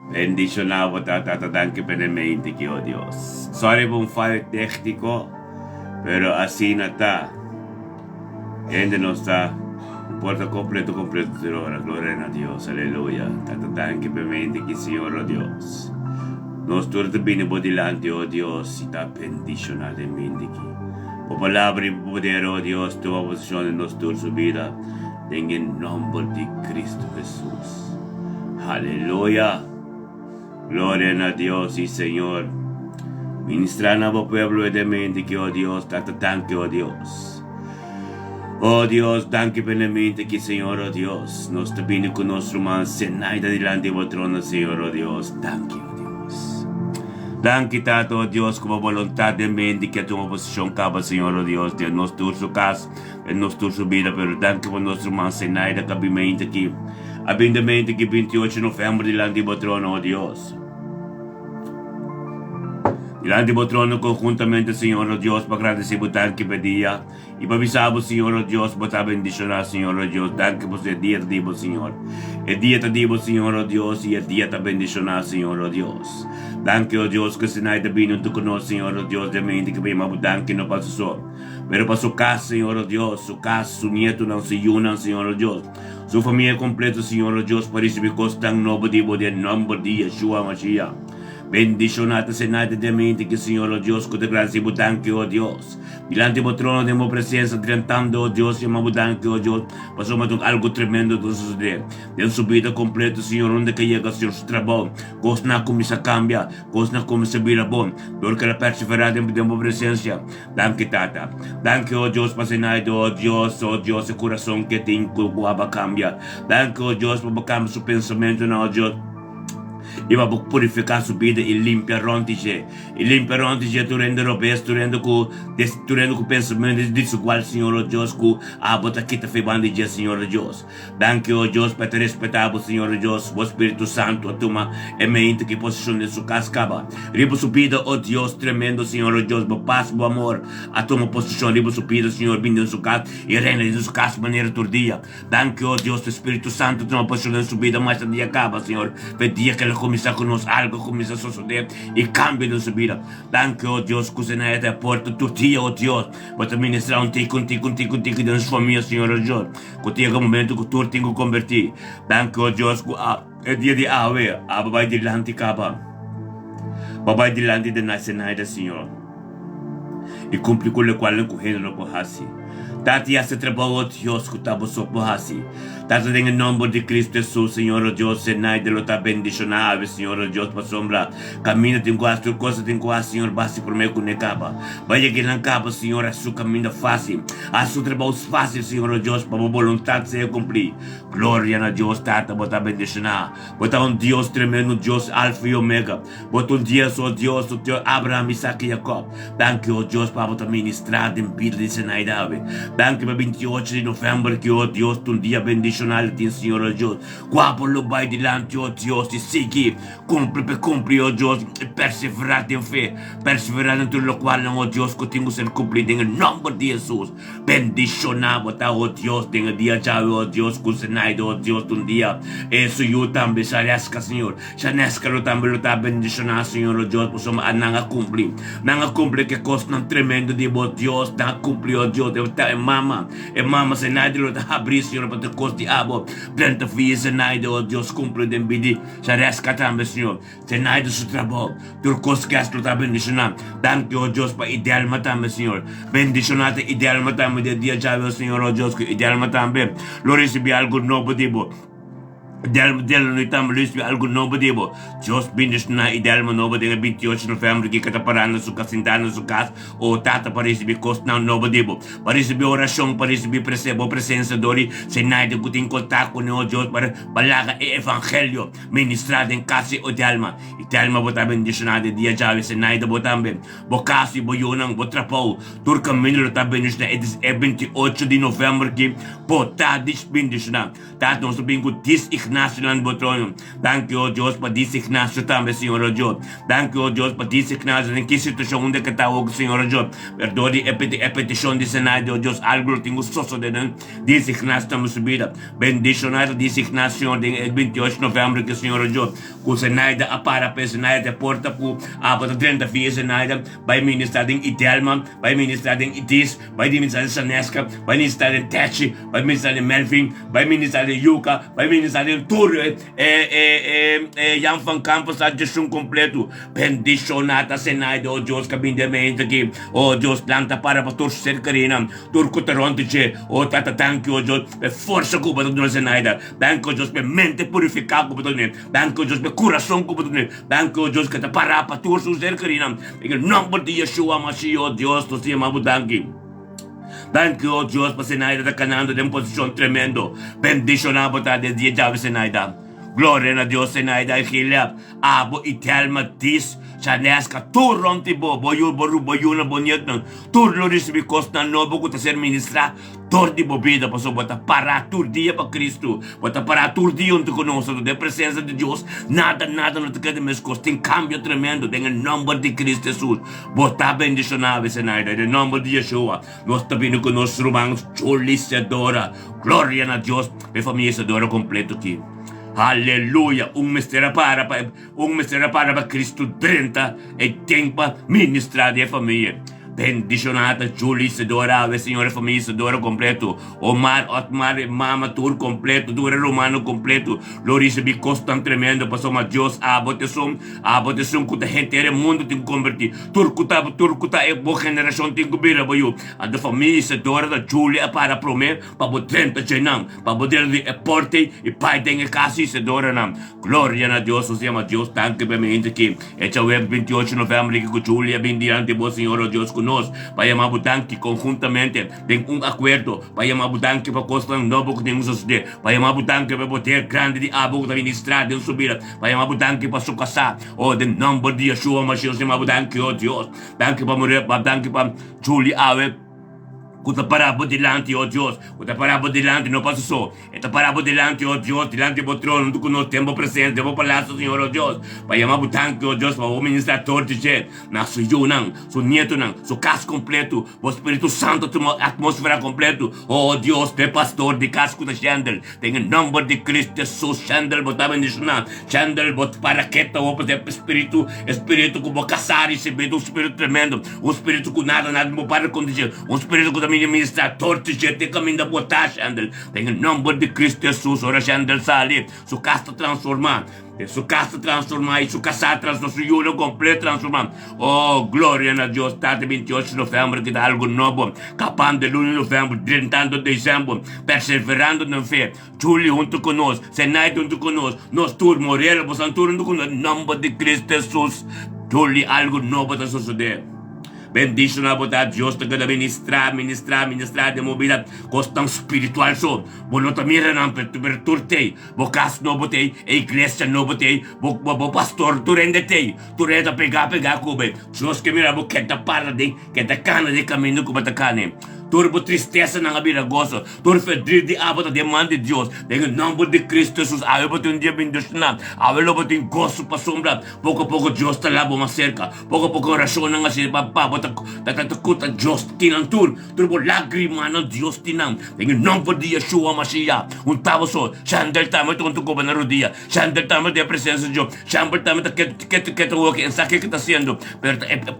Bendizionavo anche per le menti che oh Dios. Sorry per un fallo tecnico, però assina ta. Gente non sta, porta completo di ora, gloria a Dios, alleluia. Anche per menti che Signore oh Dios. Nos turte bene bodilante oh Dios, si ta bendizionate menti che. O palabra in potere oh Dios, tua posizione nos tur subida, en nombre de Cristo Jesús. Aleluya. Gloria a Dios y Señor. Ministrando a vos pueblo de mente que oh Dios, tanque oh Dios. Oh Dios, danke per la mente que Señor oh Dios, nos te viene con nuestro man, senaida delante de vos trono, Señor oh Dios. Danke oh Dios. Danke tato oh Dios, como voluntad de mente que a tu oposición caba, Señor oh Dios, de nuestro caso, de nuestra vida, pero danke por nuestro man, senaida cabimento aqui. Abindamente que 28 de novembro delante de vos trono oh Dios. Delante de vos trono conjuntamente, Señor oh Dios, para agradecer por tanque per dia. E para avisar, Señor oh Dios, para bendicionar, Señor oh Dios. Danke por el día de vos, Señor. El día de vos, Señor oh Dios, y el día de bendicionar, Señor oh Dios. Danke oh Dios, que se naida vino tu conosco, Señor oh Dios, de mente que vem danke no passo só. Pero para su casa, Señor oh Dios, su casa, su nieto não se unan, Señor oh Dios. Su familia completa, Señor oh Dios, para recibir coisa tão novo de nombre de Yeshua Mashiach. Bendicionate Senate de mente que Señor oh Dios, que te gracia y danke oh Dios. Delante del trono de mi presencia, tratando oh Dios, y me danke oh Dios. Pasó algo tremendo de suceder. De su vida completa, Señor, onde que llega Señor su trabajo. Cosa no comienza a cambiar, cosa no comienza a vira bom. Porque la perseverar de mi presencia. Danke tata. Danke oh Dios, para Senate oh Dios, el corazón que tengo guaba cambia. Danke oh Dios, para cambiar su pensamiento, no oh Dios. E va purificar sua vida e limpar rontige. E limpar rontige, tu rende robes, tu rende com pensamento de igual, Senhor oh Deus, com a bota que te fez bandeja, Senhor oh Deus. Danke oh Deus, para te respeitar, Senhor oh Deus, o Espírito Santo, a tua mente que posiciona em sua cascaba. Riba sua vida, oh Deus, tremendo, Senhor oh Deus, bo paz, bo amor, a tua posição, riba sua vida, Senhor, vindo em sua casa, e reina em sua casa, maneira turdia. Danke oh Deus, o Espírito Santo, tua posição em sua vida, mas dia acaba, Senhor, para dia que ela começa conosco, algo começa a suceder e cambia nossa vida. Danke oh Deus, que você não é da porta, tu tia oh Deus, para ministrar contigo, de nossa família, Senhor oh Deus, contigo é o momento que tu tenho que convertir. Danke oh Deus, que é dia de ave, a babai delante caba, babai delante de nacionalidade, Senhor, e cumpre com o qual não correndo no corrasse. Tati esse trabalho oh Deus, que estava só corrasse. Tati em nome de Cristo Jesus, Senhor oh Deus, senai de lutar bendicionável, Senhor oh Deus, para sombra. Caminha tem quase, coisa tem quase, Senhor, basta por meio que não acaba. Vai que não acaba, Senhor, a sua caminho fácil. A sua trabalho fácil, Senhor oh Deus, para a vontade seja cumprir. Glória a Deus, Tata, botar bendicionar. Botar Deus tremendo, Deus Alfa e Omega. Botar Deus, oh Deus, o Deus Abraham, Isaac e Jacob. Danke, oh Deus, para botar ministrar em vida de Senai Davi. Danke para 28 de novembro, que, oh Deus, dia bendicional tem, Senhor oh Deus. Quapo lo vai delante, oh Deus, e seguir, cumpre, oh Deus, e perseverar em fé. Perseverar em tudo o qual, oh Deus, que tenho ser cumprido em nome de Jesus. Bendicionar, botar, oh Deus, tem dia já, oh Deus, que Senai, oh Deus, dia. Isso eu também, Shanesca, Senhor. Shanesca, eu também, eu também bendicionar, Senhor oh Deus, por somos a não cumprir. Não cumprir que coisa não tremendo de, oh Deus, não cumprir, oh Deus, mama, Senai, eu te abrir, Senhor, para te coisa de abo. Planta filha, Senai, oh Deus, cumpre de bidi. Shanesca também, Senhor. Senai do seu trabalho. Tu coisa que eu te bendicionar. Danke, oh Deus, para ideal também, Senhor. Bendicionar te ideal também, de dia já, Senhor, oh Deus, que ideal também. Lo recebi algo novo, dibo. Ideal no itam lisbi algo novo dibo. Deus bendicionar ideal novo de 28 de novembro que está parando sua casindana sua casa ou tata para receber coisa não novo dibo. Para receber oração, para receber presença dori, Senai de gutin contato com o Deus para balaga e evangelho ministrado em casa o Delma. E Delma bota bendicionar de dia já Senai de botar bem. Bocasi boyonang botrapau. Tur caminho está bendicionar é 28 de novembro que botar bendicionar. Tata não sabem que diz e Ignacio ng Botrono. Thank you, O Diyos, pati si Ignacio tambe, Senhor, O Diyos. Thank you, O Diyos, pati si Ignacio, em que situação onde que tawag, Senhor, O Diyos. Perdoe a petição de Senado, O Diyos, algo tingo soso de nan, diz Ignacio também subida. Bendicionado, diz Ignacio, em 28 de novembro, que Senhor, O Diyos, com Senado, a para pe Senado, a porta po, a para 30 fias Senado, vai ministrar em Itelma, vai ministrar em Itis, vai ministrar em Sanesca, vai ministrar em Techi, vai ministrar em Melvin, vai ministrar em Yuca, vai ministrar em Turre, Jan van Campos, a gestão completo. Bendicionada Senado, O Diyos, kabindamente aqui, O Diyos, planta para pastor Sercarina, Turco Tarontice, O Tata, thank you, O Diyos, pe força ko ba ito na Senado, thank you, O Diyos, pe mente purificado ko ba ito, thank you, O Diyos, pe coração ko ba ito, thank you, O Diyos, kata para pastor Sercarina, em nome de Yeshua Mashiach, O Diyos, to siya mabudangi. Thank you, O Diyos, pa Senado da kanando de posição tremendo. Bendicionado ta de dia Jave Senado. Glória na Deus Senado Hilap. Abo Itelma Tis. Sanesca turron tibo boyu boru boyu na bonyet nang turlo risibi costa nobo ko ta ser ministra tor di bobida paso bota para tur dia pa Cristo bota para tur dia onde conosco de presença de Deus nada no te queda mes costin cambio tremendo tem o nome de Cristo Jesus bota bendicionado Senado em nome de Yeshua nós também conosco irmãos solicitadora glória na Deus e família adora completo aqui. Aleluia, mistério para Cristo 30 e tempo ministrar a família. Bendicionada Julie Sedora, Senhora família Sedora completo. Omar, Otmar, Mama Tur completo, Dura Romano completo. Lorisa Bicostan tremendo, passou uma Deus, abotesum, que a gente era mundo tem que convertir. Turcuta, é boa geração tem que vir a boiu. A da família Sedora da Julia para promer, para botar 30 genam, para botar de porte e pai tem a casa Sedora nam. Glória a Deus, se chama Deus, tanque para mim aqui. Esta web 28 de novembro que com Julia bendiante, bom Senhor, o Deus conosco. Para mabudanki conjuntamente tem acordo para mabudanki para costa novo que temos de para mabudanki para poder grande de abo da ministrar de subir para mabudanki para sukasa o de nome de Yeshua Mashiach mabudanki o Deus danke para morrer danke para Julie Awe Kuta parabo delante, ó Deus. Kuta parabo delante, não passa só. Eta parabo delante, ó Deus. Delante do trono, tu conosco, tempo presente, tempo palácio, Senhor, ó Deus. Para chamar o tanque, ó Deus, para o ministrador de gente. Na sua não, seu neto não, seu caso completo. O Espírito Santo, a atmosfera completo. Ó Deus, de pastor de casco da Chandel. Tem o nome de Cristo Jesus, Chandel, botar bendicionar. Chandel, botar paraqueta, ó, para Espírito como caçar, receber um Espírito tremendo. Um Espírito com nada não para condizer. Um Espírito com também ministrador de gente caminho da botar Chandel. Tem o nome de Cristo Jesus, ora Chandel sali. Sua casa transformar. Sua casa transformar e sua casa transformar. Completo transformar. Oh, glória a Deus. Data 28 de novembro que dá algo novo. Capando de 1 de novembro, 30 de dezembro. Perseverando na fé. Julie junto conosco. Senai junto conosco. Nós todos morrer. Nós todos junto conosco. Em nome de Cristo Jesus. Julie, algo novo está sucedendo. Bendice na botar Deus te cada ministrar de mobilidade questão espiritual só. Bolo tamira não per turtei, bo cas no botei, a igreja no botei, bo pastor tu rendetei, tu renda pegar cube. Deus que mira bo que ta para de que ta cana de caminho que batacane. Turbo tristeza na abira gozo, tur fedrir de abota demanda de Deus, tem o nome de Cristo Jesus, a botar dia bendicionado, a botar gozo para sombra, pouco a pouco Deus te lava uma cerca, pouco a pouco oração na assim, papá, bota takuta Deus tinang turbo lágrima na Deus tinang, tem o nome de Yeshua Mashiach, tavo só, Chandel tamo tonto ko na rodia, Chandel tamo de presença de Deus, Chandel tamo que o que sabe que está sendo,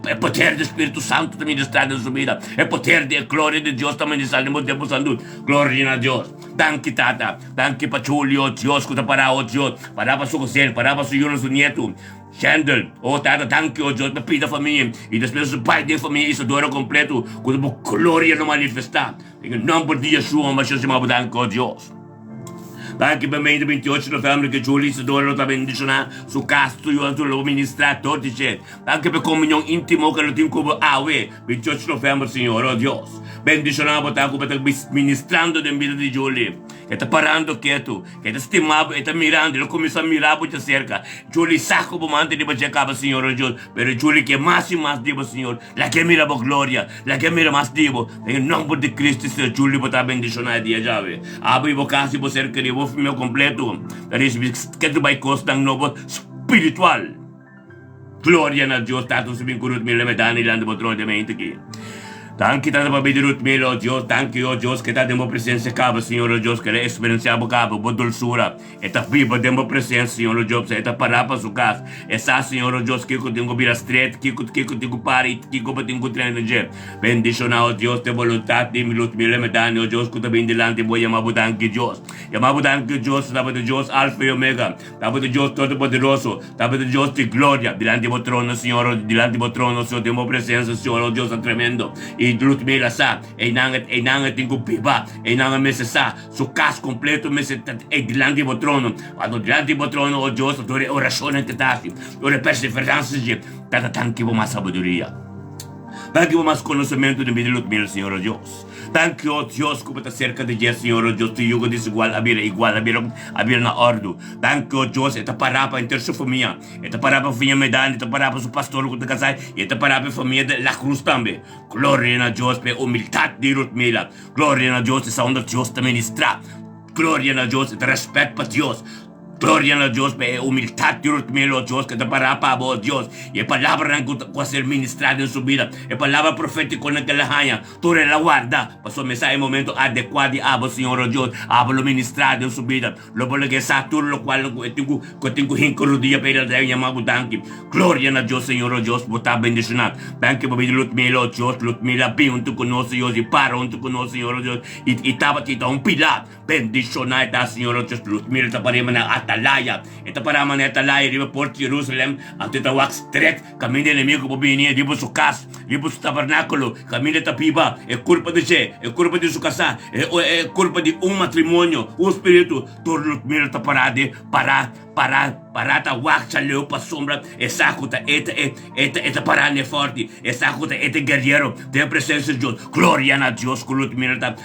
é poder do Espírito Santo também está na sua vida, é poder de glória de Deus também está no tempo santo. Glória a Deus. Danke tata. Danke pa Julio, Deus que para o Deus. Para pa su cosel, para pa su Jonas su nieto. Chandel, oh tata, danke o Deus, pida família. E depois o pai de família isso adora completo. Quando a glória não manifestar. Em nome de Yeshua, mas eu chamo danke o Deus. Danke per me 28 de novembro che Giulia si doveva benedizionare su casto io lo ministratore dice anche per comunione intimo che lo tengo come awe 28 de novembro Signore oh Dios bendizionavo tanto per ministrando den vita di Giulia Eta parando quieto, que eta estimado, eta mirando, ele começa a mirar por cerca. Juli saco bomante de baixar cabo, Senhor, oh Deus, pero Juli que mais e mais dibo, Senhor, la que mira por glória, la que mira mais dibo, em nome de Cristo, Senhor, Juli botar bendicionar dia já, ve. Abre boca se você quer, vou meu completo, que tu vai costar novo espiritual. Glória a Deus, tanto se bem curut mil medani lá no patrão de mente aqui. Thank you, Tata Babidurut Milo, Dios, thank you, Dios, que demo presença cabo, Senhor, Dios, que experienciamos cabo, boa dulçura, eta viva demo presença, Senhor, Dios, eta parar para sua casa, essa, Senhor, Dios, que eu tenho vira straight, que eu tenho pari, que eu tenho treino de, bendicionar, Dios, de vontade, de milut, mil medani, Dios, que também delante, vou chamar budanque, Dios, tava de Dios, alfa e omega, tava de Dios, todo poderoso, tava de Dios, de glória, delante do trono, Senhor, delante do trono, Senhor, demo presença, Senhor, Dios, tremendo, e Ludmila sa, nangat tingo piba, nangat mesa sa, su cas completo mesa dilante do trono, quando dilante do trono, oh Deus, dore orazione che tasti, dore perseveranza, tata tanti bo mais sabedoria, tanti bo mais conhecimento de vida Ludmila, Senhor Deus. Thank you, Dios, que está cerca de Dios, Senhor, Dios, tu yugo desigual, abrir na ordo. Thank you, Dios, eta para para inter sua família, eta para para família Medan, eta para para su pastor que está casado, eta para para família de La Cruz também. Glória a Deus, pe humildade de Ludmila. Glória a Deus, essa onda Deus te ministra. Glória a Deus, eta respeito para Deus. Gloria a Dios, humildad de Ludmila, Dios, que te para para vos, Dios. Y palabra que va a ser ministrada en su vida. Y palabra profética que la haya. Tú la guarda. Pasó mensaje en momento adecuado a vos, Señor Dios. Hablo ministrado en su vida. Lo por que sa tú lo cual que tengo cinco días para el llamado tanque. Gloria a Dios, Señor Dios, vota bendicionar. Tanque para Ludmila, Dios, Ludmila, vi un tu conoce Dios y para un tu conoce, Señor Dios. Y estaba un pilar. Bendicionar, Señor Dios, Ludmila, te paremos Atalaya. Ito para man Atalaya, di ba, Port Jerusalem, ang titawag straight, kami na enemigo po biniya, di ba su kas, di ba su tabernakulo, kami na tapiba, culpa de siya, culpa de su casa, culpa de matrimonio, espiritu, turlot mira ta parade, para tawag sa leo pa sombra, sakuta, eta parane forte, sakuta, guerrero, de presencia de Dios, gloria a Dios, kulot mira ta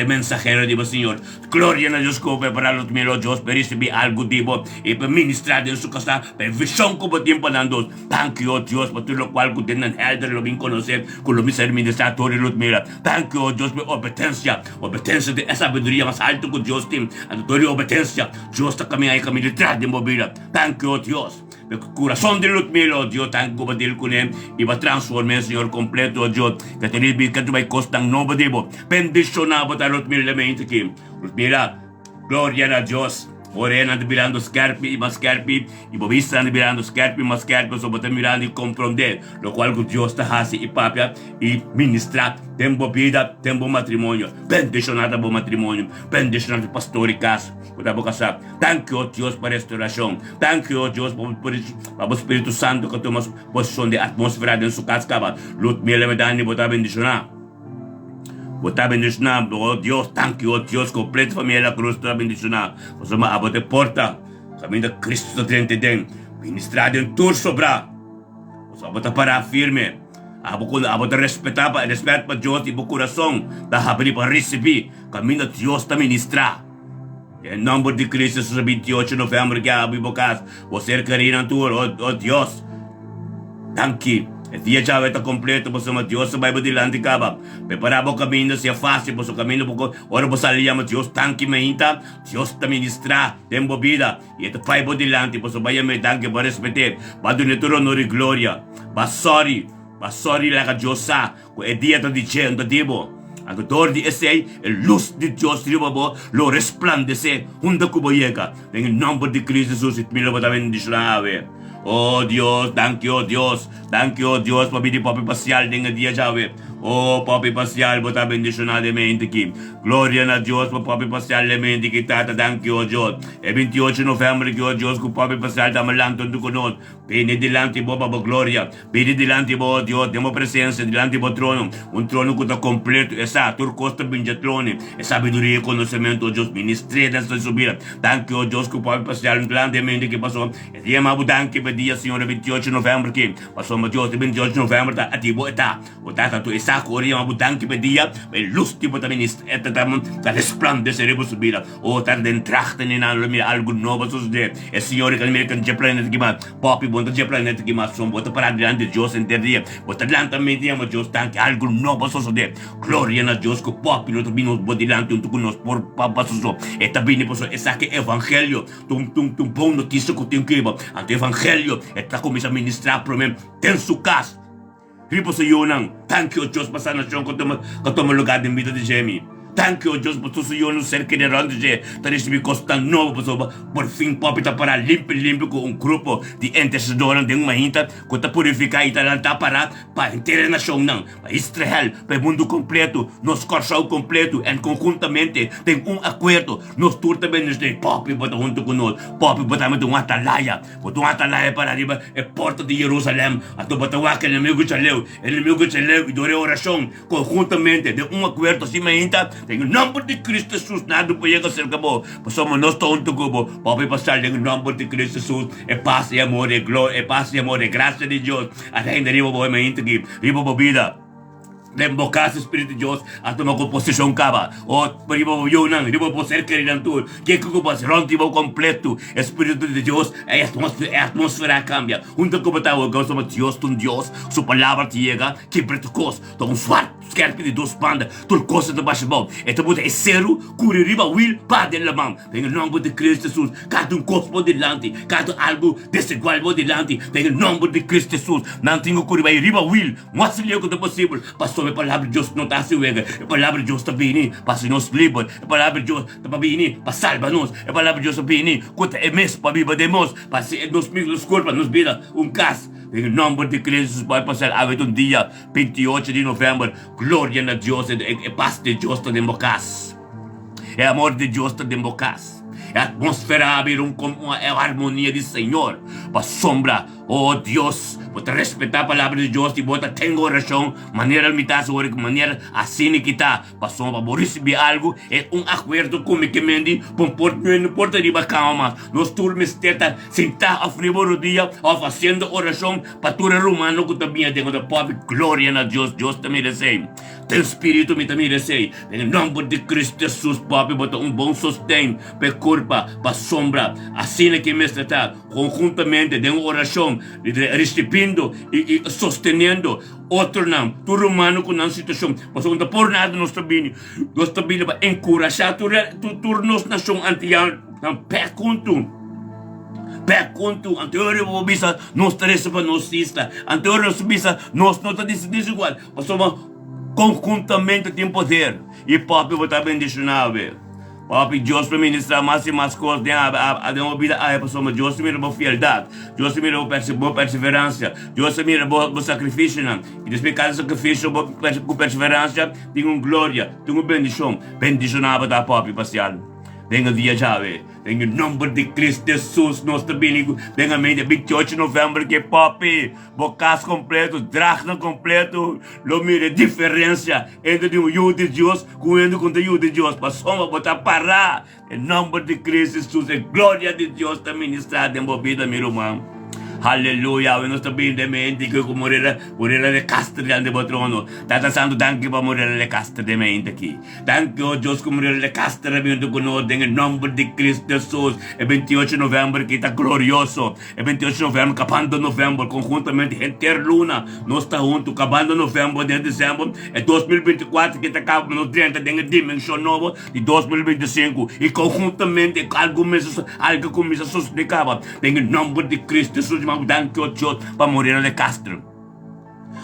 mensajero, di ba, Señor, gloria a Dios, ko para lot mira Dios, per recibir algo dibo, e per ministrar en su casa, per visión como tiempo dando, thank you, Dios, por todo lo cual que tienen elder, lo bien conocer, con lo mismo administrador, lot mira, thank you, Dios, por obediencia de esa sabiduría más alto que Dios tiene, a tu obediencia, Dios está caminando detrás de movida, thank you, Dios. El corazón de Ludmila, Dios, tan combatir con él y va a transformar, Señor, completo, Dios, que te dice que tú vas a costar no debo. Bendicionado para Ludmila, mente aquí. Ludmila, gloria a Dios. Morena anda mirando Scarpi, mas Scarpi, y Bobista anda mirando Scarpi, mas Scarpi, so bota mirando y comprender, lo cual que Dios te hace y papia, y ministrar, tempo vida, tempo matrimonio, bendicionado por matrimonio, bendicionado pastor y casa, por boca sabe. Thank you, Dios, por restauración, thank you, Dios, por el Espíritu Santo que toma posición de atmósfera en su casa, Ludmila me da ni botar bendicionar. Botar bendicionar, oh Dios, thank you, oh Dios, completa família da cruz, está bendicionar. Você me abre a porta, caminho de Cristo dentro de dentro, ministrado em tudo sobrar. Você abre para firme, abre respeitar para Deus e para o coração, da abrir para receber, caminho de Deus está ministrar. Em nome de Cristo, 28 de novembro, que abre a boca, você querer na tua, oh Deus, thank you. El día ya está completo, pues Dios se va a delante caba. Preparamos camino, sea fácil, pues camino poco. Ahora pues salíamos Dios tanque me inta, Dios te ministra, tempo vida. Y este fai por delante, pues vaya me tanque para respetar. Va donde tu honor y gloria. Va sorry la que Dios sa. El día está diciendo, tipo. Ang dor di ese, el luz de Dios lo resplandece, junto con llega. En el nombre de Cristo Jesús, y me lo va a bendicionar. Oh Dios, thank you, Dios, papi di papi pasial dengan dia jawe. Oh papi pasial, bota bendicionar de mente aqui. Glória a Deus, papi pasial de mente aqui, tata, thank you, Dios. É 28 de novembro que o Dios, que o papi pasial está malando do conosco. Pene delante bo, baba glória. Pene delante bo, Dios, demo presença delante bo trono. Trono que está completo, essa turcosta binja trono. É sabedoria e conhecimento, Dios, ministre dessa subida. Thank you, Dios, que o papi pasial delante de mente que passou. É dia mabu thank you, dia, Senhor, 28 de novembro que passou, Deus, 28 de novembro, tá ativo, tá. O tata, tu saco, ori mabutan que pedia, el luz tipo también está resplandece su vida, o tar den trachten en algo nuevo sucede. El Señor que me can planet que más, papi, bota planet que más son, bota para adelante Dios en día, bota adelante me diamo Dios tan que algo nuevo sucede. Gloria a Dios que papi no te vino bodilante un tucunos por papa suso. Esta vine por esa que evangelio, tum bom notícia que tenho que ir, ante evangelio, está começa a ministrar para mim, tem su casa. Ripo sa yunang, thank you Diyos pa sa nasyon ko lugar din vida de Jemi. Thank you Diyos po sa yun ser que de ronde de tanis mi costa novo por fin papita para limpo com grupo de intercedores de uma hinta que está purificar e está para inteira nação não, para Israel, para o mundo completo, nos corção completo e conjuntamente tem acordo, nos tour também nos tem papi bota junto conosco, papi bota muito atalaya para arriba é porta de Jerusalém, ato bota que inimigo chaleu e dore oração conjuntamente de acordo assim uma hinta tem o nome de Cristo Jesus, nada pode ser acabou. Passamos nós todos como papai passar em nome de Cristo Jesus, é paz e amor e glória, é paz e amor e graça de Deus. Até ainda riba boa me integri, riba boa vida. Lembocar Espírito de Deus, a tomar composição caba, ou riba boa eu não, riba boa ser querido tu, que ocupas rontivo completo, Espírito de Deus, a atmosfera cambia. Junto com o tal, eu gosto de Deus, sua palavra te chega, que pretocos, então suar, skerpe de Deus banda, tudo coisa de baixo bom, então você é zero, curi riba will, pá de la mão, tem o nome de Cristo Jesus, cada cospo delante, cada algo desigual delante, tem o nome de Cristo Jesus, não tenho curi riba will, mas se lhe é possível, passou a palavra de Deus não está se vega, a palavra de Deus está vindo, para nos livrar, a palavra de Deus está vindo, para salvar-nos, a palavra de Deus está vindo, quanto é mesmo para viver de nós, para ser nos mil corpos, nos vida, caso. Em nome de Cristo Jesus vai passar a ver dia 28 de novembro. Glória a Deus e paz de Deus está dentro da casa. É amor de Deus está dentro da casa. É a atmosfera abrir com uma harmonia do Senhor. Para sombra, oh Deus, bota respeitar a palavra de Deus e bota tem oração, maneira limitada, maneira assim que está. Para sombra, para receber algo, é acordo com o que mendi, não importa de calma. Nós turmes tenta sentar a frívolo dia, fazendo oração, para tudo romano que também tem o povo. Glória a Deus, Deus também recebe. Tem Espírito me também recebe. Em nome de Cristo Jesus, Papi, bota bom sustento, para corpa, para sombra, assim que me está, conjuntamente, de uma oração, recebendo e sostenendo outro não, tu romano com uma situação, mas não por nada nós também para encorajar tu nos nação antiga, pé conto, anterior eu bisa nós três para nós isla, anterior nós bisa nós não está desigual, mas conjuntamente tem poder e papi vai estar bendicionado. Papi, Deus para ministrar mais e mais coisas, a uma vida a pessoa, Deus mira boa fialdade, Deus mira boa perseverança, Deus mira boa sacrifício, e depois cada sacrifício com perseverança tem uma glória, tem uma bendição, bendicionado da papi passeado. Venga viajar, em nome de Cristo Jesus, nós também, venga mente 28 de novembro, que papi, bocas completo, drachna completo, lo mire diferença entre um judo de Deus com o judo de Deus, passamos a botar parar, em nome de Cristo Jesus, a glória de Deus está ministrada em minha vida, meu irmão. Aleluia, nós também de mente que morrer de casta diante do trono. Tata Santo, danke para morrer de casta de mente aqui. Danke, oh Deus, que morrer de casta de mente conosco, em nome de Cristo Jesus. É 28 de novembro que está glorioso. É 28 de novembro, acabando novembro, conjuntamente, interluna. Nós está junto, acabando novembro, de dezembro. É 2024 que está acabando no 30, de dimensão nova de 2025. E conjuntamente, algo começa a sustentar. Em nome de Cristo Jesus. Danke, oh Dios, para morir de Castro.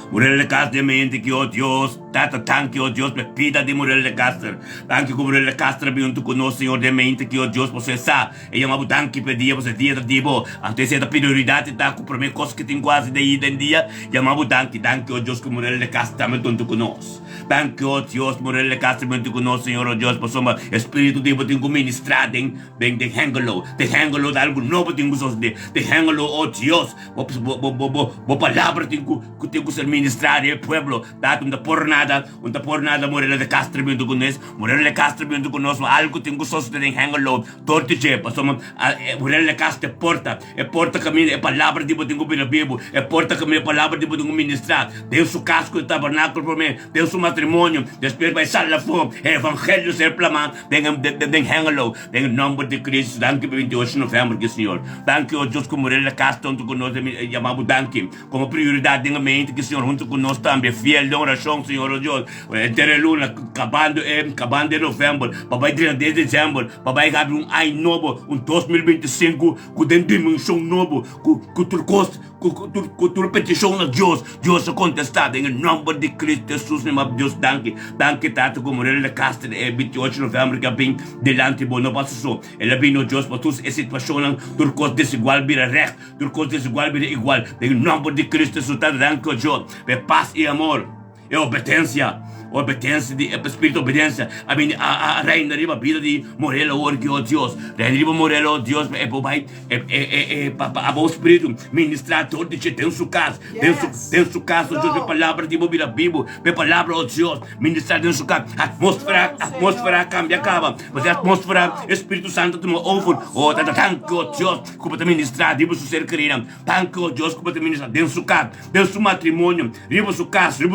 Morir de Castro, mente que, oh Dios, tata, tanque, oh Dios, me pida de morir de Castro. Tanque que morir de Castro, junto com o Senhor, de mente que, oh Dios, você sabe. E eu amo tanque, pedia, você dia, tipo, antes da prioridade, tá, com a primeira coisa que tem quase de ida em dia, eu amo tanque, oh Dios, que morir de Castro, também junto com nós. Tanque, oh Dios, morir de Castro, junto com nós, Senhor, oh Dios, por soma, Espírito de Deus, tem que ministrar, de hangalo, de algo novo, tem que de hangalo, oh Dios, boa palavra, tem que ser ministrar el pueblo. Tato, por nada, Morela de Castro vindo com nós, Morela de Castro vindo com nós, algo tem que sostener em hangalo, torte che, passamos, Morela de Castro é porta caminho, é palavra de botinho para Bíblia, é porta caminho, é palavra de botinho ministrar. Deus o casco do tabernáculo por mim, Deus o matrimônio, Deus vai sair lá fora, é evangelho ser plamar, tem hangalo, tem nome de Cristo, danke 28 de novembro, que Senhor, danke o Deus como Morela de Castro junto conosco, chamamos danke, como prioridade na mente, que Senhor junto conosco também, fiel de oração, Senhor o Deus, Tereluna, acabando em novembro, papai 30 de dezembro, papai abre ano novo, 2025, com dimensão novo, com tua petição a Deus, Deus a contestar, em nome de Cristo Jesus, Deus, danke, tato, como ele da Castro, 28 de novembro, que vem delante, bom, não passa só, ele vem no Deus, para todas as situações, por coisa desigual, vira reto, por coisa desigual, vira igual, em nome de Cristo Jesus, danke, Deus, paz e amor, e obediência, de espírito de obediência, a reina riba vida de Morela hoje, oh Deus, reina riba Morela, oh Deus, a bom espírito, ministrar todo de tem sua casa, tem sua casa, Deus, a palavra de Bíblia, a palavra, oh Deus, ministrar dentro sua casa, atmosfera cambia, acaba, mas a atmosfera, Espírito Santo, tu me ouve, oh, tanto, oh Deus, como te ministrar, riba sua ser querida, tanto, oh Deus, como te ministrar dentro sua casa, dentro seu matrimônio, riba sua casa,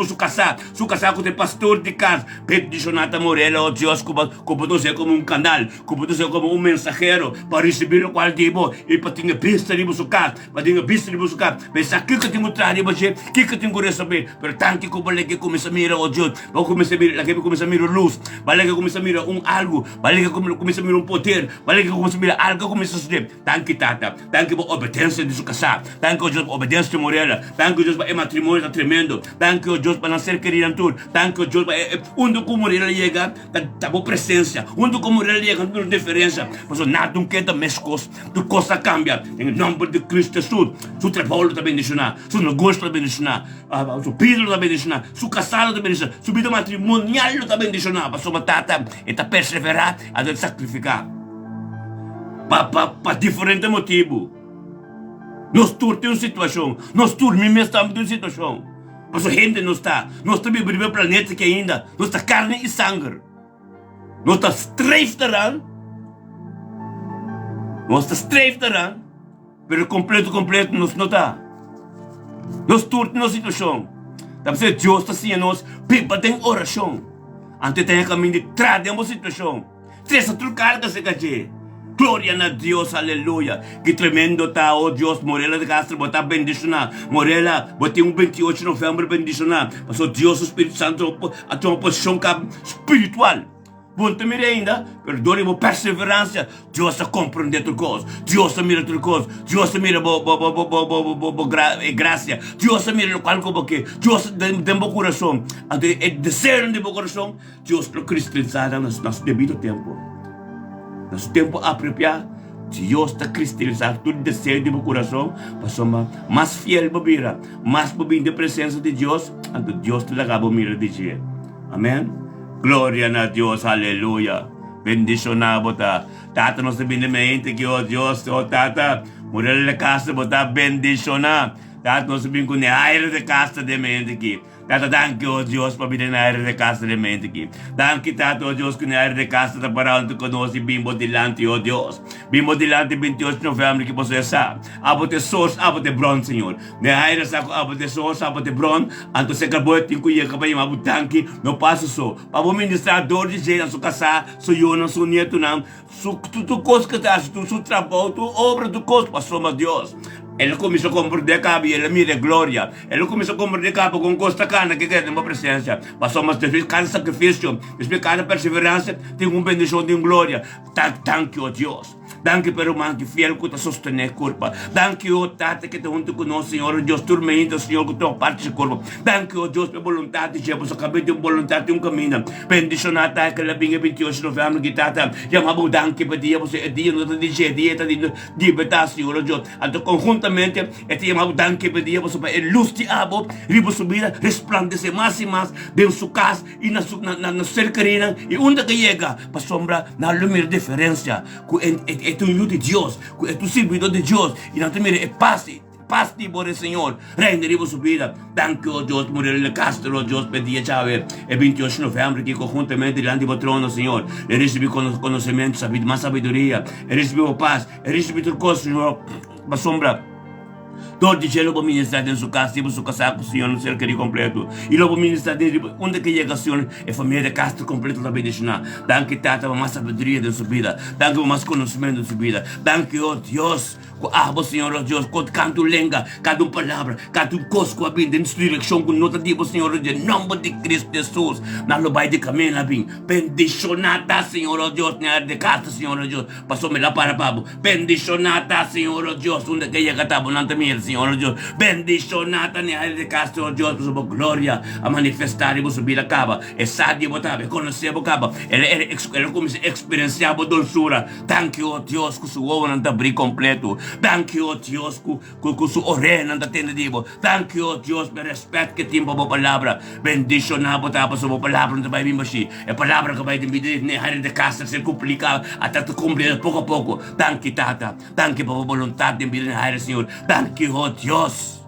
sua casa com te pastor de casa, peticionata Morela, oh Deus, como tu ser como canal, como tu ser como mensageiro, para receber o qual tipo, e para ter pista de sua casa, para ter pista de sua casa, mas aqui que tenho trazer, que tenho que receber, pero tanto que vale que começa a mirar, oh Deus, vale começa a mirar, que começa a mirar luz, vale que começa a mirar algo, vale que começa a mirar poder, vale que começa a mirar algo, começa a suceder, tanto tata, tanto por obediência de sua casa, tanto Deus obediência de Morela, tanto Deus para matrimônio tremendo, tanto Deus para nascer querido tudo, tanto Deus onde como Morela chega, tá boa presença, onde como Morela chega, não tem diferença, mas nada não quer mais coisa, tudo coisa cambia, em nome de Cristo Jesus, seu trabalho também deixar, seu negócio também deixar, seu filho também deixar, seu casado também deixar, sua vida matrimonial também deixar, mas uma tata, e tá perseverar, a de sacrificar, para diferente motivo, nós todos temos situação, nós todos mesmo estamos em situação. Mas a gente não está vivendo no planeta que ainda, não está carne e sangue. Não está estreiftarão. Não está estreiftarão. Pero completo, não está. Nós todos na situação. Deve ser Deus está assim a nós, pipa tem oração. Antes tem a caminho de trás de uma situação. Três trocar que se cache. Glória a Deus, aleluia. Que tremendo tá, oh Deus, Morela de Castro, botar bendicionar. Morela, botei 28 de novembro bendicionar. Mas o Deus, o Espírito Santo, a tua posição espiritual. Bom, também ainda, perdoe a perseverança. Deus a compreender tudo coisa. Deus a mira tudo coisa. Deus a mira graça. Deus a mira o qual como que. Deus tem bom coração. E desejo de bom coração. Deus para cristalizar nosso devido tempo. Nosso tempo apropriado, Deus está cristalizando todo desejo de meu coração, para ser mais fiel para mira, mais para vir da presença de Deus, então Deus te dá a mira de Deus. Amém? Glória a Deus, aleluia. Bendicionar, botar. Tata, nós sabemos que, oh Deus, oh Tata, Morela de Castro, botar bendicionar. Tata, nós sabemos que o aire de Castro de mente aqui. Tata, danke, oh Deus, para vir na área de casa de mente aqui. Danke, Tata, oh Deus, que na área de casa está parando conosco e bimbo dilante, oh Deus. Bimbo dilante, 28 de novembro, que você sabe. Abote source, abote bron, Senhor. Na área de abote source, abote bron. Anto se acabou, tem que ir para ir, danke, não passa só. Para o ministrador de jeito, na sua casa, sua yona, sua nieto, não. Tu coisa que está, tu trabalho, tu obra, tu coisa, passou, meu Deus. Ele começou a compreender cabo e ele mira glória. Ele começou a compreender cabo com costa cana que quer ter uma presença. Passou mas depois cada sacrifício, depois cada perseverança tem uma bendição de glória. Thank you, Deus. Danke pelo manque fiel que te sostener corpo. Danke o Tata que te junto conosco, Senhor Deus, turmenta, Senhor, que tu parte do corpo. Danke o Deus pela vontade de Jesus, acabei de vontade de caminho. Bendicionar tá que ela vinha 28 de novembro que Tata, chamava danke para dia você dia no dia de betar, Senhor Deus. Então conjuntamente te chamava danke para dia você para luz de abo, riba subida, resplandecer mais e mais dentro sua casa e na cercarina e onde que chega para sombra na lumina diferença. É tu filho de Deus, é tu servidor de Deus, e não te mire, é paz paz di Bore, Señor. Reina ribo su vida. Thank you, oh Dios, morir el castro, oh Dios, pedía Chávez. El 28 de noviembre, que conjuntamente delante del trono, Señor, he recibido conocimiento, más sabiduría, he recibido paz, he recibido cosas, Señor, la sombra. Todo el cielo va a ministrar en su casa, en su casa, Señor, no cerca de completo. Y lo va a ministrar donde que llega, Señor, la familia de Castro completo la bendición. Danke, Tata, más sabiduría de su vida. Danke, más conocimiento de su vida. Danke, oh Dios. Señor, oh Dios, con canto lenga, cada palabra, cada cosco abin, en su dirección, con nota tipo, Señor, en nombre de Cristo Jesús. Na lo vai de camino abin. Bendicionata, Señor, oh Dios, de Castro, Señor, oh Dios. Pasóme la para pabo. Bendicionata, Señor, oh Dios, donde que llega tabo, nante mil, Señor, oh Dios. Bendicionata, de Castro, oh Dios, por su gloria a manifestar y subir a cabo. E sadio botabe, conocer cabo. Ele come experienciava dulzura. Thank you, oh Dios, con su obra nante abrir completo. Thank you, oh Dios, con su orena nante tendido. Thank you, oh Dios, per respeto que tiempo por palabra. Bendicionado tapa su palabra nante vai bimbashi. E palabra que vai dividir ne hari de Castro ser complicado hasta tu cumplir poco a poco. Thank you, Tata. Thank you por voluntad de enviar en hari, Señor. Thank you, oh Dios.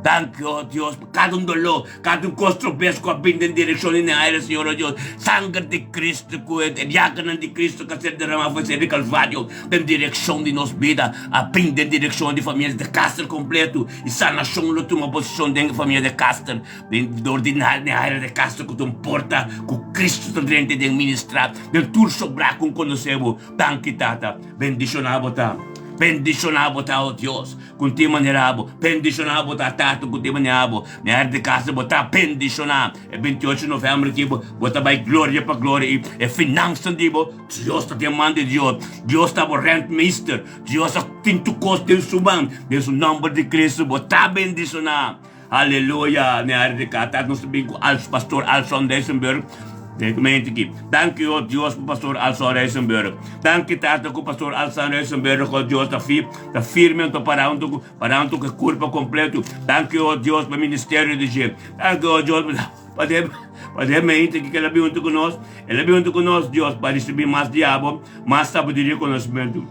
Thank you, oh Dios, cada dolor, cada controverso abinda en dirección en aire, Señor, oh Dios. Sangre de Cristo, el diácono de Cristo que se derramó fue ser de Calvario, en dirección de nos vida, abinda en dirección de familias de Castro completo, y sanación lo toma posición de familia de Castro, de ordenar en aire de Castro que te importa, que Cristo te rende de ministrar, del tour sobra con conocemos. Thank you, Tata, bendicionado, Tata. Bendicionado, oh Dios, contigo maneirabo, bendicionado, Tato, contigo maneirabo, na área de casa, botar bendicionado, é 28 de novembro, tipo, botar vai glória para glória, e finança, tipo, Deus está te mandando, Deus está morrendo, mister, Deus está quinto costo de suban, nesse nome de Cristo, botar bendicionado, aleluia, na área de casa, nós também com o pastor Alson Deisenberg. Thank you, oh Dios, pastor Alson Reisenberg. Thank you, Tata, pastor Alson Reisenberg, oh Dios, está firme para um que culpa completo. Thank you, oh Dios, para o ministério de gente. Thank you, oh Dios, para mente que ela viu conosco. Ela viu conosco, Deus, para receber mais diabo, mais sabedoria e conhecimento.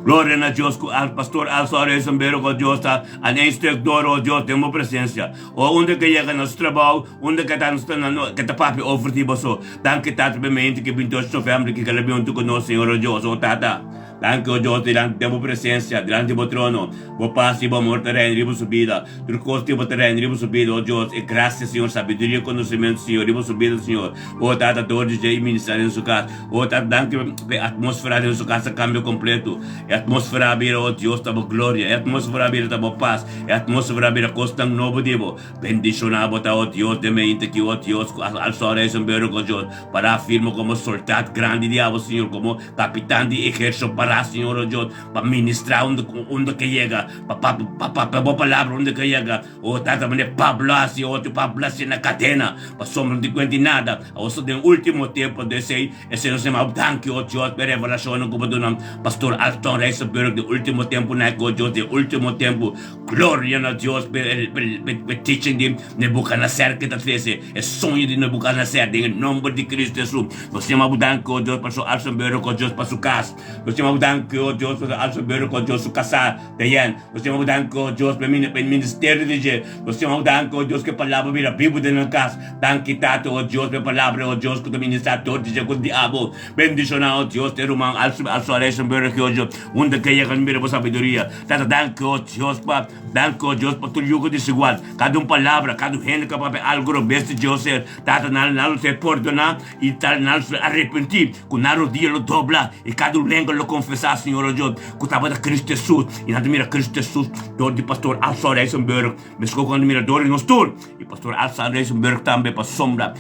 Glória a Deus, al pastor Alson Reisenberg, oh Deus, está a instructor, oh Deus, temos presença. Onde que chega nosso trabalho, onde que está papi ofertivo, so. Danke, Tata, para mente que 28 de novembro, que ela viu conosco, Senhor, oh Deus, oh Tata. Danke, oh Deus, delante temos presença, delante do trono. Vou passar e vou morrer terreno, ribo subida. Turcos tipo terreno, ribo subida, oh Deus. E graças, Senhor, sabedoria e conhecimento, Senhor, ribo subida, Senhor. Oh Tata, todo dia ministrar em sua casa. Oh Tata, danke, a atmosfera em sua casa cambia completo. A atmosfera abira, oh Deus, tamo glória. A atmosfera abira, tamo paz. A atmosfera abira, costa novo, dibo. Bendicionado, oh Deus, de mente que, oh Deus, al sol es oh Deus, para afirmo como soldado grande, diabo, Senhor, como capitán de ejército, para, Senhor, oh Deus, para ministrar onde que llega, para boa palavra onde que llega, oh Tata, para hablar-se, oh, para hablar-se na cadena, para sombra de cuenta nada, oh, so, no último tempo, esse não se chama, thank you, oh Deus, para revelação, como do nome, pastor Alson Reisenberg, de último tempo, né, oh Deus, de último tempo, glória a Deus, para teaching de Nebuchadnezzar, que está fazendo, é sonho de Nebuchadnezzar, em nome de Cristo Jesus, nós chamamos, thank you, oh Deus, pastor Alson Reisenberg, oh Deus, para sua casa, nós chamamos, thank you, oh Deus, pastor Alson Reisenberg, oh Deus, sua casa, dayan, nós chamamos, thank you, oh Deus, para o ministério de Deus, nós chamamos, thank you, oh Deus, que a palavra vira Bíblia dentro da casa, thank you, Tato, oh Deus, para a palavra, oh Deus, que o ministrador de Jesus, diabo, bendicionado, oh Deus, ter irmão Alson Reisenberg, oh Deus, onde que llega a mira por sabedoria, Tata, thank you, oh Deus, para tu yugo desigual, cada palavra, cada gente que para algo robusto de Deus, Tata, não se perdonar e não se arrepentir, que não o dia lo dobla e cada língua lo confessar, Senhor, oh Deus, que estava de Cristo Jesus, e nada mira Cristo Jesus, dor de pastor Alson Reisenberg, mas quando mira dor em nós todos, e pastor Alson Reisenberg também para sombra,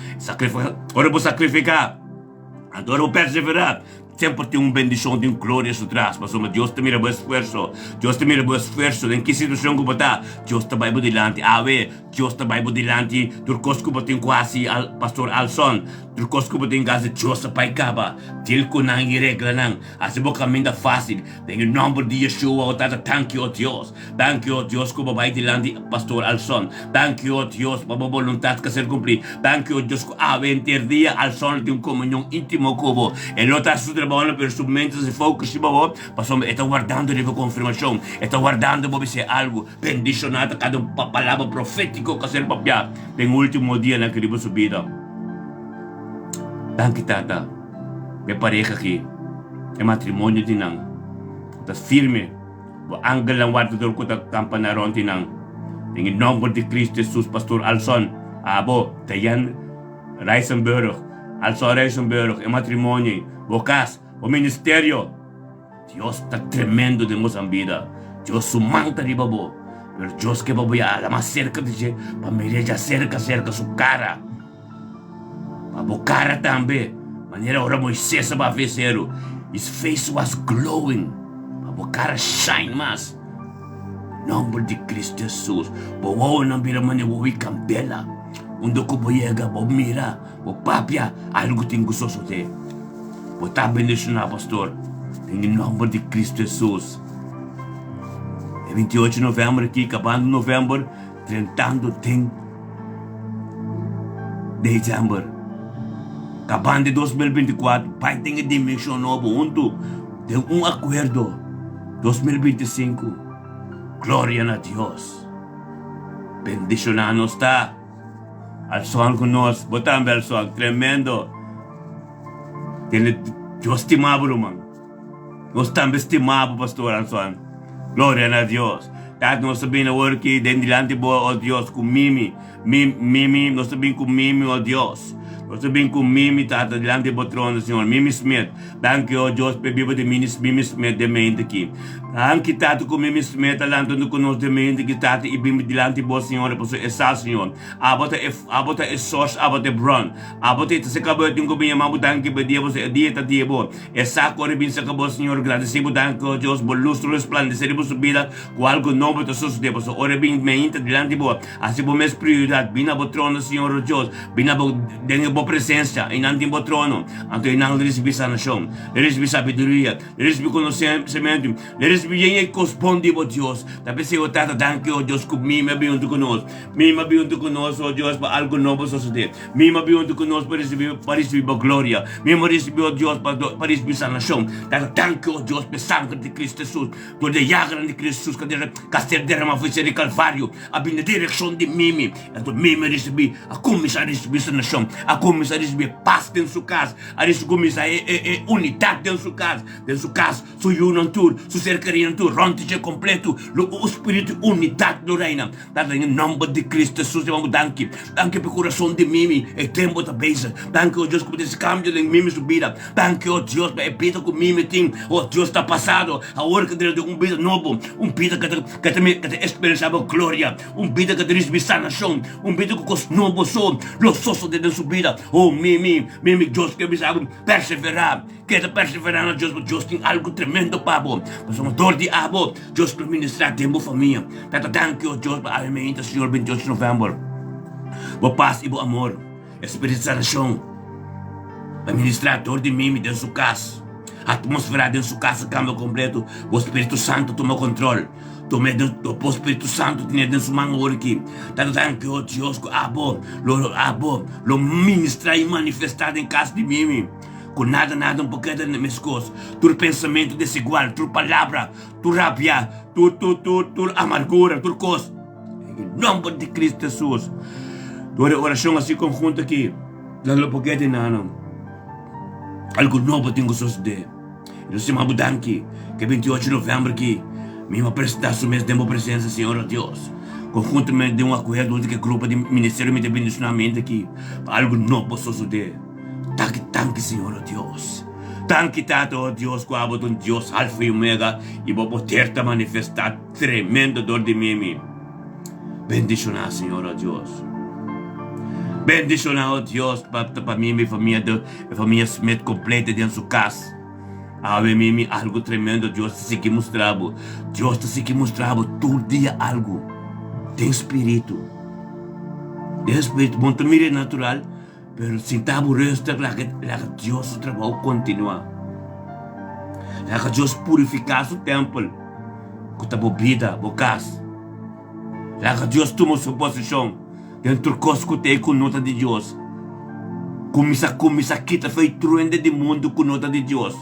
ora vou sacrificar, agora vou perseverar. Sempre tem bendição, tem glória por trás, mas Deus te mira bom esforço, Deus te mira bom esforço, em que situação que está, Deus te vai delante, Deus te vai delante, turcos que tem quase pastor Alson, turcos que tem quase Deus te vai acabar, til que não regla não, assim o caminho é fácil, em nome de Yeshua, o Tata, thank you, Deus, que vai delante, pastor Alson, thank you, Deus, para a vontade que ser cumprir, thank you, Deus, que a 20 dias Alson tem comunhão íntimo com ele, ele está trabalhando per su mente, se focus di babo, passo está guardando di confirmação, está guardando bobe se algo bendicionado cada palavra profético que ser papia, tem último dia na que ribo subida. Danke tata, me pareja aqui, é matrimônio tinang, tas firme, o angel lang wato dor ko ta campanaron tinang, em nome de Cristo Jesus, Pastor Alson, abo, tayan, Reisenberg, Alson Reisenberg, é matrimônio, Bocas, o ministério. Deus está tremendo de nossa vida. Deus sumanta de babo. Pero Deus que babo ya la mais cerca de você, para me já cerca sua cara. Para cara também. Maneira ora Moisés para fazer. His face was glowing. Para cara shine mais. Nome de Cristo Jesus. Boa não vira mane wowi cambela. Undo ko boyega bo mira, bo papia, algo tem gostoso de. Bo tá bendicionado, pastor. Em nome de Cristo Jesus. É 28 de novembro aqui, acabando novembro, tentando tem dezembro. Acabando de 2024, pai tem uma dimensão nova, onde tem acordo. 2025, glória a Deus. Bendicionado está. Al son conosco, botando al son, tremendo. Deus estimado, irmão. Nós estamos estimados, pastor Alson. Glória a Deus. Tato nós sabemos agora que dentro de boa, ó Deus, com Mimi, nós sabemos com Mimi, ó Deus. Nós sabemos com Mimi, tato, diante do trono, Senhor. Mimi Smith. Danke, ó Deus, pela Bíblia de Mimi Smith, de mente aqui. Danke, tato, com Mimi Smith, alante no conosco de mente, que tato, e bim diante do Senhor, por essa, Senhor. Abota é source, abota é brun. Abota é se acabou, tem como chamar, danke, pedia, você é dieta, diabo. Essa cor, bim se acabou, Senhor, agradecido, danke, ó Deus, por lustro, resplandecer, por subida, com algo novo, te sucedeu, por ora bim, mente, diante do assim, por minha prioridade, bim na trono, Senhor, ó Deus, bim na boa presença, em ante o trono, ante não receber sanação, receber sabedoria, receber conhecimento, receber corresponde a Deus. Tapi se tata danke o Deus com mim bem junto conosco, ó Deus para algo novo suceder, mim bem junto conosco para receber a glória, mim receber o Deus para receber sanação. Tata danke o Deus para sangue de Cristo Jesus, por de llaga de Cristo Jesus que caster derrama foi ser calvário, a bem direção de mim, então mim receber a começar a receber sanação, a começar a receber paz dentro sua casa, a começar a unidade dentro sua casa, sua união tour, sua cercaria tour, ronte completo, o espírito unidade do reino. Dado em nome de Cristo Jesus, vamos danke pelo coração de mim, e tempo da beijo, danke, ó Deus, por esse cambio de mim subida, danke, ó Deus, para vida com mim, ó Deus, está passado, a hora que de vida novo, vida que experienciava glória, vida que recebe sanação, vida que com novo som, los sosos de sua vida, oh, mim, Deus, que me sabe perseverar, na Deus tem algo tremendo para vós, somos dor de abo, Deus para ministrar tempo família, tata danke, ó Deus, para a minha Senhor, 28 de novembro, boa paz e bom amor, espírito de sanação, para ministrar dor de mim dentro da sua casa, a atmosfera dentro da sua casa, cambio completo, o Espírito Santo toma controle, o Espírito Santo tem dentro da sua mão aqui, tata danke, ó Deus, lo ministrar e manifestar em casa de mim, com nada um pouquinho de minhas coisas, tu pensamento desigual, tu palavra, tu rabia, tu amargura, tu coisa, em nome de Cristo Jesus, tu oração assim conjunta aqui, dando um pouquinho de nada, algo novo tem que suceder, nós chamamos danke, que 28 de novembro aqui, mesmo prestar sua mesma presença, Senhor Deus, conjuntamente de acordo que grupo de ministério me bendicionamento aqui, algo novo suceder. Danke, Senhor Deus. Danke, Tato, Deus, que há um Deus alfa e omega e vou poder te manifestar tremendo dor de mim. Bendicionar, Senhor Deus. Bendicionar, Deus, para mim, minha família Smith completa dentro da sua casa. Mim, algo tremendo, Deus te que mostrava. Deus te que mostrava todo dia algo. Tem espírito. Muito mire natural. Pero sin tabu resta la que Dios su trabajo continua. La que Dios purifica su templo. Con tabu vida, bocas. La que Dios toma su posición. Dentro de cosas que te con nota de Dios. Comisa quita fei truende de mundo com nota de Deus.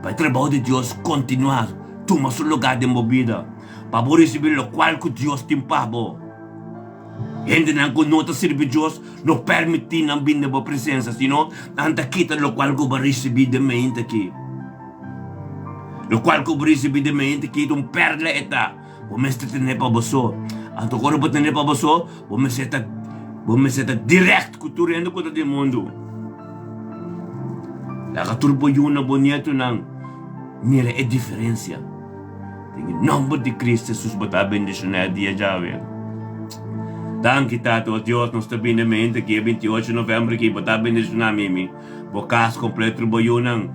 para o trabalho de Deus continuar, toma seu lugar de movida, para receber o qual que Deus tem para você. Gente não conota servir Deus, não permite não vir na sua presença, senão não quita o qual que vai receber de mente aqui. O qual que vai receber de mente aqui, então perla eta, vamos ter para você. Então agora para ter para você, vamos ser direto com o reino do mundo. A turbo yuna bonito não, nela é diferença. Em nome de Cristo Jesus, bota bendicionar dia já vem. Danke tato, Deus nos está bem na mente que 28 de novembro que bota bendicionar mimi, bocas completo turbo yuna,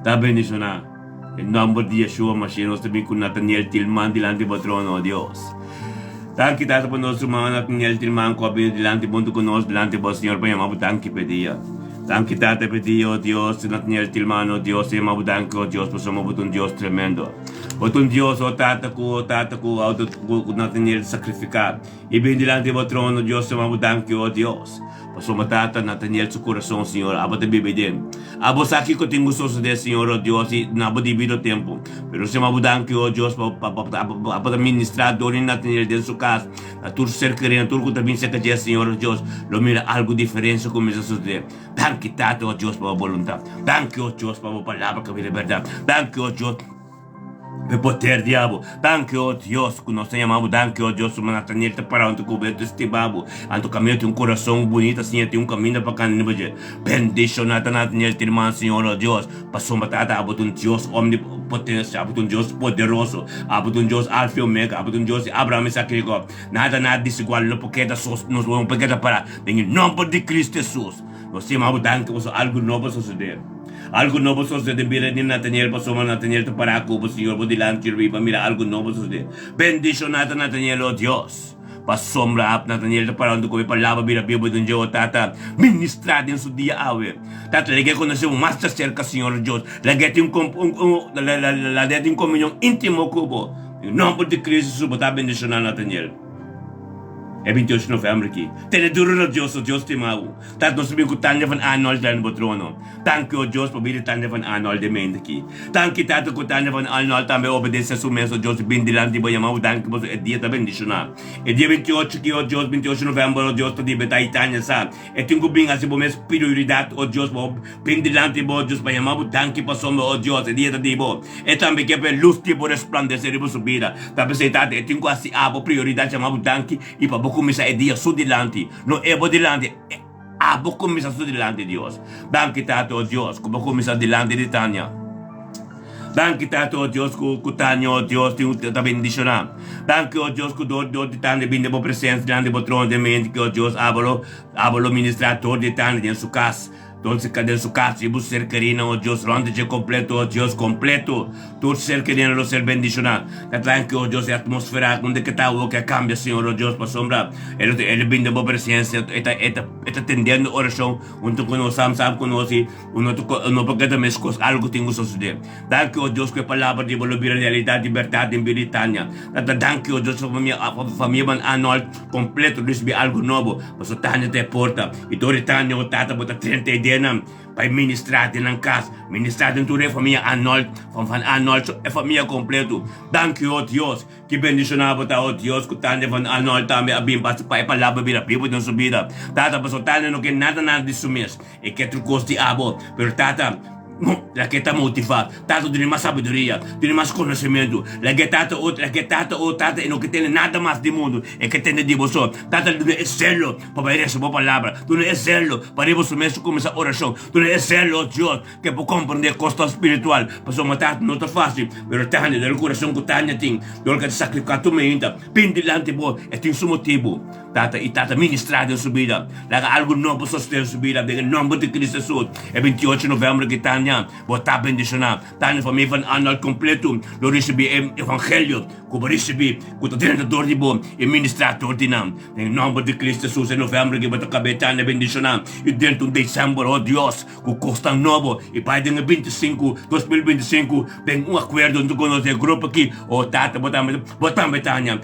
tá bendicionar. Em nome de Yeshua, Mashiach, nós também com Nathaniel Tilman dilante do trono, Deus. Danke tato por nosso irmão Nathaniel Tilman, que abriu dilante do conosco, dilante do Senhor, para chamar danke pedia. Danke tate pedi, oh Dios, Nathaniel Tilman, oh Dios, mabudanke, oh Dios, pasamos por Dios tremendo. Por Dios, oh tata ko, Nathaniel sacrificar. E bem dilante do trono, Dios, mabudanke, oh Dios. Pasamos tata, Nathaniel, su coração, Senhor, abo te bibidem. Abo sa aqui que eu tenho gostoso de Senhor, oh Dios, e não abo divido tempo. Pero se mabudanke, oh Dios, para ministrar dor em Nathaniel dentro sua casa. A tur ser querendo, tur que também se quer, Senhor, oh Dios, lo mira algo diferente começa a suceder. Danke tato, oh Dios, para a vontade. Danke, oh Dios, para a palavra que é verdade. Danke, oh Dios, per poter diabo. Danke, oh Dios, que nós chamamos. Danke, oh Dios, para Nathaniel te para onde coberto este babo. Anto caminho tem coração bonito, assim, tem caminho para cá no Brasil. Bendição Nathaniel, irmão, Senhor, oh Dios. Passou batata, abo Deus omnipotente, abo Deus poderoso, abo Deus alfa e omega, abo Deus Abraão, Isaac e Jacob. Nada desigual, não porque nos vamos pegar para. Em nome de Cristo Jesus. Nós chamamos danke, algo novo suceder. Algo novo sucede, mira ni Nathaniel, pasó Nathaniel te para ako, Señor, por delante arriba, mira algo novo sucede. Bendición Nathaniel, oh Dios. Pasombra ap Nathaniel te para onde come palavra, mira Bíblia de Deus, tata, ministrado em seu dia awe. Tata, lege conhecer um master cerca, Senhor Deus. Lege tem comunhão íntimo cubo. Em nome de Cristo, Jesus, botar bendição Nathaniel. É 28 de novembro aqui. Tem duro no Deus, o Deus te mau. Tanto nós sabemos que o tanya van anol dyan no trono. Tanto o Deus pabili tanya van anol de mente aqui. Tanto tanto que o tanya van anol também obedece a sua mesa, Deus bindilan di ba yamaw, tanto que é dia também bendicionar. É dia 28 aqui, o Deus 28 de novembro, o Deus te dibe tayo tanya sa. É tem que bem assim, bom mês prioridade, o Deus bindilan di ba, Deus ba yamaw, tanto que passou o Deus, é dia te dibo. É também que é luz tipo resplandecer e subida. Também se tate, é tem que assim, abo prioridade, yamaw, tanto e para começar a dia su dilante, não é bo dilante, vou começar su dilante Deus. Danke tato Deus, como começar dilante de Tanya. Danke tato Deus, que Tanya Deus te bendicionar. Danke Deus, que do de Tanya binde bo presença dilante bo trono de mente que Deus abolo ministrador de Tanya em sua casa. Entonces, cadê su casa? Y vos ser querido, oh Dios, ronde completo, oh Dios, completo. Tú ser querido, lo ser bendicionado. Tatlan que, oh Dios, la atmósfera, donde que está, oh, que cambia, Señor, oh Dios, para sombra. Ele vindo por presencia, está tendiendo oración, junto con los sam conoce, uno porque te mescos, algo tengo que suceder. Danke, oh Dios, que palabra de volver realidad, libertad en Britania. Danke, oh Dios, familia van anual completo, recibe algo nuevo. Paso Tanya te porta, y todo Tanya, oh Tata, bota 30 para ministrar ng casa, ministrar din tuloy família Arnold, van Arnold, família completo. Danke, oh Dios, que bendicionado ta, oh Dios, que tanya van Arnold também abim para ipalaba bila, pipo ng subida. Tata, paso tanya no que nada de sumis, e que trucos de abo, pero tata, la que está motivado, tanto tiene más sabiduría, tiene más conocimiento, la que tata y no que tiene nada más de mundo, es que tiene de vosotros, tata tú no es celo para ir a su palabra, tú no es celo para ir a su mesa con esa oración, tú no es celo, Dios, que por comprender costo espiritual, pues somos tata no está fácil, pero tanya del corazón que tanya ting, lo que te sacrifica tu mente, pin delante vos, es su motivo, tata y tata ministrar en su vida, la algo nuevo sostener su vida, en el nombre de Cristo Jesús, el 28 de noviembre que tanya botar bendicionar. Tanya família van Arnold completo. Lo recebi evangelho. Como recebi com o treinador de bom e ministrador de nam. Em nome de Cristo Jesus, em novembro que botar cabeça Tanya bendicionar. E dentro de dezembro, oh Deus, com costa novo. E pai de 2025, tem acordo com o nosso grupo aqui. Oh Tata, botar Tanya.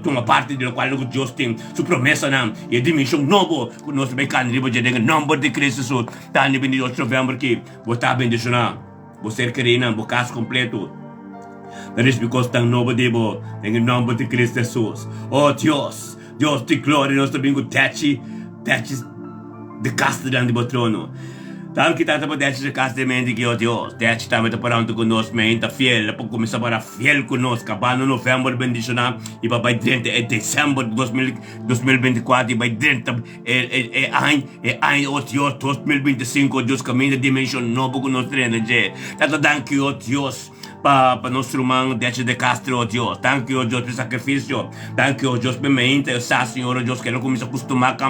Uma parte do qual o Deus tem sua promessa nam. E a dimensão novo com o nosso mecânico. Em nome de Cristo Jesus, Tanya 28 de novembro aqui. Botar bendicionar. Você querendo, o caso completo. That is because tang nobody bo, em nome de Cristo Jesus. Oh Deus, Deus te glória, nós também com Techi de casta de trono. Tam kita tá para Techi de casta de mente que oh Deus, Techi tá me parando conosco, mente fiel, para começar para fiel conosco, acabando novembro bendicionar e para vai dentro é dezembro de 2024 e vai dentro é ano oh Deus 2025 Deus caminha de dimensão nova conosco dentro de. Tata thank you oh Deus. Para nosso irmão de Castro, oh Deus. Thank you, oh Deus, pelo sacrifício. Thank you, oh Deus, pela mente. Senhor, oh Deus, que ele começa a acostumar com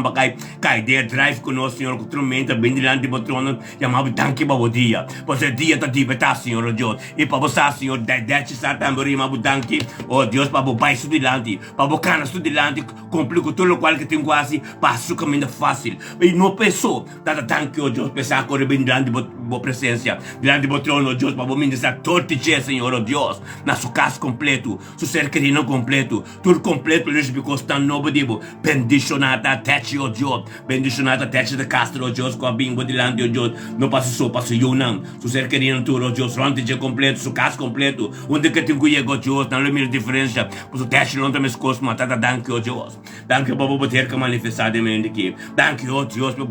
a ideia drive conosco, Senhor, com o mente, bem diante do trono. Chamava thank you, babo dia. Pois é dia da libertar, Senhor, oh Deus. E para você, Senhor, de Satan, chamava thank you, oh Deus, para o pai estudante, para o cana estudante, complica tudo o qual que tem quase, passa o caminho fácil. E não pensou, thank you, oh Deus, pensar que bem diante da presença, diante do trono, oh Deus, para o ministrar todo dia, Senhor, oh Deus, na sua casa completo, seu ser querido completo, tudo completo, eles ficam tão novo, digo, bendicionada, Techi, oh Deus, bendicionada, Techi de Castro, oh Deus, com a bimbo de lande, oh Deus, não passa só, passa eu não, seu ser querido tudo, oh Deus, onde dia completo, sua casa completo, onde que tem que ir, oh Deus, não é minha diferença, pois o Techi não tem mais coisa, mas tata, thank you, oh Deus, thank you, Baba, por ter que manifestar de mim aqui, thank you, oh Deus, por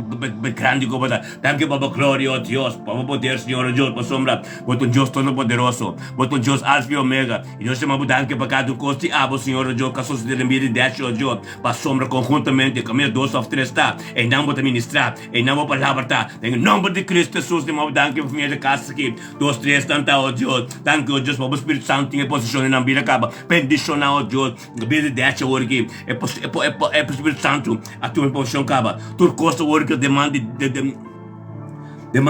grande coisa, thank you, Baba, glória, oh Deus, Baba, poder, Senhor, oh Deus, por sombra, por um Deus todo poderoso, botou Deus Alfa e Omega. E Deus chama Budan que para cada costa e abo, Senhor, o Deus, que a sociedade de 10, o Deus, para sombra conjuntamente, caminho 2 of 3 está, em nome de ministrar, em nome de palavra está, em nome de Cristo Jesus, de Budan que família de casa aqui, 2, 3 tanta, o Deus, tanto o Deus, para o Espírito Santo tem posição na vida, acaba, bendicionar o Deus, a vida de 10 horas aqui, é para o Espírito Santo, a tua posição acaba, tu costa o que demanda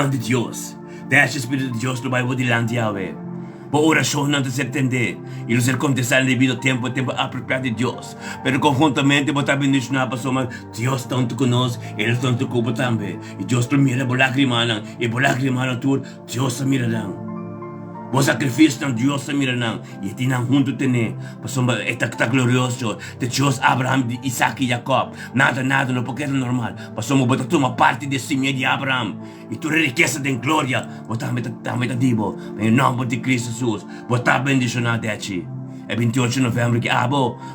de Deus, deixa o Espírito de Deus no Bible de lande, Yahweh. Por oração não se entender e não ser contestar devido ao tempo apropriado de Deus. Pero conjuntamente botar bendicionar para somar Deus tanto conosco, Ele tanto cuba também. E Deus mira por lágrimas, e por lágrimas tudo, Deus mira não. O sacrifício não Deus mira não. E tem não junto tem, para somar está glorioso de Deus Abraão, de Isaac e Jacob. Nada não porque é normal. Para somar botar uma parte de semente de Abraão. E tua riqueza de glória, botar também dibo, em nome de Cristo Jesus, botar bendicionar de ti. É 28 de novembro que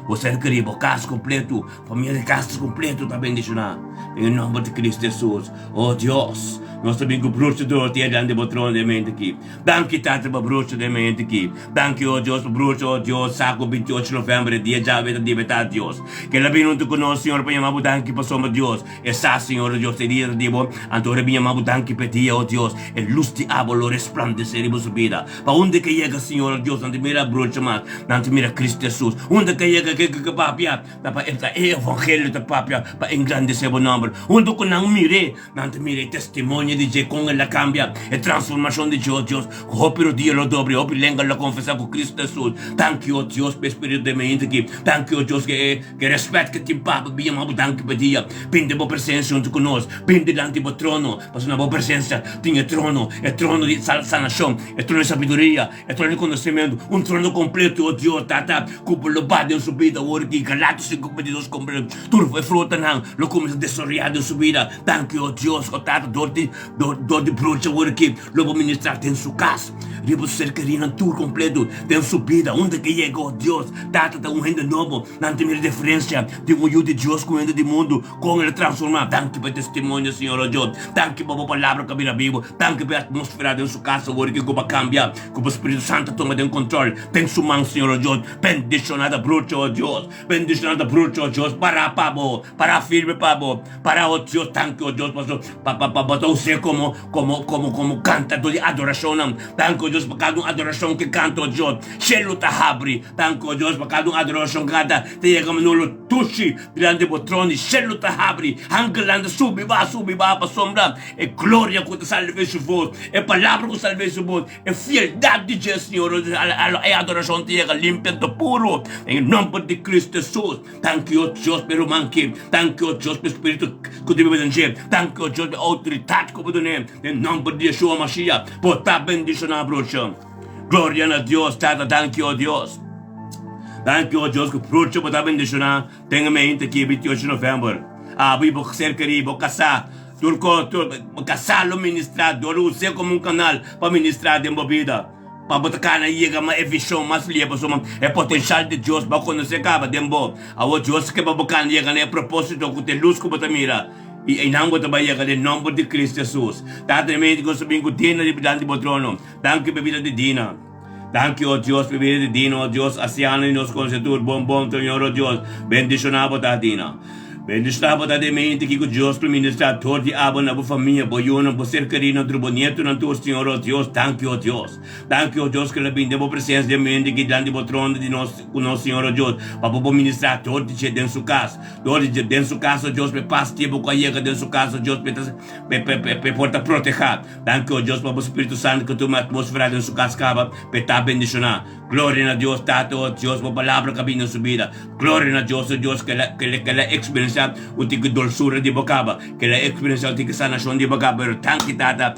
você queria o caso completo, família de casa completo está bendicionar. Em nome de Cristo Jesus, oh Deus. Nós também com o bruxo do dia diante do trono de mente aqui. Danke tanto para o bruxo de mente aqui. Danke, oh Deus, para o bruxo, oh Deus, saco 28 de novembro, dia já vai libertar Deus. Que ele venha junto conosco, Senhor, para chamar o danke para somos Deus. Essa, Senhor, oh Deus, seria de Deus. Então, ele chamar o danke para ti, oh Deus. E luz de abo, lo resplandecer em sua vida. Para onde que chega, Senhor, oh Deus, não te mira bruxo, mas não te mira Cristo Jesus. Onde que chega, que papia, para o evangelho de papia, para engrandecer o nome. Onde que não mire, não te mire testemunho de Deus com ela cambia, a transformação de Deus, Deus, hope o dia lo dobre, hope lenga lo confessar com Cristo Jesus. Thank you, Deus, pelo Espírito de mente aqui. Thank you, Deus, que respeito que te papa, bem amado, thank you, dia. Pende boa presença junto conosco, pende diante do trono, mas na boa presença, tinha trono, é trono de sanação, é trono de sabedoria, é trono de conhecimento, trono completo, oh Deus, tata, cupo lo bade em sua vida, o orgui, Galatas 5:22 completo, tudo foi fruta não, lo começa a desoriar em sua vida. Thank you, Deus, o tata, dor de bruxa, o orgui, lo vou ministrar em sua casa, devo ser querido, tudo completo, em sua vida, onde que chega, oh Deus, tata, tá gente novo, não tem diferença, tem um de Deus com gente do mundo, com ele transformar. Thank you pelo testemunho, Senhor, oh Deus, thank you pela palavra que vira vivo, thank you pela atmosfera em sua casa, o orgui, como cambia, como o Espírito Santo toma de controle, tem sua mão, Senhor, oh Deus, bendicionada bruxa, oh Deus, bendicionada bruxa, oh Deus, para pabo, para firme pabo, para oh Deus, thank you, oh Deus, para botar você como cantador de adoração, thank you, oh Deus, para cada adoração que canta, oh Deus, Shelo tá abre, thank you, oh Deus, para cada adoração que canta, te chega no tushi, diante do trono, Shelo tá abre, angelando, subi va para sombra, é glória que te salve sua voz, é palavra que salve sua voz, é fieldade de Deus, Senhor, é adoração te chega limpando puro, em nome de Cristo Jesus, thank you, oh Deus, pelo manque, thank you, oh Deus, pelo Espírito que te bendice, thank you, oh Deus, pela autoridade que te dê, em nome de Yeshua Mashiach, por estar bendicionado, bruxa. Glória a Deus, tata, thank you, oh Deus. Thank you, oh Deus, que bruxa por estar bendicionado, tenha mente aqui, 28 de novembro. Vou ser querido, vou casar. Turco, magkasalo ministrador, use como canal para ministrar de uma vida. Para botar na chega uma visão mais livre, é potencial de Deus, para conhecer cada dembo. A o Deus que para botar chega é propósito que te luz que para mira. E não botar para chega em nome de Cristo Jesus. Tá também que nós bem Dina de bidante do trono. Danke bebida de Dina. Danke oh Deus bebida de Dina, oh Deus asiano e nos concetur bom Senhor oh Deus. Bendicionado da Dina. Bendicionado da mente que o Deus para ministrar todo de abo na família, boiona, por ser querido, no bonito, no teu Senhor, oh Deus, danke, oh Deus. Danke, oh Deus, que ele vem de boa presença de mente que diante do trono de nosso Senhor, oh Deus, para poder ministrar todo de dentro da sua casa. Todo de dentro da sua casa, oh Deus, para paz, tipo, com a chega dentro da sua casa, oh Deus, para proteger. Danke, oh Deus, para o Espírito Santo que tu me atmosfera dentro da sua casa, para estar bendicionar. Glória a Deus, tato, oh Deus, para a palavra que vem na sua vida. Glória a Deus, oh Deus, que ela experiência o tique dolçura de bocaba, que ela experiência o tique sanação de bocaba, pero tanque tata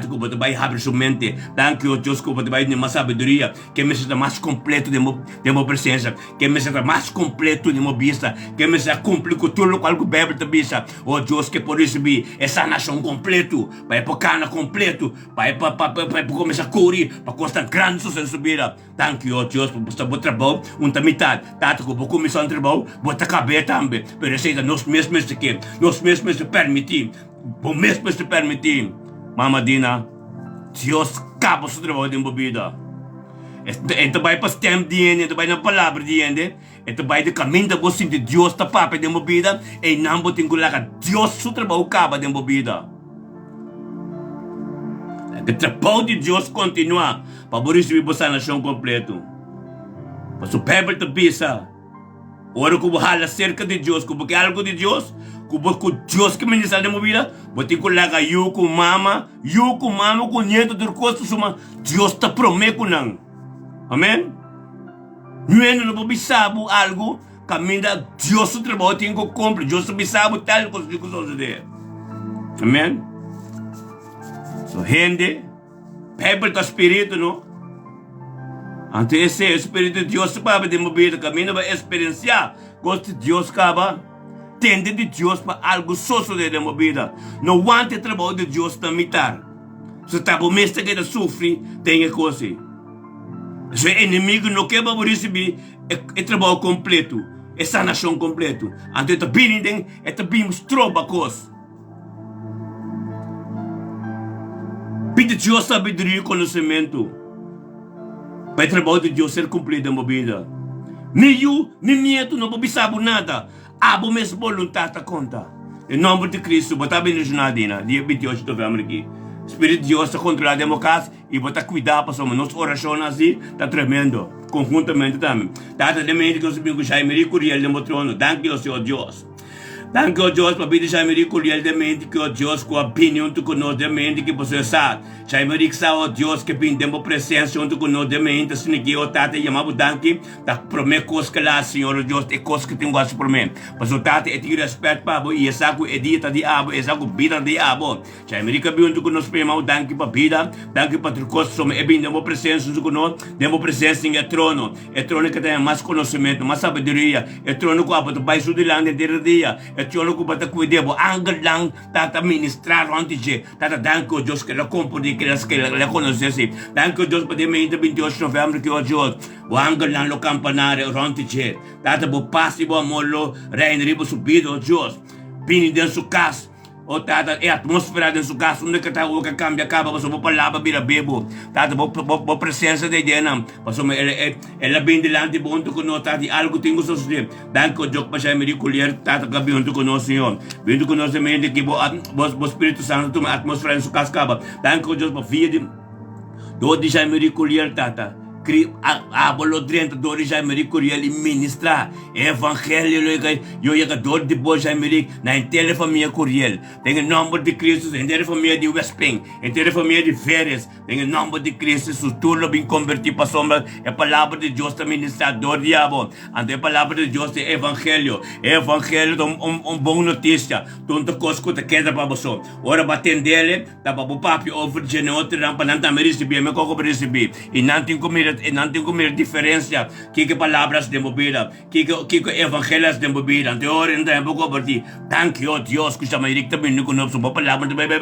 que você vai abrir sua mente, tanque o Deus que você vai ter mais sabedoria, que me seja mais completo de minha presença, que me seja mais completo de minha vista, que me seja completo tudo o qual o Bíblia te visa, oh Deus, que por isso vi essa nação completo, para época completo, para começar a correr, para constar grande sucesso subida, tanque o Deus, para você botar trabalho, metade, tato que você começar a trabalho, botar cabeça também, pero seja nós mesmos que nós mesmos permitir, o mesmo se permitir, Mamadina, Deus acaba o seu trabalho de vida. Então vai para o tempo de ele, vai na palavra de ele, então vai de caminho de você de Deus está para de vida, e não pode encontrar Deus seu trabalho acaba de vida. O trabalho de Deus continua para por isso viver a nação completo. Para o Bíblia te pisa. Ora que você acerca de Deus, que algo de Deus, que Deus que ministra de minha vida, você coloca eu com mama, com nieto de recursos, Deus te promete não. Amém? Não pode saber algo, caminho Deus o trabalho tem que cumprir, Deus sabe tal coisa que sucede. Amém? So, gente, Bíblia do Espírito, não? Ante esse Espírito de Deus para de minha vida, caminho vai experienciar gosto de Deus acaba tende de Deus para algo suceder de minha vida. Não aguante trabalho de Deus na mitar. Se está bom mesmo que sofre, tem coisa. Se o inimigo não quer para receber é trabalho completo, é sanação completo. Ante está bem, é também tropa coisa. Pede Deus sabedoria e conhecimento. Para o trabalho de Deus ser cumprido na minha vida. Nem eu, nem medo, não vou saber nada. Abo mesmo vontade conta. Em nome de Cristo, vou estar bendicionado, dia 28 de novembro aqui. Espírito de Deus está controlando a minha casa e vou estar cuidando para somos. Nossa oração assim está tremendo. Conjuntamente também. Tata de mente que eu subi com o Jaime Curiel de meu trono. Danke ao Senhor Deus. Danke ao Deus para pedir Jaime Curiel de mente que o Deus com a opinião tu conosco de mente que você sabe. Jaime que sabe o Deus que pindemos presença junto conosco de mente. Se que o Tata chamava Danke, tá promet coisa que lá Senhor Deus é coisa que tem gosto por mim. Mas o Tata é de respeito para abo e essa é dieta de abo, essa é vida de abo. Jaime que junto conosco prima Danke para vida, Danke para tudo coisa somos é pindemos presença junto conosco, demos presença em trono que tem mais conhecimento, mais sabedoria, é trono que apo tu vai sudilang de dia. É trono que bata cuidar, bo angel lang Tata ministrar antes, Tata danke o Deus que ela compre que ela conhece. Danke o Deus para de mente 28 de novembro que o Deus, o angel lang lo campanário antes, Tata bo passe bo amolo, reino ribo subido o Deus, pini dentro sua casa. O Tata é a atmosfera dentro sua casa, onde que está o que cambia, acaba, mas o palavra vira bebo. Tata, a presença de Deus, mas ela vem delante, bom, tu conosco, Tata, algo tem que suceder. Danke o Deus para já me recolher, Tata, que vem conosco, Senhor. Vem conosco, mente, que o Espírito Santo, a atmosfera dentro sua casa, acaba. Danke o Deus para via de todo já me recolher, Tata. A bolodrenta do já me recolher e ministrar evangelho eu ia dor de boa já me na inteira família Curiel tem o nome de Cristo inteira família de Westping inteira família de Férias tem o nome de Cristo se tudo bem convertir para sombra a palavra de Deus também ministrador diabo ante a palavra de Deus é evangelho bom notícia tanta coisa que queda para você ora batendo ele dá para o papi over de outra rampa não está me receber me coco receber e não tem comida não tem como diferença que palavras de mobila, que evangelhos de mobila, ante ora em tempo converti. Thank you, Deus, que chama Eric também não conosco, uma palavra de bebê.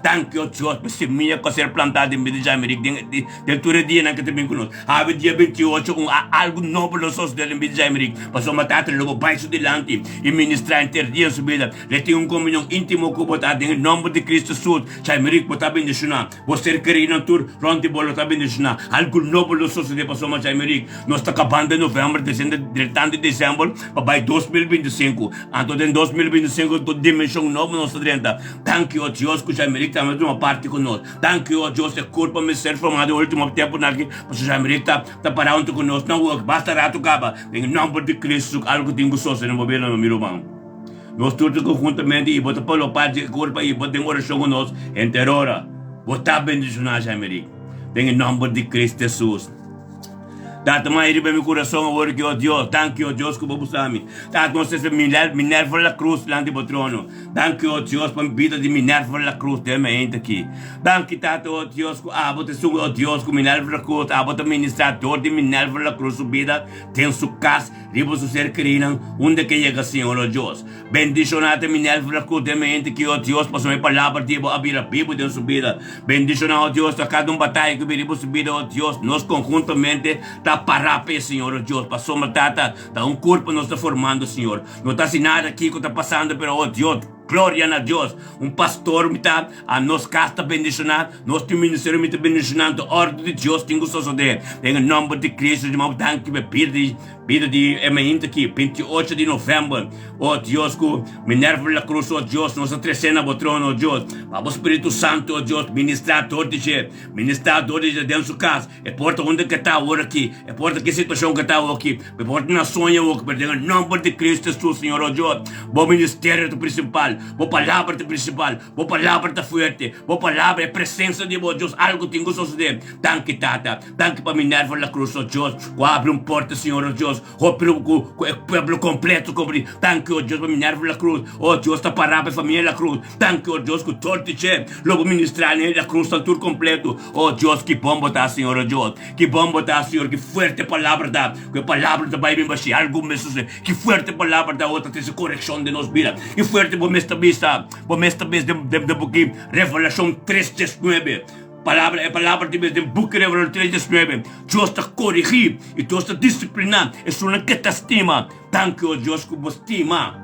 Thank you, Deus, por ser minha que ser plantada em vida de Eric, de todo dia não que também conosco. Have dia 28, algo novo nos seus dele em vida de Eric, passou uma tata logo baixo delante e ministrar interdia subida. Ele tem comunhão íntimo com botar em nome de Cristo Jesus. Eric botar bem deixar, você querer na tour, ronde bolo tá bem deixar. Algo novo nos seus de passou uma Eric. Nós está acabando em novembro, de dezembro, para 2025. Então em 2025 do dimensão nova nós está. Thank you, Deus, que Eric está mais uma parte conosco. Thank you, Deus, é corpo me ser formado no último tempo aqui, porque Eric está parado conosco. Não basta rato acaba. Em nome de Cristo, algo tem gostoso no momento no meu irmão. Nós todos conjuntamente e bota pelo parte do corpo e bota em oração conosco. Entre hora, bota bendicionar Eric. Em nome de Cristo Jesus. Tato mai ribe mi coração agora que Deus, thank you Deus que vamos a mim. Tato nós se Minerva la cruz lá de patrono. Thank you Deus para vida de Minerva la cruz de mente aqui. Thank you Tato Deus que abota sugo Deus que Minerva la cruz, abota ministrador de Minerva la cruz subida, tem su casa, ribo su ser querido, onde que chega Senhor Deus. Bendicionate Minerva la cruz de mente que Deus para sua palavra de abrir a Bíblia de subida. Bendicionado Deus a cada batalha que ribo subida Deus, nós conjuntamente parar, Senhor Deus, passou uma data, corpo nos está formando, Senhor. Não está assim nada aqui que está passando, pero, Deus, glória a Deus. Pastor me está, a nós casta bendicionar, nós tem ministério me está bendicionando, a ordem de Deus tem que suceder. Em nome de Cristo, de mal tanque, me pide de emergente aqui, 28 de novembro, Deus, que Minerva la cruz, Deus, nossa trecena do trono, Deus, Papa Espírito Santo, Deus, ministrador de dentro da casa, é porta onde que está agora aqui, é porta que situação que está aqui, é porta na sonha, em nome de Cristo Jesus, Senhor, Deus, bom ministério principal, boa palavra principal, boa palavra forte, boa palavra é presença de Deus, algo tem que suceder. Thank you, Tata, thank you para Minerva la cruz, Deus, abre porta, Senhor, Deus, o pueblo completo, thank you, Deus, para Minerva la cruz, Deus, está parado para a família la cruz, thank you, Deus, que torte, logo ministrar na cruz, está tudo completo, Deus, que bom botar, Senhor, Deus, que bom botar, Senhor, que forte palavra da, que palavra da Bíblia, mas algo me sucede, que forte palavra da outra, tem correção de nós vida, que forte por esta vez de Revelação 3:19. Palavra é palavra de book Revelação 3:19. Deus está corrigir e Deus está disciplinar. É só uma que te estima. Thank you, Deus, que você estima.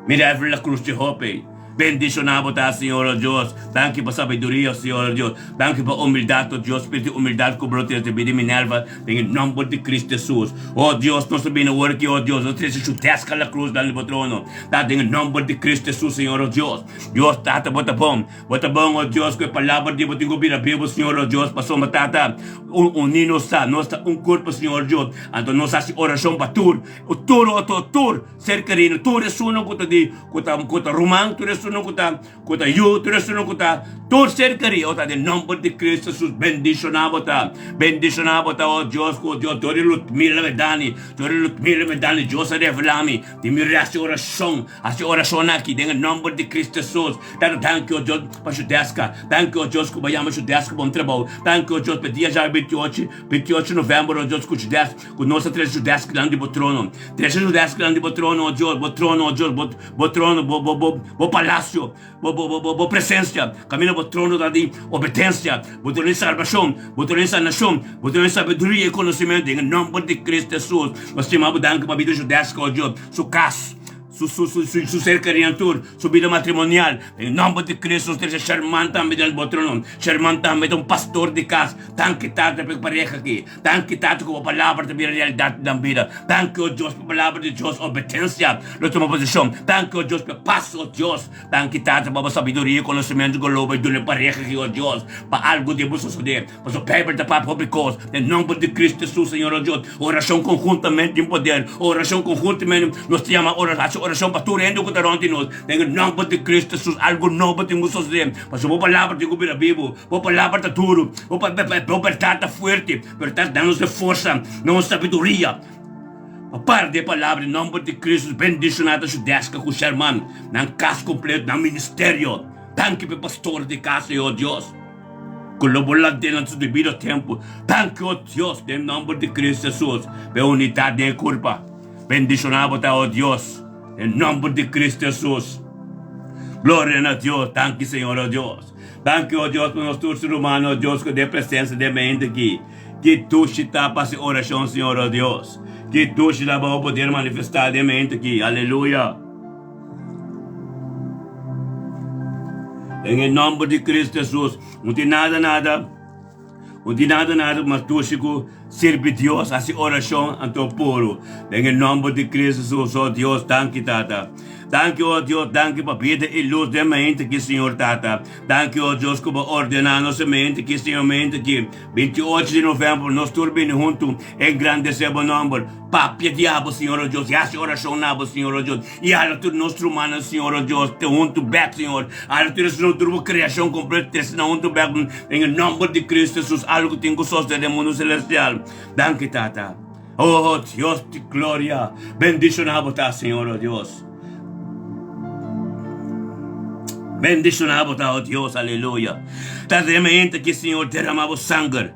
Minerva la cruz de Hope. Bendicionamos, Senhor Deus. Thank you para sabedoria, Senhor Deus. Thank you para humildade, Deus. Espírito humildade que brote de vida Minerva. Em nome de Cristo Jesus. Deus, nós sabemos o que, Deus. Nós temos que chutesca a cruz lá no trono. Em nome de Cristo Jesus, Senhor Deus. Deus, Tata, bota bom, Deus, que a palavra de botinho ouvir a Bíblia, Senhor Deus. Passou, Tata, unir nós está, corpo, Senhor Deus. Então, nós fazemos oração para tur. O tur, ser querido. Tur é suno, kota romang, tur é suno, kota yu, tur é suno, kota tur ser querido. Em nome de Cristo Jesus, bendicionamos, Deus, Tori Lutmila Medani, Deus, revelami, de minha oração aqui, em nome de Cristo Jesus. Thank you, Deus, para Judesca. Thank you, Deus, que vai Judesca, bom trabalho. Thank you, Deus, para dia já 28 de novembro, Deus, com Judesca, com nossa 3 Judesca lá de trono. 3 Judesca lá de trono, Deus, bo palácio, bo presença, caminho bo trono da de obediência, bo trono de salvação, bo trono de sanação, bo trono de sabedoria e conhecimento, em nome de Cristo Jesus. Nós chamamos danke para a vida Judesca, Deus, su casa, su ser criatura, su vida matrimonial, em nome de Cristo, nós temos Sherman também no trono, Sherman também pastor de casa, tanque tanto para pareja aqui, tanque tanto com a palavra de realidade da vida, tanque o Deus para a palavra de Deus, obediência, nós tomamos posição, tanque o Deus para paz, o Deus, tanque tanto para a sabedoria, conhecimento global e de pareja aqui, o Deus, para algo de você suceder, para o paper da papo públicos, em nome de Cristo Jesus, Senhor o Deus, oração conjuntamente em poder, oração conjuntamente, nós chamamos oração para tu rendo que está onde nós, em nome de Cristo Jesus, algo novo tem que suceder, para a palavra de cobrir a Bíblia, a palavra está duro, a verdade está forte, a verdade dá-nos força, não sabedoria. A par de palavra, em nome de Cristo, bendicionada a Judesca com o Sherman, na casa completa, no ministério, tanque para pastor de casa, oh Deus. colaborante en su debido tiempo. Tanto, oh Dios, en nombre de Cristo Jesús, de unidad de culpa. Bendicionamos, oh Dios, en nombre de Cristo Jesús. Gloria a Dios, tanque, Senhor, oh Deus. Tanque, oh Deus, por nosso ser humano, oh Deus, que dê presença de mente aqui. Que tu está para essa oração, Senhor, oh Deus. Que tu está para poder manifestar de mente aqui. Aleluia. Em nome de Cristo Jesus. Não tem nada, mas tu chico serve Deus, essa oração, anto puro. Em nome de Cristo Jesus, oh Deus, tanque, Tata. Danke, oh Deus, danke para vida e luz de mente que, Senhor, Tata. Danke, oh Deus, que ordenar nossa mente que, Senhor, mente que 28 de novembro nós turbine junto engrandecer o nome. Papia diabo, Senhor, oh Deus, e essa oração nabo, Senhor, oh Deus. E a tudo nosso humano, Senhor, oh Deus, te junto back, Senhor. A tudo criação completa, te junto back, em nome de Cristo Jesus, algo que tem que sostener do mundo celestial. Danke, Tata. Oh Deus de glória. Bendicionado, tá, Senhor, oh Deus. Bendicionado, oh Deus, aleluia. Tadamente que, Senhor, derramamos sangue.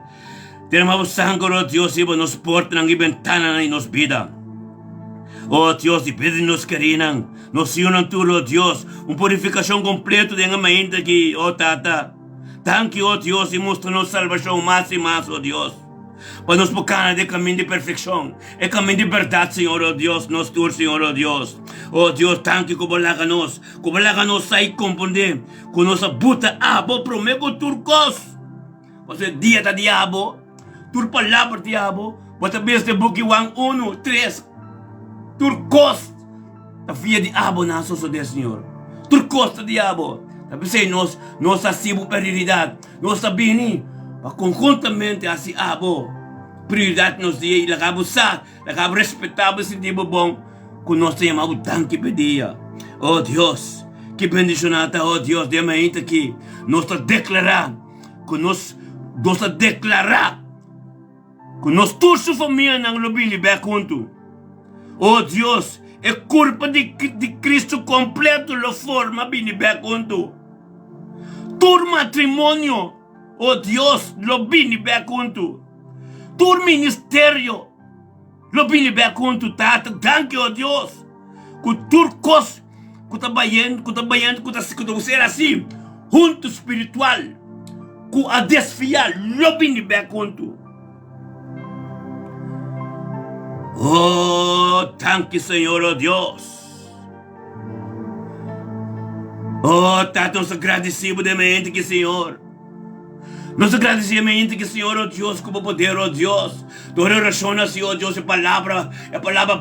Derramamos sangue, oh Deus, e nos porta e ventana e nos vida. Oh Deus, e pede nos queriam. Nos siam tu, oh Deus, purificação completa de mente aqui, oh Tata. Thank you, oh Deus, e mostra-nos salvação mais e mais, oh Deus. Para nos buscar de caminho de perfeição, é caminho de verdade, Senhor, oh Deus, nos tur, Senhor, oh Deus. Oh Deus, tanque como laganos sai compreender, com nossa buta abo promego turcos. Você dia da diabo, tur palavra diabo, bota bes de buki 1, 3, turcos. A filha de abo na so de Senhor. Turcos da diabo. Tapi sei nós asibo prioridade, nós sabini. Conjuntamente assim, prioridade nos dia, e acabamos respeitar esse tipo bom, que nós temos tanto que pedir. Oh Deus, que bendicionada, oh Deus, de mente aqui, nós declarar, que nós todos a família não lobili bem junto. Oh Deus, é culpa de Cristo completo, a forma bem junto. Tu matrimônio, oh Deus, lo bini bem junto. Tu ministério, lo bini bem junto, Tata. Danke, oh Deus. Que turcos, que tá banhando, que ser assim, junto espiritual, que a desfiar, lo bini bem junto. Oh, danke, Senhor, oh Deus. Oh, Tata, nós agradecemos de mente que, Senhor. Nós agradecemos que, Senhor, oh Deus, como poder, oh Deus. Tu oração, Senhor, Deus, é palavra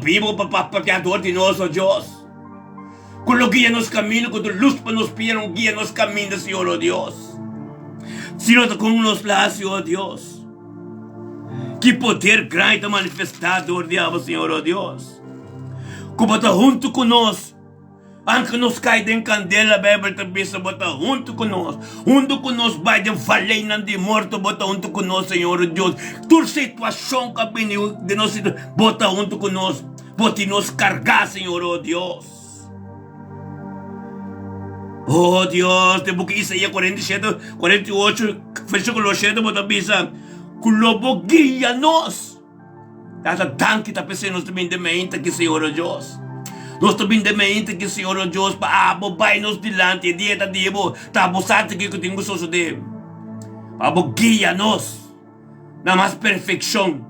viva para dor de nós, oh Deus. Quando guia nos caminhos, quando luz para nos pés, guia nos caminhos, Senhor, oh Deus. Senhor, está com nos lá, Senhor, oh Deus. Que poder grande manifestado, oh diabo, Senhor, oh Deus. Como está junto conosco. Anche nos cai de candela, Bíblia também se bota junto conosco, vai de falei de morto, bota junto conosco, Senhor Deus. Toda situação que vem de nós, bota junto conosco, bota nos carregar, Senhor, oh Deus. Oh Deus, de boca Isaías 47, 48, versículo 7, bota bisa, culobo guia nos. Tata tanque, tá pensando nos também de mente que, Senhor, oh Deus. Nós também de mente que, Senhor, oh Deus, para vai nos dilante, dia da dia, tá abusado que eu tenho que suceder. Para guia-nos na mais perfeição,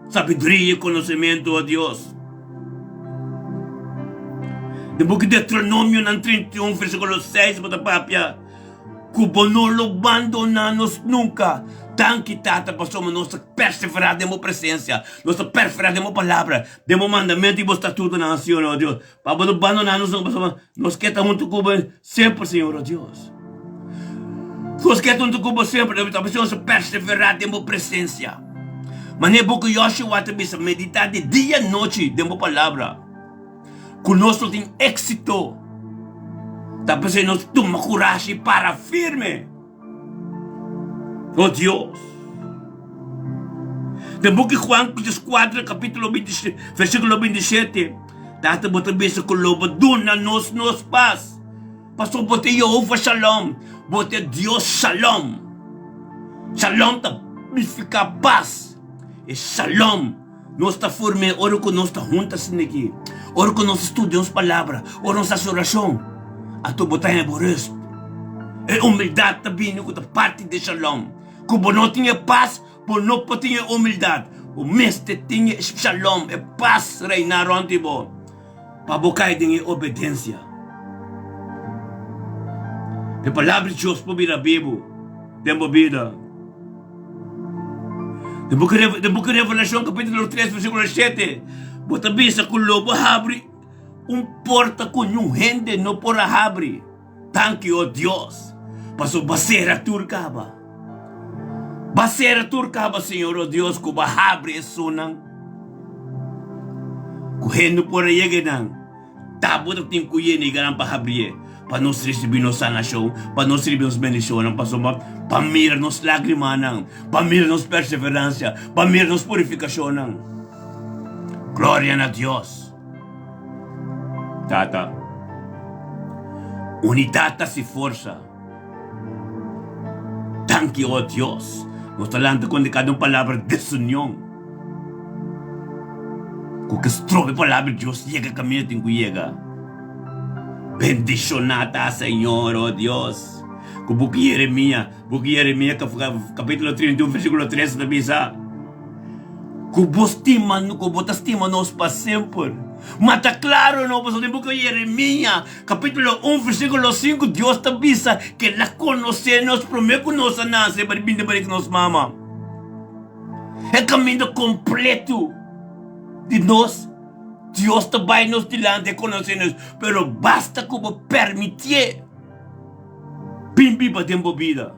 sabedoria e conhecimento, oh Deus. De book de Deuteronômio, 31, versículo 6, bota papia, cubo não lo abandonar-nos nunca. Tanque, Tata, passamos nossa perseverar, demos presença, nossa perseverar, demos palavra, demos mandamento e estatuto na nação, oh Deus. Para não abandonar-nos, nós queremos junto com sempre, Senhor, oh Deus. Nós queremos junto com sempre, nós perseverar, demos presença. Mas nem pouco Yoshua também meditar de dia e noite, demos palavra. Conosco tem êxito. Tapos nós tomamos coragem para firme. Oh Deus. De book Juan 4, capítulo 27, versículo 27. Tata bota besa com lobo, duna nos paz. Pastor, bote Jehová Shalom, bote Deus Shalom. Shalom significa paz. E shalom nós está formando, ora que nós está juntas aqui, ora que nós estudamos palavra, ora nossa oração, a tu botar em borres. E humildade também da parte de shalom. Como não tinha paz, por não tinha humildade. O mestre tinha shalom, e paz reinar onde bo. Para bocar em obediência. A palavra de Deus para vir a Bíblia, tempo vida. The book of Revelation, capítulo 3, versículo 7. Bota bisa com lobo abre porta com gente no por abre. Tanque, oh Deus. Paso basera turcaba. Basera turcaba, Senhor, oh Deus, que abre é sunang. Kuhendo por yegenang. Tabo da tim kuyen e garan pahabrie. Para nós recebermos sanação, para nós recebermos bendição, para mirar-nos lágrimas, para mirar-nos perseverança, para mirar-nos purificação. Glória a Deus. Tata, unidade se força. Tanque, oh Deus. Nós falamos com cada palavra de desunião. Com que estrobe a palavra de Deus, chega caminho tem que chegar. Bendicionada, Senhor, oh Deus. Com o book Jeremias, capítulo 31, versículo 13 da Bisa. Que você estima nós para sempre. Mas está claro, não, no book Jeremias, capítulo 1, versículo 5, Deus está bisa que la conoce, nos promete que nos nasce, para vir para que nos mama. É caminho completo de nós. Deus também nos delante conhecemos, pero basta como permitir pimpi para tempo vida.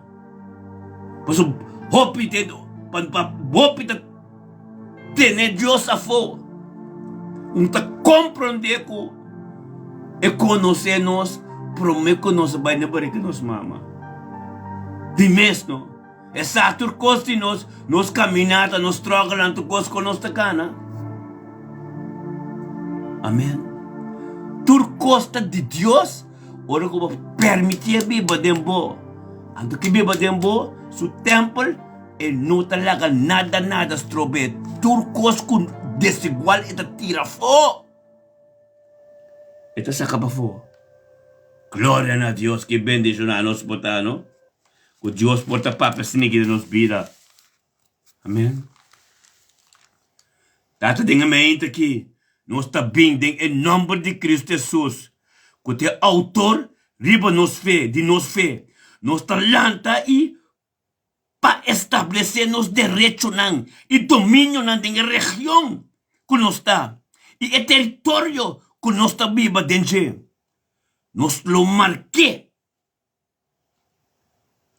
Paso hopi de ter Deus a fo, ta compreender que e conhecer nós, promete que nós vai para que nos mama. De mesmo, essa turcosta nos caminhada, nos troca lá tu coisa com nossa cana. Amém. Turcosta de Deus, ora como permitir biba dembo. Ando que biba dembo, su templo e não talaga nada strobe. Turcos com desigual e tira fo. Ito sa kapafo. Glória a Deus, que bendición a nos botano. Que Deus porta papas sinigi de nos vida. Amém. Tata dinga mente aqui. Nós está binding em nome de Cristo Jesus. Que é autor riba nos fé, de nos fé. Nós está lanta e para estabelecer nos direitos e domínio na região que nós está. E o território que nós está viva dentro. Nós lo marqué.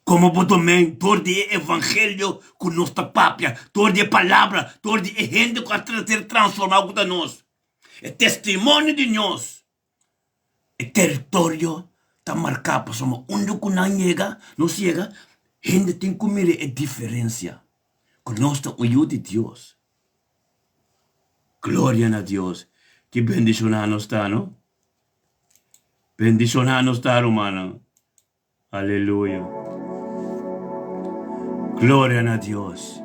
Como também todo o evangelho que nós está papia, toda a palavra, toda a gente que vai ser transformado com nós. É testemunho de nós. O território está marcado. Somos onde que não chega, gente tem que mirar a diferença. Que nós estamos olhando de Deus. Glória a Deus. Que bendição a nós está, não? Bendição a nós está, romana. Aleluia. Glória a Deus.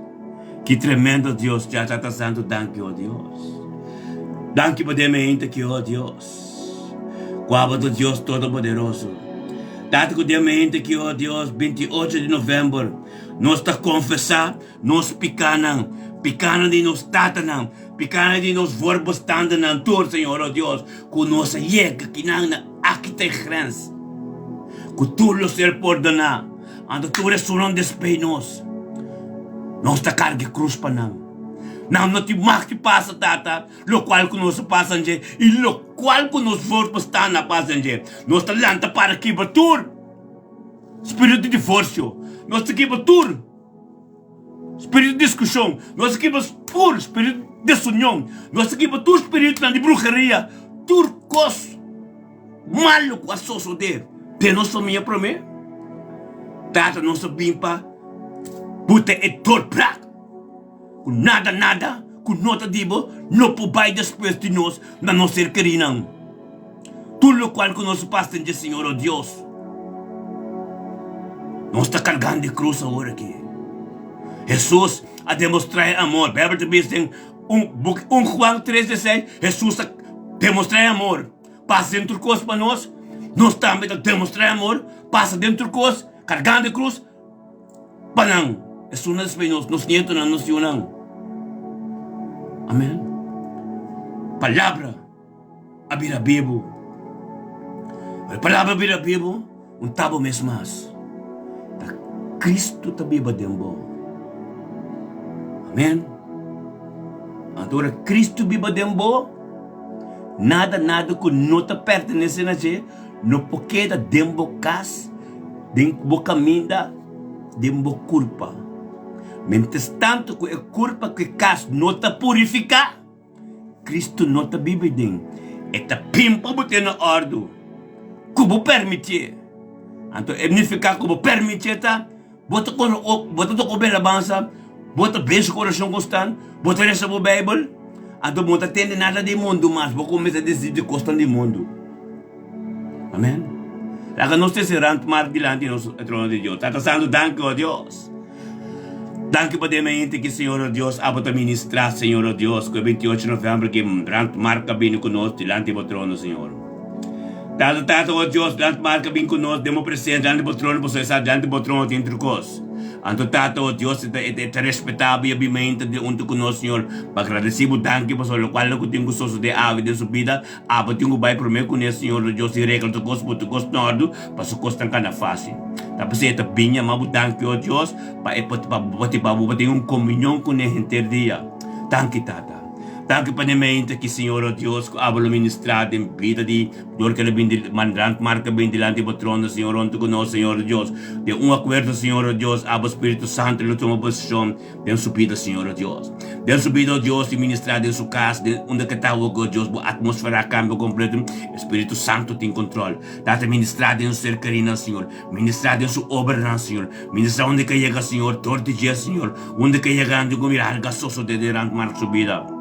Que tremendo Deus já está santo. Danke, oh Deus. Danke por ter mente aqui, oh Deus. Qual do Deus Todo-Poderoso. Dado que ter mente aqui, oh Deus, 28 de novembro. Nós está confessar, nós picanam de nos tatanam, picanam de nos verbos tandanam, tu, Senhor, oh Deus, que nós chega que não aqui tem grãs. Que tu lo ser perdonar, ando tu ressurão despeinos. Nós está carga cruz para não. Não te mais que passa, tata, lo qual que nós passamos e lo qual que nós vamos estar na passamos. Nós está lanta para que batur. Espírito de divórcio. Nós está aqui batur. Espírito de discussão. Nós está aqui batur. Espírito de desunião. Nós está aqui batur. Espírito de bruxaria. Turcos. Malo com a sociedade. Tem nossa minha promessa. Tata, nossa bimpa. Puta é torprac. Nada, com nota dibo, não pode depois de nós, na nossa querida. Tudo o qual que nós passamos de Senhor, oh Deus. Nós está carregando de cruz agora aqui. Jesus a demonstrar amor. A Bíblia diz em Juan 3:16, Jesus a demonstrar amor. Passa dentro do cruz para nós também a demonstrar amor, passa dentro do cruz, carregando a cruz, para não. É só nós nos nietos não nos unam. Amém. Palavra a vida vivo. A palavra a vida vivo, tabo mesmo mais. Cristo está vivo dentro. Amém. Agora Cristo vivo dentro. Nada que não te pertenece a você, não pode dar dentro casa, dentro caminho, dentro culpa. Mientras tanto que a culpa que casa não te purifica, Cristo não te vive dentro. E te pimpa botar na ordem. Como permitir. Então, significa como permitir, bota com bem avança, bota bem o coração constante, bota essa Bíblia. Então, não tem nada de mundo mais, vou começar a decidir costa do mundo. Amém? Lá nós estamos mais diante do trono de Deus. Está dando danke a Deus. Danke para mente que Senhor Deus a ministrar, Senhor Deus, que 28 de novembro que marca bem conosco diante do trono, Senhor. Tato Deus, diante marca bem conosco, demos presente diante do trono, você está diante do trono dentro de nós. Anto tato Deus é respeitável e obviamente de unto conosco, Senhor. Agradecido danke por o qual eu tenho sosso de ave de subida, aba tenho vai por mim com esse Senhor Deus e regra do gosto do gosto nordo, para o gosto tan kana fácil. Tapos ita binha mabu danke o Deus, para comunhão com ele interdia. Danke tata. Danke para mente que Senhor Deus que abalo ministrado em vida de dor que ele mandante marca bem diante do trono, Senhor, onde conosco, Senhor Deus. De acordo, Senhor Deus, abo Espírito Santo, ele toma posição, de subida, Senhor Deus. De subida, Deus, e ministrado em sua casa, onde que está o Deus, a atmosfera cambia completo, Espírito Santo tem controle. Data ministrado em ser carina, Senhor. Ministrado em sua obra, Senhor. Ministrado onde que chega, Senhor, torto dia, Senhor. Onde que chega, onde que mirar, gasoso de durante marca subida.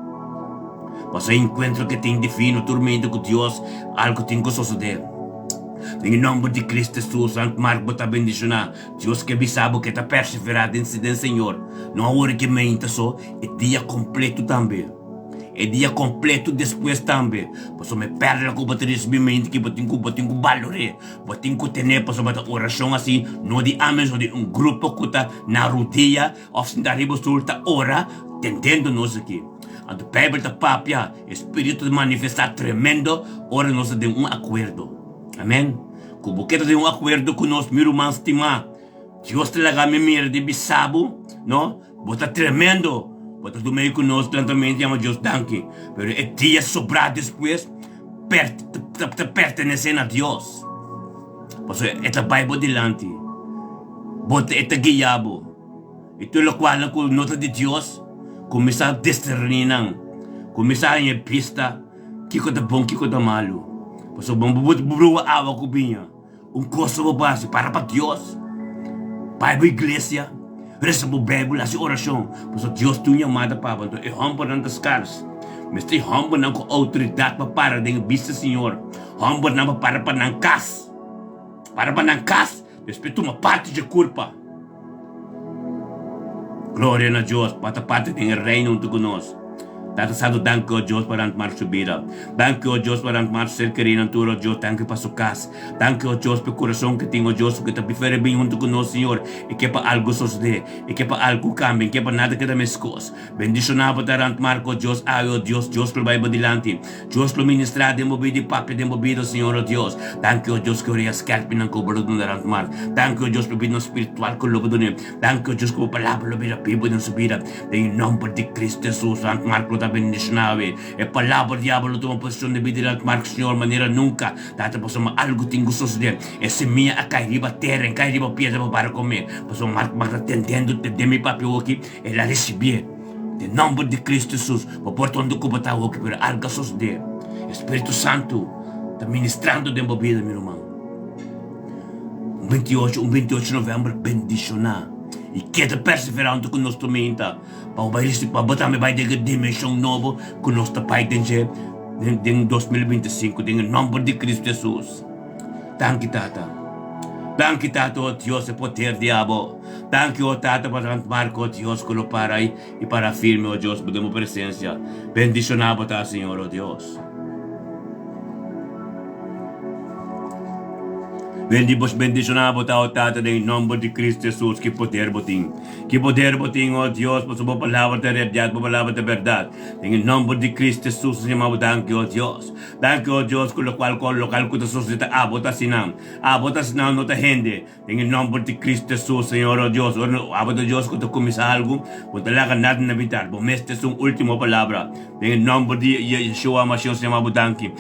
Mas encontro que tem defino tormento com Deus, algo tem que suceder. Em nome de Cristo Jesus, Santo Marco está bendicionar. Deus que bisabo que está perseverado em Senhor. Não há hora que mente só, é dia completo também. É dia completo depois também. Posso me perder com o mente que eu tenho que valorar. Eu tenho que ter uma oração assim, não de Amazon, de grupo que está na rodeia, ou se está arriba solta ora, tentando nós aqui. A Bíblia da Papia, Espírito de manifestar tremendo, ora nós temos acordo. Amém? Como que tem acordo com nós, meu irmão estimado. Deus te laga me mira de bisabo, não? Bota tremendo. Bota do meio com nós, lentamente, chama Deus danke. Pero é dia sobrar depois, pertenecendo a Deus. Por isso, é a Bíblia delante. Bota é a guiabo. E tudo o qual, com nota de Deus, começar a discernir, começar a ir pista, que coisa bom, que coisa malo. Por isso, vamos buruwa awa kubinha. Coisa base para Deus. Para a igreja. Recebe a Bíblia, a oração. Por isso, Deus tem chamada para então é humble nas caras. Mas tem humble não com autoridade para dentro da vista, Senhor. Humble não para não cas. Para não cas. Respeito uma parte de culpa. Glória a Deus, para parte tem o reino junto conosco. Data sado danke a Deus para antmar subida. Danke a Deus para antmar ser querido anturo a Deus. Danke para sua casa. Danke a Deus pelo coração que tem a Deus que está bem bem junto conosco, Senhor. E que para algo suceder. E que para algo cambie. E que para nada que da mescos. Bendicionado para antmar com Deus. Ai, oh Deus, Deus que vai adiante. Deus que ministrar de movido e papi de movido, Senhor, oh Deus. Danke a Deus que oria escarpe não cobro do antmar. Danke a Deus pelo vida espiritual que lobo do nem. Danke a Deus que a palavra lobo da Bíblia não subida. Em nome de Cristo Jesus, antmar com bendicionado. É palavra diabo toma posição de vida marca Senhor maneira nunca data posso algo tenho suceder é seminha a cair riba terra cair riba piedra para comer posso marca tentando de meu papel aqui ela receber em nome de Cristo Jesus o portão do cubo tá aqui para algo suceder Espírito Santo está ministrando de minha vida meu irmão 28 de novembro bendicionar e queda perseverante com nosso mente para botar me vai de dimensão nova com nosso pai em 2025 em nome de Cristo Jesus. Danke tata. Danke, Tato, oh Dios, el poder diabo. Danke, oh Tato, para marco, oh Dios, con lo para y para firme, oh Dios, por tu presencia. Bendicionado, Señor, oh Dios. Bendicionado, oh Tata, em nome de Cristo Jesus, que poder botim, oh Deus, por sua palavra de verdade, por palavra de verdade, em nome de Cristo Jesus, chamamos danke, oh Deus, com o qual que a sociedade abota sinam não te rende, em nome de Cristo Jesus, Senhor, oh Deus, abota Deus, que tu começa algo, quando te laga nada na vida, bom, esta é a última palavra, em nome de Yeshua, Mashiach, chamamos danke,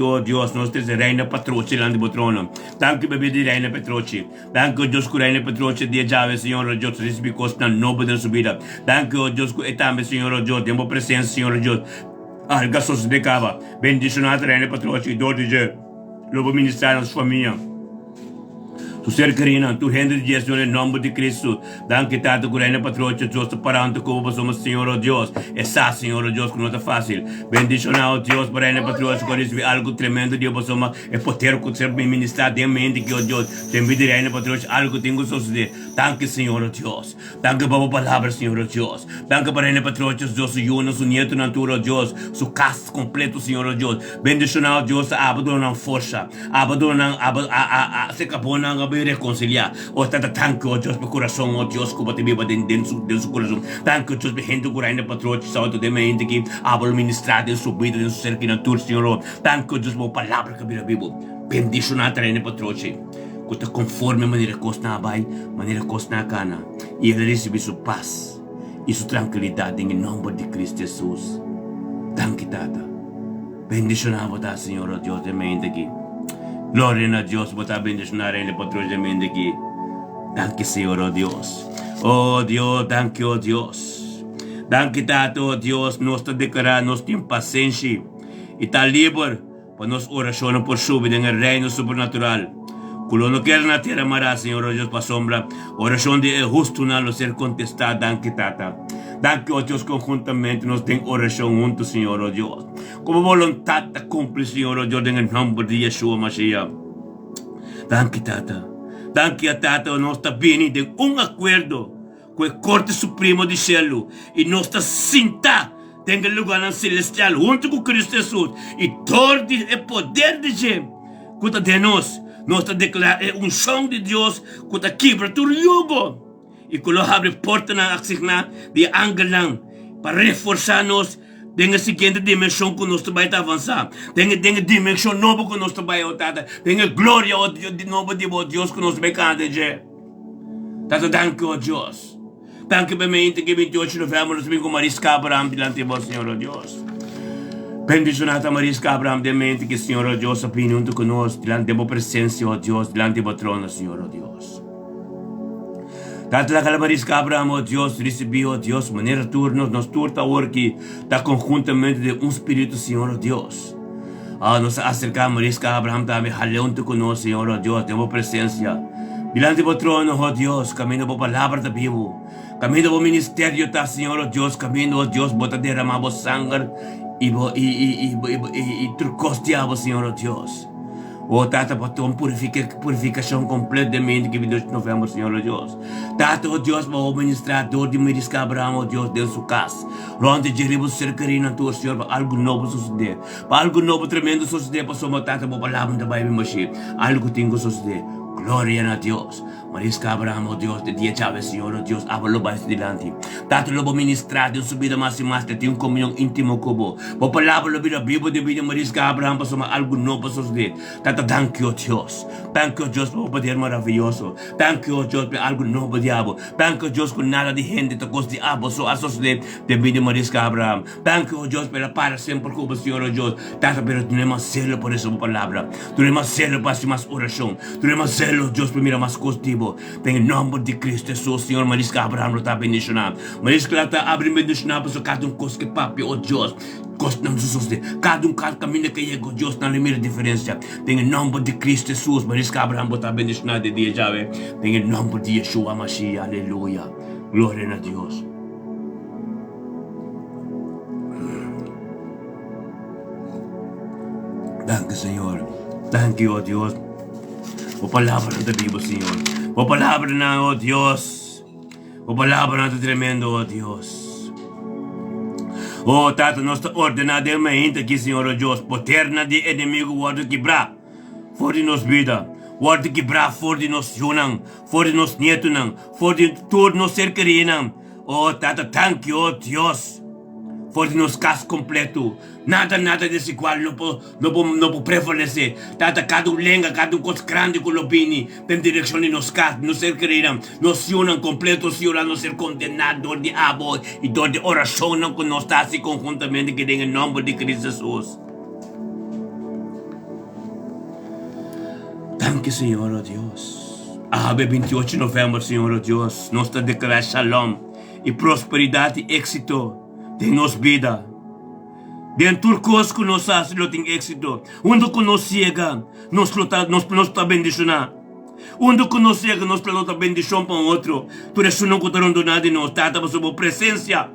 oh Deus, nós temos reina patroa, lá no trono, danke, bebê de reina Petroci. Danke, oh Deus, que reina Petroci dia jave, Senhor, oh Deus, recebi costa nobre da subida. Danke, oh Deus, que etame, Senhor, oh Deus, temos presença, Senhor, oh Deus. Alga sos de cava. Bendicionado reina Petroci, dor de je. Lobo ministrar na sua família. Tu ser querida, tu rende de Jesus em nome de Cristo. Danke, Tato, que reina Petroci, Deus, te parando como somos, Senhor, oh Deus. Essa, Senhor, oh Deus, que não está fácil. Bendicionado, Deus, para reina Petroci, que recebi algo tremendo de você, é poder que ser ministrado em mente que, oh Deus, tem vida reina Petroci, algo tenho que suceder. Danke, Senhor, oh Deus. Danke para a palavra, Senhor, oh Deus. Danke para reina Petroci, Deus, su yuno, su nieto, natura, oh Deus, su casa completo, Senhor, oh Deus. Bendicionado, Deus, abandona força, abandona, se capona, reconciliar. Oh, tanta tanque, oh Deus, meu coração, oh Deus, como te viva dentro do seu coração. Tanque, oh Deus, me gente que ainda patrote, salto de mente que abra ministrar em sua vida, em sua ser que na tua, Senhor. Tanque, oh Deus, meu palavra que vira vivo. Bendicionar ainda patrote. Que te conforme maneira costa na bai, maneira costa na cana. E ele recebe sua paz e sua tranquilidade em nome de Cristo Jesus. Tanque, Tata. Bendicionar, Senhor, oh Deus, de mente aqui. Glória a Deus, botar bendicionar ele patrulhamento aqui. Danke, Senhor, oh Deus. Oh Deus, danke, oh Deus. Danke, Tato, oh Deus, nós te declaramos, nós temos paciência e está livre para nós oração por subir em reino sobrenatural. Quando não quer na terra mará, Senhor, oh Deus, para sombra, oração de justo não ser contestada, danke, Tata. Danke, oh Deus, conjuntamente nós temos oração juntos, Senhor, oh Deus. Como vontade de cumprir, Senhor, oh Deus, em nome de Yeshua Mashiach. Danke, Tata. Danke a Tata, nós estamos bem de acordo com a Corte Suprema de Céu e nós estamos sentados em lugar celestial junto com Cristo Jesus e todo o poder de Deus contra de nós estamos declarando som de Deus contra quebra todo yugo e quando abre porta na asigna de angelang para reforçar-nos tem a seguinte dimensão que nós vai avançar. Tem a dimensão nova que nós vai avançar. Tem a glória de novo de Deus que nós vai cantar. Tata, danke, oh Deus. Danke para mim que 28 de novembro nós vamos Marisca Abraham diante de Deus, Senhor, oh Deus. Bendicionada Marisca Abraham de mente que, Senhor, oh Deus, opinião com nós diante de presença, oh Deus, diante do trono, Senhor, oh Deus. Tata la Marisca Abraham, oh Deus, recebi, oh Deus, maneira turno, nós turta que está conjuntamente de espírito, Senhor, oh Deus. Nos acercamos, Marisca Abraham, também jalente conosco, Senhor, oh Deus, temos presença. Diante do trono, oh Deus, caminho da palavra da Bíblia, caminho do ministério, tá, Senhor, oh Deus, caminho, oh Deus, bota derramar sangue e trucosteava, Senhor, oh Deus. Oh, Tata, para tua purificação completa de mente que 22 de novembro, Senhor, oh Deus. Tata, oh Deus, para o ministrador de Marisca Abraham, oh Deus, Deus, sua casa. Onde diremos ser querido, tua, Senhor, para algo novo suceder. Para algo novo, tremendo suceder, para sua Tata, para a palavra da Bíblia, Mashiach. Algo tem que suceder. Glória a Deus. Marisca Abraham, oh Deus, de dia chave, Senhor, oh Deus, abalo mais delante. Tato lobo ministrado, subida mais e mais, tem comunhão íntimo com o por palavra, lo vida, Bíblia de vida, Marisca Abraham, para somar algo novo para suceder. Tato, thank you, Deus. Thank you, Deus, por poder maravilhoso. Thank you, Deus, por algo novo, diabo. Thank you, Deus, com nada de gente, te costa diabo, só a suceder de vida, Marisca Abraham. Thank you, Deus, pela para sempre com o Senhor, oh Deus. Tato, pero tenemos celo por essa palavra. Tenemos celo para mais oração. Tenemos celo, Deus, para mais costivo. Tem nome de Cristo Jesus, Senhor, Marisca Abraham, está bendicionado. Marisca está abrindo bendicionado, para cada coisa que papi, oh Deus. Costa não sucede. Cada caminho que chega, Deus, não limita a diferença. Tem nome de Cristo Jesus, Marisca Abraham, está bendicionado de dia, já vê. Tem nome de Yeshua Mashiach, aleluia. Glória a Deus. Danke, Senhor. Danke, oh Deus. O palabra natin vivo, Señor. O palabra na, oh Dios. O palabra natin tremendo, oh Dios. Oh, Tata, nós está ordenadamente aqui, Senhor, oh Deus, poterna de inimigo, guarda quebrar, for de nos vida, guarda quebrar, for de nos junam, for de nos netunam, for de todo nos ser querido. Oh, Tata, thank you, oh Deus, for de nos caso completo, nada desse qual não pode prevalecer. Tata, cada lenga, cada coisa grande com o bini, tem direção de nos casos, nos ser querido, nos unam completo, Senhor, nos ser condenado de abo e dor de oração, não que nós está assim conjuntamente, que tem em nome de Cristo Jesus. Thank you, Senhor, oh Deus. Abe 28 de novembro, Senhor, oh Deus, nós está declarando shalom e prosperidade e êxito de nossa vida. Dentro conosco que nós fazemos tem êxito. Onde que nós chega, nós está bendicionar. Onde que nós chega, nós está bendição para o outro. Por isso não contaram nada de nós. Tata, a sua presença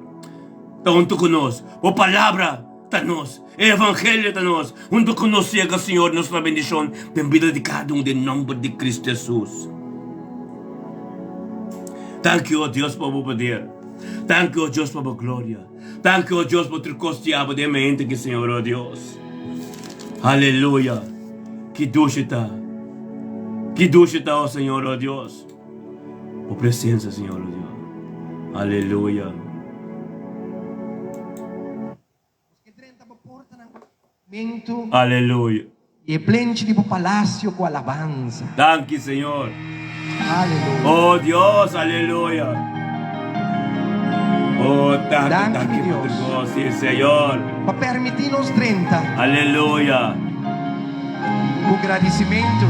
está junto conosco. A palavra está nós. O evangelho está nós. Onde que nós chega, Senhor, nós está bendição. Tem vida de cada um, em nome de Cristo Jesus. Thank you, oh Deus, por o poder. Thank you, oh Deus, por a glória. Thank you, oh Deus, por ter costeado de mente que, Senhor, oh Deus. Aleluia. Que ducha está. Que ducha está, oh Senhor, oh Deus. Por presença, Senhor, oh Deus. Aleluia. Aleluia. E plente di palácio com alabanza. Thank you, Senhor. Aleluia. Oh Deus, aleluia. Oh, thank you, Deus. Sim, Senhor. Para permitir-nos 30. Aleluia. Com agradecimento.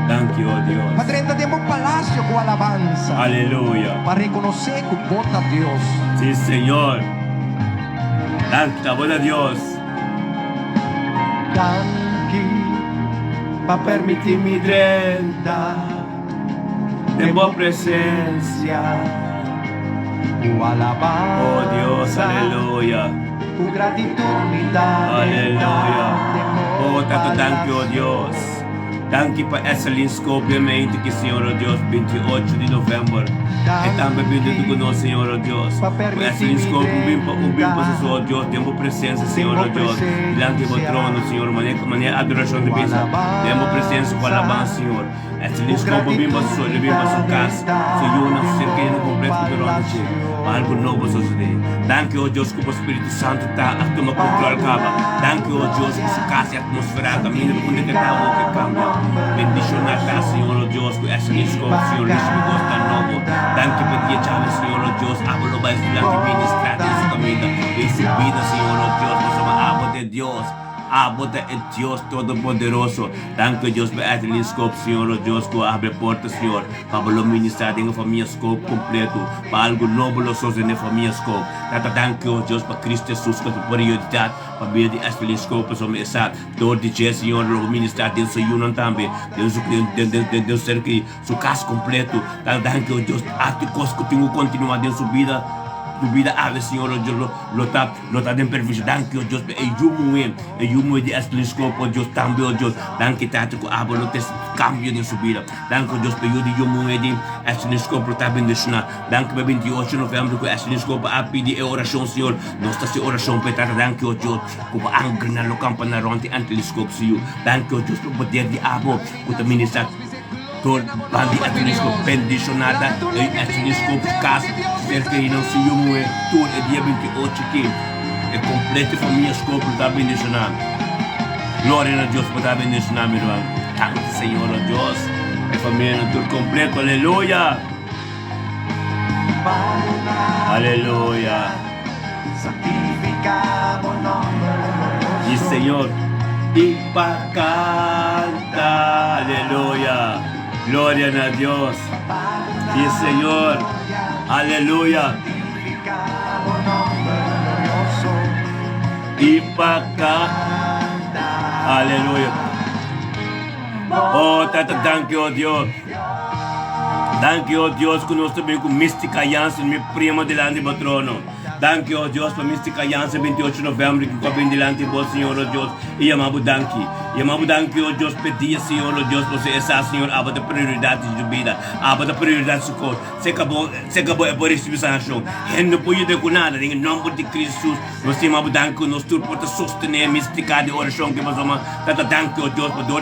Thank you, oh Deus. Para 30 temos palácio com alabanza. Aleluia. Para reconhecer que bota Deus. Sim, Senhor. Thank you, Deus. Para permitir-me 30. Temos presença. Com alabanza. Oh Deus, aleluia. Com gratidão me dá. Aleluia. Oh, thank you, oh Deus. Thank you para essa obviamente que, Senhor, oh Deus, 28 de novembro. E também vindo conosco, Senhor, oh Deus. Por essa bem para o Deus, temos presença, Senhor, oh Deus. Diante do trono, Senhor, maneira adoração de bênção. Temos presença com alabança, Senhor. Essa bem para a sua casa. Senhor, não ser querendo completo durante algo novo suceder. Thank you, oh Deus, que o Espírito Santo está a tomar controle, caba. Thank you, oh Deus, que sua casa e atmosfera caminha onde que está o que cambia. Bendição na casa, Senhor, oh Deus, que essa escola, Senhor, deixa me gostar novo. Thank you por dia, chave, Senhor, oh Deus, abra o baixo durante ministrar essa caminho. Essa vida, Senhor, oh Deus, nós somos a aba de Deus. Aba de Deus Todo-Poderoso. Thank you, Deus, por essa escola, Senhor, oh Deus, que abre porta, Senhor, para o ministrar em família escola completo, para algo novo, nós somos na família escola. Thank you, Deus, para Cristo Jesus, que a prioridade, para ver de essa escola, para somos essa dor de Jesus, Senhor, o ministrar dentro do Senhor também, dentro do ser que seu caso completo. Thank you, Deus, até que tenho continuar dentro da vida. Tu vida ave, Senhor, oh Deus, lota de imperfeição. Thank you, Deus, e eu de esclisco, oh Deus, também, oh Deus. Thank you, Tati, que abra o teu cambio de sua vida. Thank you, Deus, para eu de esclisco, para estar bendicionado. Thank you, 28 de novembro, que esclisco, para pedir oração, Senhor. Nós estamos em oração, para thank you, Deus, que a angry na campana ronte anteliscope, Senhor. Thank you, Deus, para poder de abo, que te ministrar. Todo bandi aturisco bendicionada e aturisco caso cerca e não se eu tudo é dia 28 que é completo família escopo está bendicionada. Glória a Deus por estar bendicionado, meu irmão. Tanto Senhor a Deus é família tudo completo. Aleluia. Aleluia. E Senhor e para cantar. Aleluia. Glória a Deus. E Senhor. Aleluia. E para cá. Aleluia. Oh, thank you, Deus. Thank you, Deus, que nós também com mística aliança, minha prima delante do trono. Danke, oh Dios, para Mística Alianza 28 de novembro, que cobre delante de vos, Senhor, oh Dios, e amamos danke. E amamos danke, oh Deus, pedia, Senhor, oh Deus, você essa, Senhor, aba da prioridade de vida, aba da prioridade de socorro. Se acabou é por isso que sanção. E não pode ter com nada, em nome de Cristo, nós amamos danke, nós tudo pode sostener a mística de oração que nós amamos, tata danke, oh Deus, para dor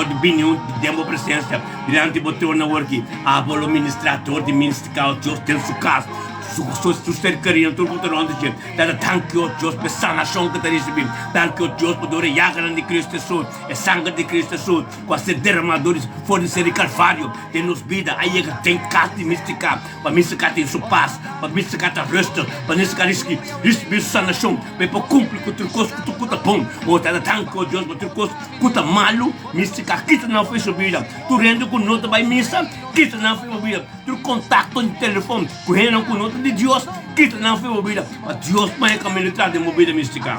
de binho, de demo presença, diante do trono work, abolo ministrador de mística, oh Deus, tem sua casa. Su ser carinho, tudo que está onde gente. Dada tanque o Deus, por sanação que está recebendo. Tanque o Deus, por dor e água de Cristo Jesus. É sangue de Cristo Jesus. Com as derramadores, fora ser Calvário. Tem nos vida, aí tem casa de mística. Para mística tem sua paz. Para mística tem resto. Para mística receber sanação. Para cumprir com o coisa que tu cuta bom. Ou dada tanque o Deus, por tu coisa cuta malo. Mística, quita não foi subida. Tu rende com nota vai missa. Quita não foi subida. Tu contato no telefone. Correndo com nota de Deus, quita não foi movida, mas Deus vai caminhar atrás de movida mística.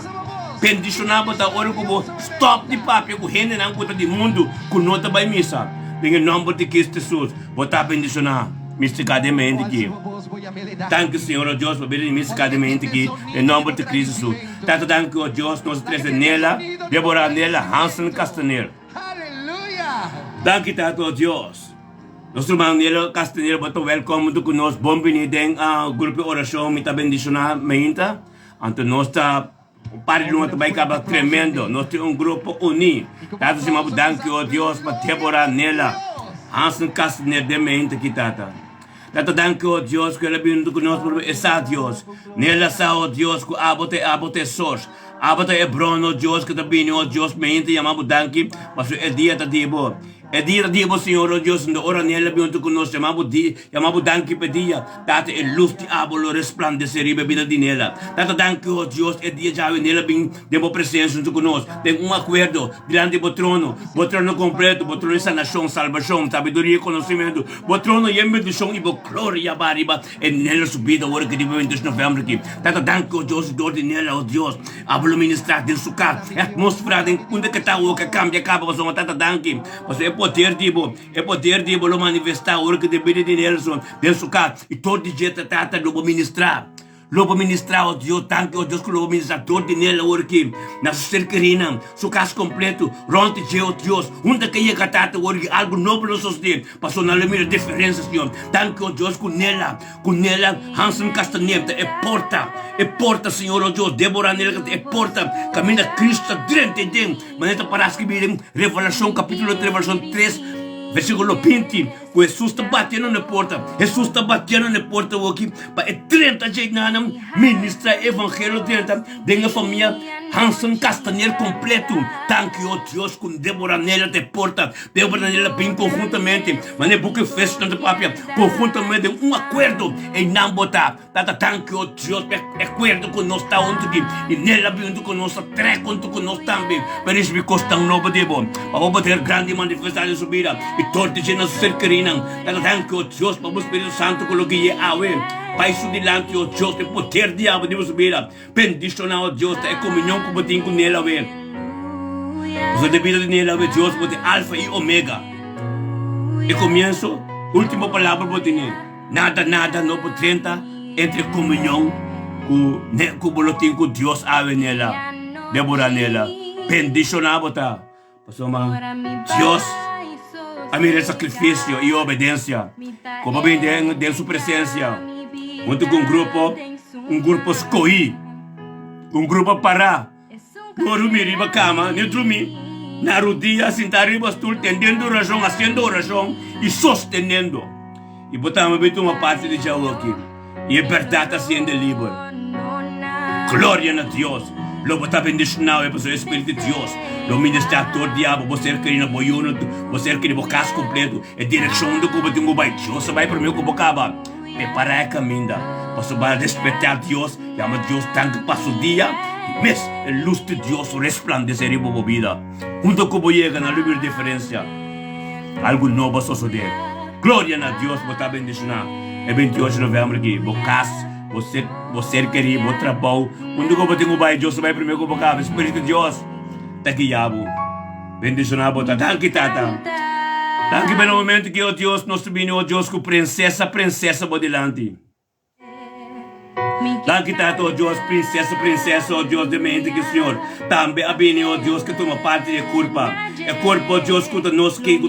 Pendicionava da hora como stop de papel, com rende não conta de mundo, com nota vai missa. Em nome de Cristo Jesus, botar bendicionar mística de mente aqui. Danke, Senhor, Deus, por vir mística de mente aqui, em nome de Cristo Jesus. Tanto danke, oh Deus, nós três nela, Deborah nela, Hansen Castaneiro. Danke, tanto, oh Deus. Nosso irmão Nelo Castanheiro, muito welcome do conosco. Bom vindo ao grupo de oração, me está bendicionando, meinta. Então, nós está, o Padre Luma também acaba tremendo. Nós temos grupo unido. Tata, se me danke, oh Deus, para Deborah Nela, Hansen Castanheiro, de meinta aqui, Tata. Tata, danke, oh Deus, que ela vindo conosco, essa Deus. Nela, oh Deus, que abote sos. Abata é Bruno, Deus, que está vindo, oh Deus, meinta, e amamos danke, mas é dia da Debo. É dia de você, Senhor, Deus, na hora nela, junto conosco, chamamos danke pedia, tata é luz de abolo resplandecer e bebida de nela. Tata danke, oh Deus, é dia já nela, bem, demo presença junto conosco. Tem acordo, diante do trono completo, o trono de sanação, salvação, sabedoria e conhecimento, o trono e bendição e glória, bariba, é nela subida, hora que de 20 de novembro aqui. Tata danke, oh Deus, dor de nela, oh Deus, abolo ministrar, de sucar, é atmosfera, tem onde que está o que cambia, acaba, você tata danke, você é poder de lo manifestar o que depende de Nelson, penso cá, e todo dia trata de ministrar. Lobo ministrar, oh Deus, tanque, oh Deus, que lobo ministrador de nela, o que na cercarina, su caso completo, ronte de oh Deus, onde que ia catata, algo novo no sostém, passou na limite de diferença, Senhor. Tanque, oh Deus, com nela, Hansen Castaneta, é porta, Senhor, oh Deus, Deborah nela, é porta, caminha Cristo dentro de dentro, maneta para escrever, Revelação, capítulo 3, versão 3, versículo 20, que Jesus está batendo na porta, aqui, para 30 gente ministra evangelho dentro da família Hansen Castanheiro completo, tanque o Deus com Deborah nela de porta, Deborah nela bem conjuntamente, mas é porque fez tanto papel, conjuntamente acordo em não botar, tanque o Deus, acordo com nós está ontem, e nela vindo com nós, três conto com nós também, para isso me custa novo de bom, para ter grande manifestação subida, e todo dia na cercarina, tanque o Deus, para o Espírito Santo coloque a Pai sudilante, oh Deus, tem poder diabo de você ver. Bendicionar, oh Deus, é comunhão com você com nela, ver. Você deve de nela, ver Deus, você alfa e omega. E começo, última palavra para você. Nada, não pode tentar entre comunhão com o boletim com Deus, ave nela, Deborah nela. Bendicionar, você. Deus, a minha sacrifício e obediência, como bem de sua presença. Junto com um grupo escolhi, um grupo para, não dormir na cama, nem dormir, na rodilha, sentar em bastul, tendendo oração, fazendo oração e sostenendo. E botamos uma parte de Jaú aqui, e a verdade está sendo livre. Glória a Deus. Lo está bendicionado é o Espírito de Deus. Lo ministrador diabo, você quer ir na boiuna, você quer ir no caso completo, é direção do como tem um baita. Deus vai para mim como acaba. Preparar a caminho, para despertar Deus, e ama Deus tanto passa o dia, e mesmo a luz de Deus resplandecer em sua vida. Junto com você chega na livre diferença, algo novo suceder. Glória a Deus, você está bendicionado. É 28 de novembro aqui, você quer ir, você trabalho, junto com você tem Deus vai primeiro como acaba, Espírito de Deus, está aqui, bendicionado, você está aqui, tata. Tanque pelo momento que o Deus nos subiu, o Deus com princesa por delante. Danke tanto, oh Deus, princesa, oh Deus, de mente que Senhor, também abine, oh Deus, que toma parte de culpa. É corpo, oh Deus, que nós que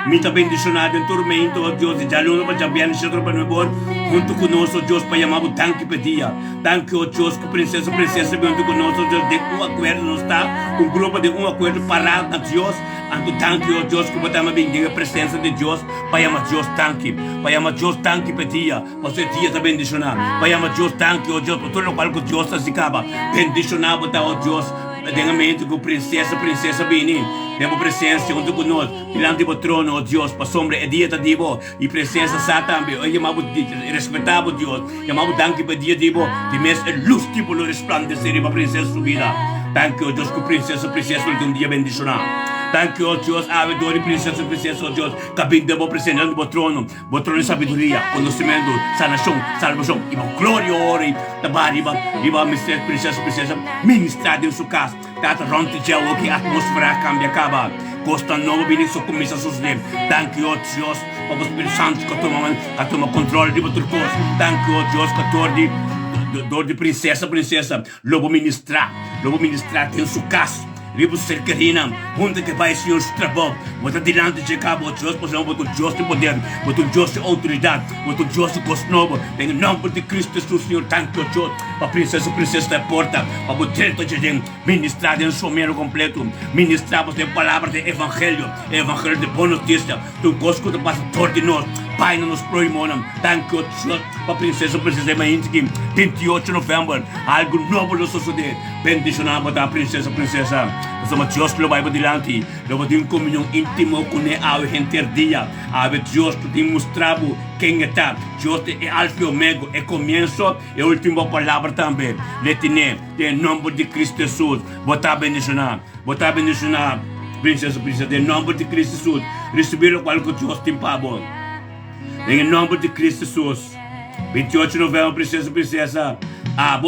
mita bendicionado em tormento, oh Deus, e já não vai bem no centro para nós, junto conosco, oh Deus, para chamar o tanque pedia. Danke, oh Deus, que princesa, junto conosco, oh Deus, de acordo não está, grupo de acordo parado, Deus, ando tanque, oh Deus, que botamos bem a presença de Deus, para chamar Deus tanque pedia, você dia está bendicionado, para chamar Deus tanque, oh Deus, por todo o qual que Deus está se acaba, bendicionado, oh Deus, tenha mente que princesa bem, temos presença junto conosco, diante do trono, oh Deus, para sombra e dia dibo, e presença Satan, eu chamamos respeitamos Deus, chamamos tanque pedia dibo, de mês é luz tipo lo resplandecer para princesa subida. Danke, oh Deus, que princesa um dia bendicionado. Danke, oh Deus, ave dor e princesa, oh Deus, cabine de presença do trono de sabedoria, conhecimento, sanação, salvação, e glória, ore, tabari, riba, mistério, princesa, ministrado em sua casa, tata ronte de algo que a atmosfera cambia, acaba, costa novo, bem, só começa a suceder. Danke, oh Deus, para o Espírito Santo, que toma controle de outro coisa. Danke, oh Deus, que dor de princesa, lobo ministrar em sua casa. Vivo ser querida, onde que vai Senhor trabalho, bota diante de cabo, Deus, pois não botou Deus de poder, botou Deus de autoridade, botou Deus de gosto novo, em nome de Cristo Jesus, Senhor, tanto Deus, para princesa da porta, para o direito de ministrar em seu meio completo, ministramos a palavra de evangelho de boa notícia, do gosto do pastor de nós, Pai, não nos proimam, tanto Deus, para princesa mais íntima, 28 de novembro, algo novo nos suceder, bendicionamos a princesa, somos Deus que lo vai adiante, lo vai ter uma comunhão íntima com ele ao dia, ao Deus que te mostrava quem está, Deus é alfa e omega, é começo e última palavra também, letine, em nome de Cristo Jesus, botar bendicionar, princesa, em nome de Cristo Jesus, receber o qual que Deus tem para bom. Em nome de Cristo Jesus, 28 de novembro, princesa,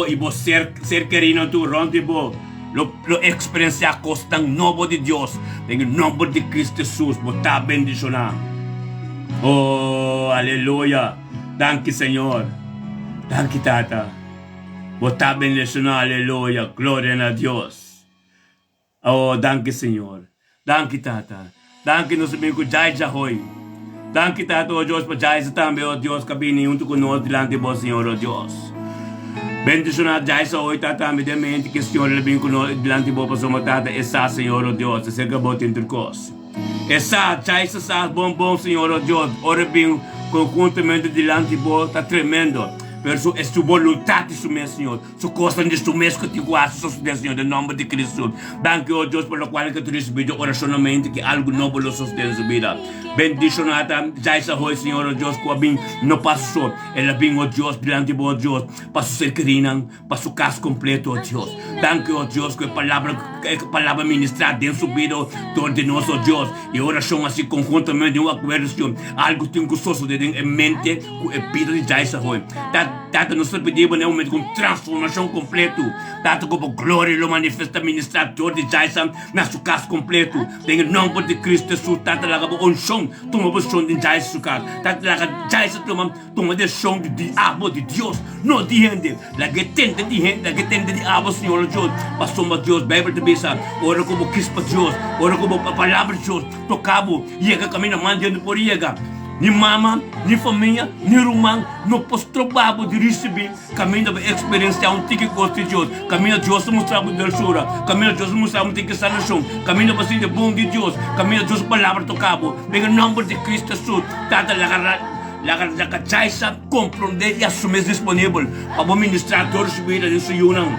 e você ser querido tu ronde bo, lo experienciar costa novo de Deus, em nome de Cristo Jesus, botar bendicionar. Oh, aleluia, danke Senhor, danke Tata, botar bendicionar, aleluia, glória a Deus. Oh, danke Senhor, danke Tata, danke nos amigos já hoje. Danke Tata, oh Deus, para Jaisa também, oh Deus, cabine junto conosco diante de vós, Senhor, oh Deus. Bendicionado Jaisa hoje, Tata, me dê mente que o Senhor ele vem conosco diante de vós, para somos Tata, essa, Senhor, oh Deus, esse acabou de intercos. Essa, Jaisa, essa, bom, Senhor, oh Deus, ora bem, conjuntamente diante de vós, está tremendo. Verso é sua vontade, Senhor. Sua costa de sua mês que te guarda, Senhor, em nome de Cristo. Danke, oh Deus, por lo qual que tu recebeu oracionalmente que algo novo lo sustenta sua vida. Bendicionada, já essa hoje, Senhor, oh Deus, que bem não passou. Ela bem, oh Deus, diante de oh Deus, para ser querida, para sua casa completo, oh Deus. Danke, oh Deus, que a palavra ministrada dentro sua vida, todo de nós, oh Deus. E oração assim, conjuntamente, um acordo, Senhor. Algo tem que suceder em mente, com a vida de já essa hoje. Tata, nós pedimos um momento com transformação completa. Tata, como glória e manifesta ministrador de Jaisa na sua casa completo. Em nome de Cristo Jesus, Tata, lá um som, toma o som de Jaisa sua casa. Tata, lá Jaisa toma o som de diabo de Deus, não de gente. Lá que tende de gente, lá que tende de diabo, Senhor Deus. Passamos Deus, Bíblia de Bisa, ora como Cristo Deus, ora como a palavra de Deus. Tocamos, e é que caminha mandando por iega. Ni mama, ni família, ni irmão, não posso trabalhar de receber. Caminho da experiência um tique gosto de Deus. Caminho de Deus mostrar a doçura. Caminho de Deus mostrar um tique sanação. Caminho da paciência bom de Deus. Caminho de Deus palavra tocado. Em nome de Cristo Jesus, Tata la Jaisa compreender e assumir disponível para ministrar toda a sua vida em sua união.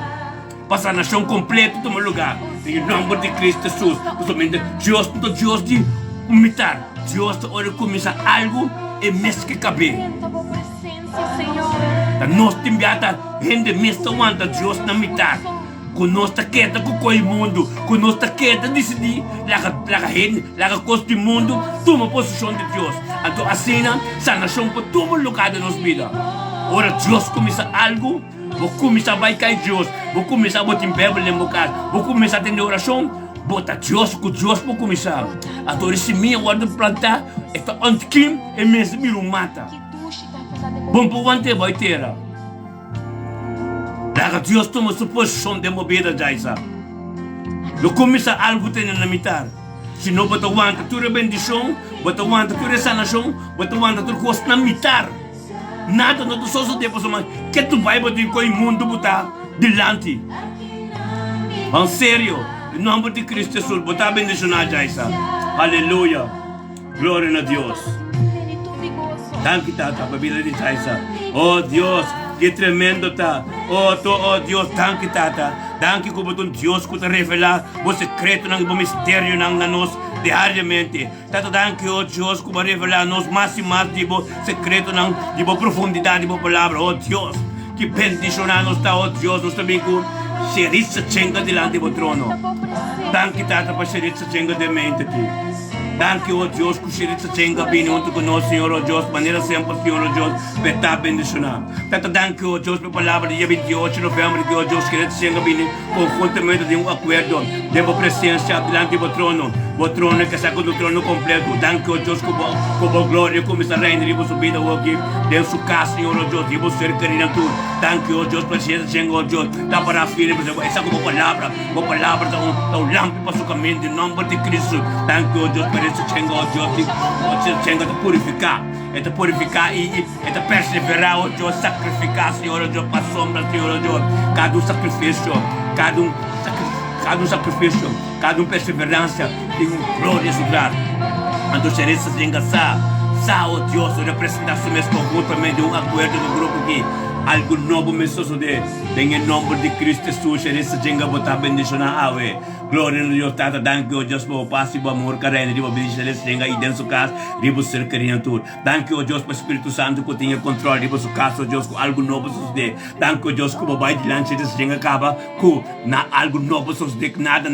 Para a nação completa do meu lugar. Em nome de Cristo Jesus, somente Deus de imitar. Deus ora começa algo e mês que cabe. Nós temos que gente mesmo aguenta Deus na metade. Com nós tá queda com o mundo, com nós tá queda decidir, lá gente, lá coisa do mundo, toma posição de Deus. Então assim, sanação para todo lugar da nossa vida. Ora Deus começa algo, vou começar a vai cair Deus, vou começar a botar em Bíblia em boca, vou começar a ter oração. Bota Deus com Deus para começar. Então esse minha guarda plantar, está antiquim e mesmo me mata. Bom para onde vai ter? Taga Dios toma su posición de movida jaisa. Lo comienza algo tener na mitar. Se não bota aguanta tua bendição, bota aguanta tua sanação, bota aguanta tua coisa na mitar. Nada não tu só de pessoa que tu vai botar com o mundo botar delante. En sério, em nome de Cristo Jesus, botar bendição na jaisa. Aleluia. Glória a Deus. Thank you, Tata, Babila de jaisa. Oh Deus, que tremendo tá. Oh Deus, thank you, Tata. Thank you como Deus que te revela o secreto ng mistério ng nanos diariamente. Tata, thank you, oh Deus, que revela nos mais e mais tipo secreto ng tipo profundidade tipo palavra. Oh Deus, que bendicionanos está, oh Deus, nos também com xeritza chenga delante do trono. Thank you, Tata, para xeritza chenga de mente aqui. Thank you, oh Deus, que xeritza chenga bem junto conosco, Senhor, oh Deus, maneira sempre, Senhor, oh Deus, para estar bendicionado. Tata, thank you, oh Deus, pela palavra dia 28 de novembro, que, oh Deus, xeritza chenga bem conjuntamente de acordo, de presença delante do trono. O trono que está com o trono completo. Thank you, oh Deus, como glória, como está reina, e você vida aqui, dentro sua casa, Senhor, oh Deus, e você querendo tudo. Thank you, oh Deus, para xeritza chenga, oh Deus, está para a filha, essa como palavra está um lampo para o seu caminho, em nome de Cristo. Thank you, oh Deus, para esse chenga, oh Deus, esse chenga te purificar. E te purificar e te perseverar, oh Deus, sacrificar, Senhor, oh Deus, para a sombra, Senhor, oh Deus, cada sacrifício, cada sacrifício, cada perseverança, tem glória lugar. Então, xeritza chenga oh Deus, representação mesmo conjuntamente de acordo do grupo aqui. Algo novo me sucede. Em nome de Cristo Jesus, xeritza chenga botar bendição na ave. Glória a Deus, Tata, thank you, Deus, por paz e por amor, carene, riba, bendição, xeritza chenga, e dentro da casa, riba, ser criatura. Thank you, Deus, por Espírito Santo, que tenha controle, riba, sua casa, Deus, com algo novo sucede. Thank you, Deus, que o vai de lanche, xeritza chenga, acaba, com algo novo sucede, que nada,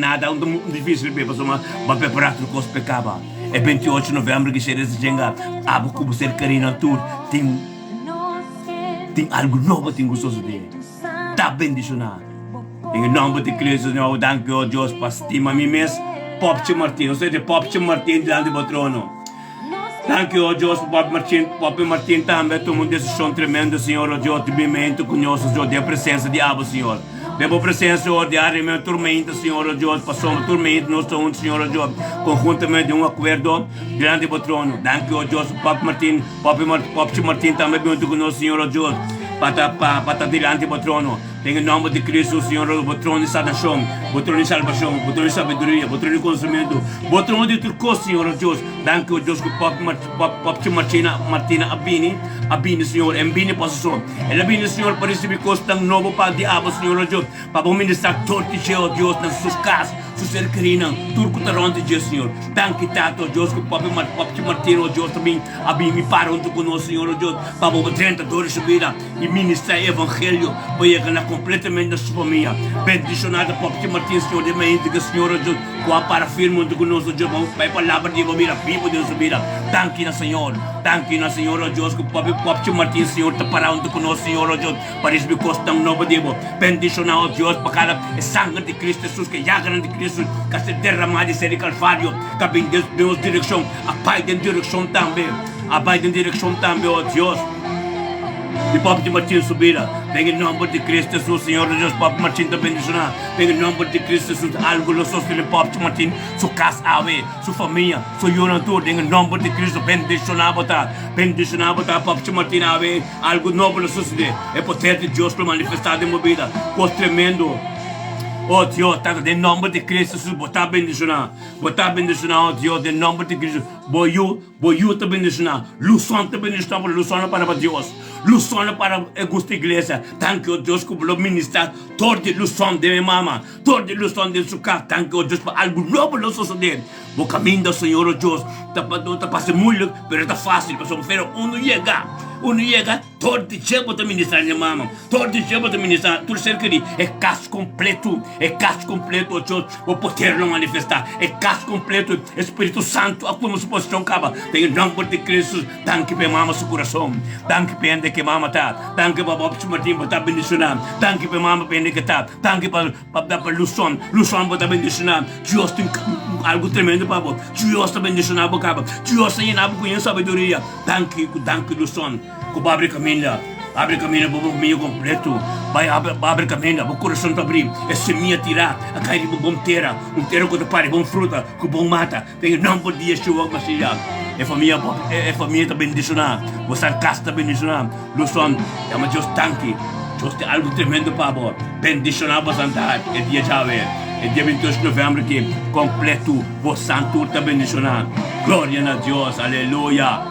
difícil, pessoa, vai preparar tudo, que acaba. É 28 de novembro, que xeritza chenga, abo, como ser criatura, tem algo novo tem que suceder. Está bendicionado. Em nome de Cristo, Senhor, thank you, Deus, para estima a mim mesmo. Popche Martin, ou seja, Popche Martin diante do trono. Thank you, Deus, para Popche Martin também tomou uma decisão tremenda, Senhor, Deus, de momento conosco, Deus, de presença de Abba, Senhor. Debo presença, Senhor, diariamente, tormenta, Senhor, Deus, passou uma tormenta, nós somos, Senhor, Deus, conjuntamente de acordo diante do trono. Thank you, Deus, Popche Martin também junto conosco, Senhor, Deus, para diante do trono. Em nome de Cristo, Senhor, o trono de sanação, o trono de salvação, o trono de sabedoria, o trono de conhecimento, o trono de turco, Senhor, Deus. Thank you, Deus, que Popche Martina Abini, Senhor, em bini posição. Ela Abini, Senhor, para receber costa novo para diabo, Senhor, Deus, para ministrar todo o Deus nas suas casas, su ser querido, turco taronte, Deus, Senhor. Thank you, Tato, Deus, que Popche Martina, Deus, também Abini para onde conosco, Senhor, Deus, para o 32 subida e ministrar o evangelho, para chegar completamente na sua família. Bendicionada Popche Martin, Senhor, de mente que Senhor, Deus, com a para firme de conosco, Deus, vai palavra de vida, vivo de sua vida. Thank you, Senhor. Thank you, Senhor, Deus, que Popche Martin, Senhor, te para onde conosco, Senhor, Deus, para receber costa tão novo, Deus. Bendicionado, Deus, para cada sangue de Cristo Jesus, que já grande de Cristo, que se derramado e ser calvário, que vem Deus direção, a Pai de direção também, a Pai de direção também, oh Deus. E Popche Martin subira, em nome de Cristo Jesus, Senhor Deus, Popche Martin te bendicionar, em nome de Cristo Jesus, algo lo sostene Popche Martin, sua casa ave, sua família, sua juventude, em nome de Cristo, bendicionar botar, Popche Martin ave, algo novo lo sostene, é poder de Deus para manifestar em uma vida, coisa tremendo. Oh Deus, em nome de Cristo Jesus, botar bendicionar, oh Deus, em nome de Cristo, boiu te bendicionar, lução te bendicionar, lução para Deus. Lução para esta igreja. Thank you, Deus, que vou ministrar toda a lução de minha mama, toda a lução de sua casa. Thank you, Deus, para algo novo não suceder. O caminho do Senhor, Deus, está passando muito, mas está fácil, porque uno chega, todo dia para ministrar minha mama, todo dia para ministrar, tudo cerca de é caso completo, oh Deus, o poder não manifestar, é caso completo, Espírito Santo, a como suposição acaba, tem o nome de Cristo, thank you, mama, seu coração, thank you, que mama tá, thank you, Popche Martin, para bendicionar, thank you, mama, que tá, thank you, para lução, para bendicionar, Deus tem algo tremendo para você, Deus está bendicionar para você, Deus está ensinando com sabedoria, thank you, lução, com Babre Camila, Abre caminho para o meu completo. Vai, abre caminho, o coração para abrir. É seminha tirar. A cair de bom terra. Terra que pare, bom fruta, que bom mata. Tem não podia Yeshua Mashiach. É família está bendicionada. Você está bendicionada. Luson, é uma Deus tanque. Deus tem algo tremendo para você. Bendicionado você está. É dia chave. É dia 28 de novembro que completo. Você está bendicionado. Glória a Deus. Aleluia.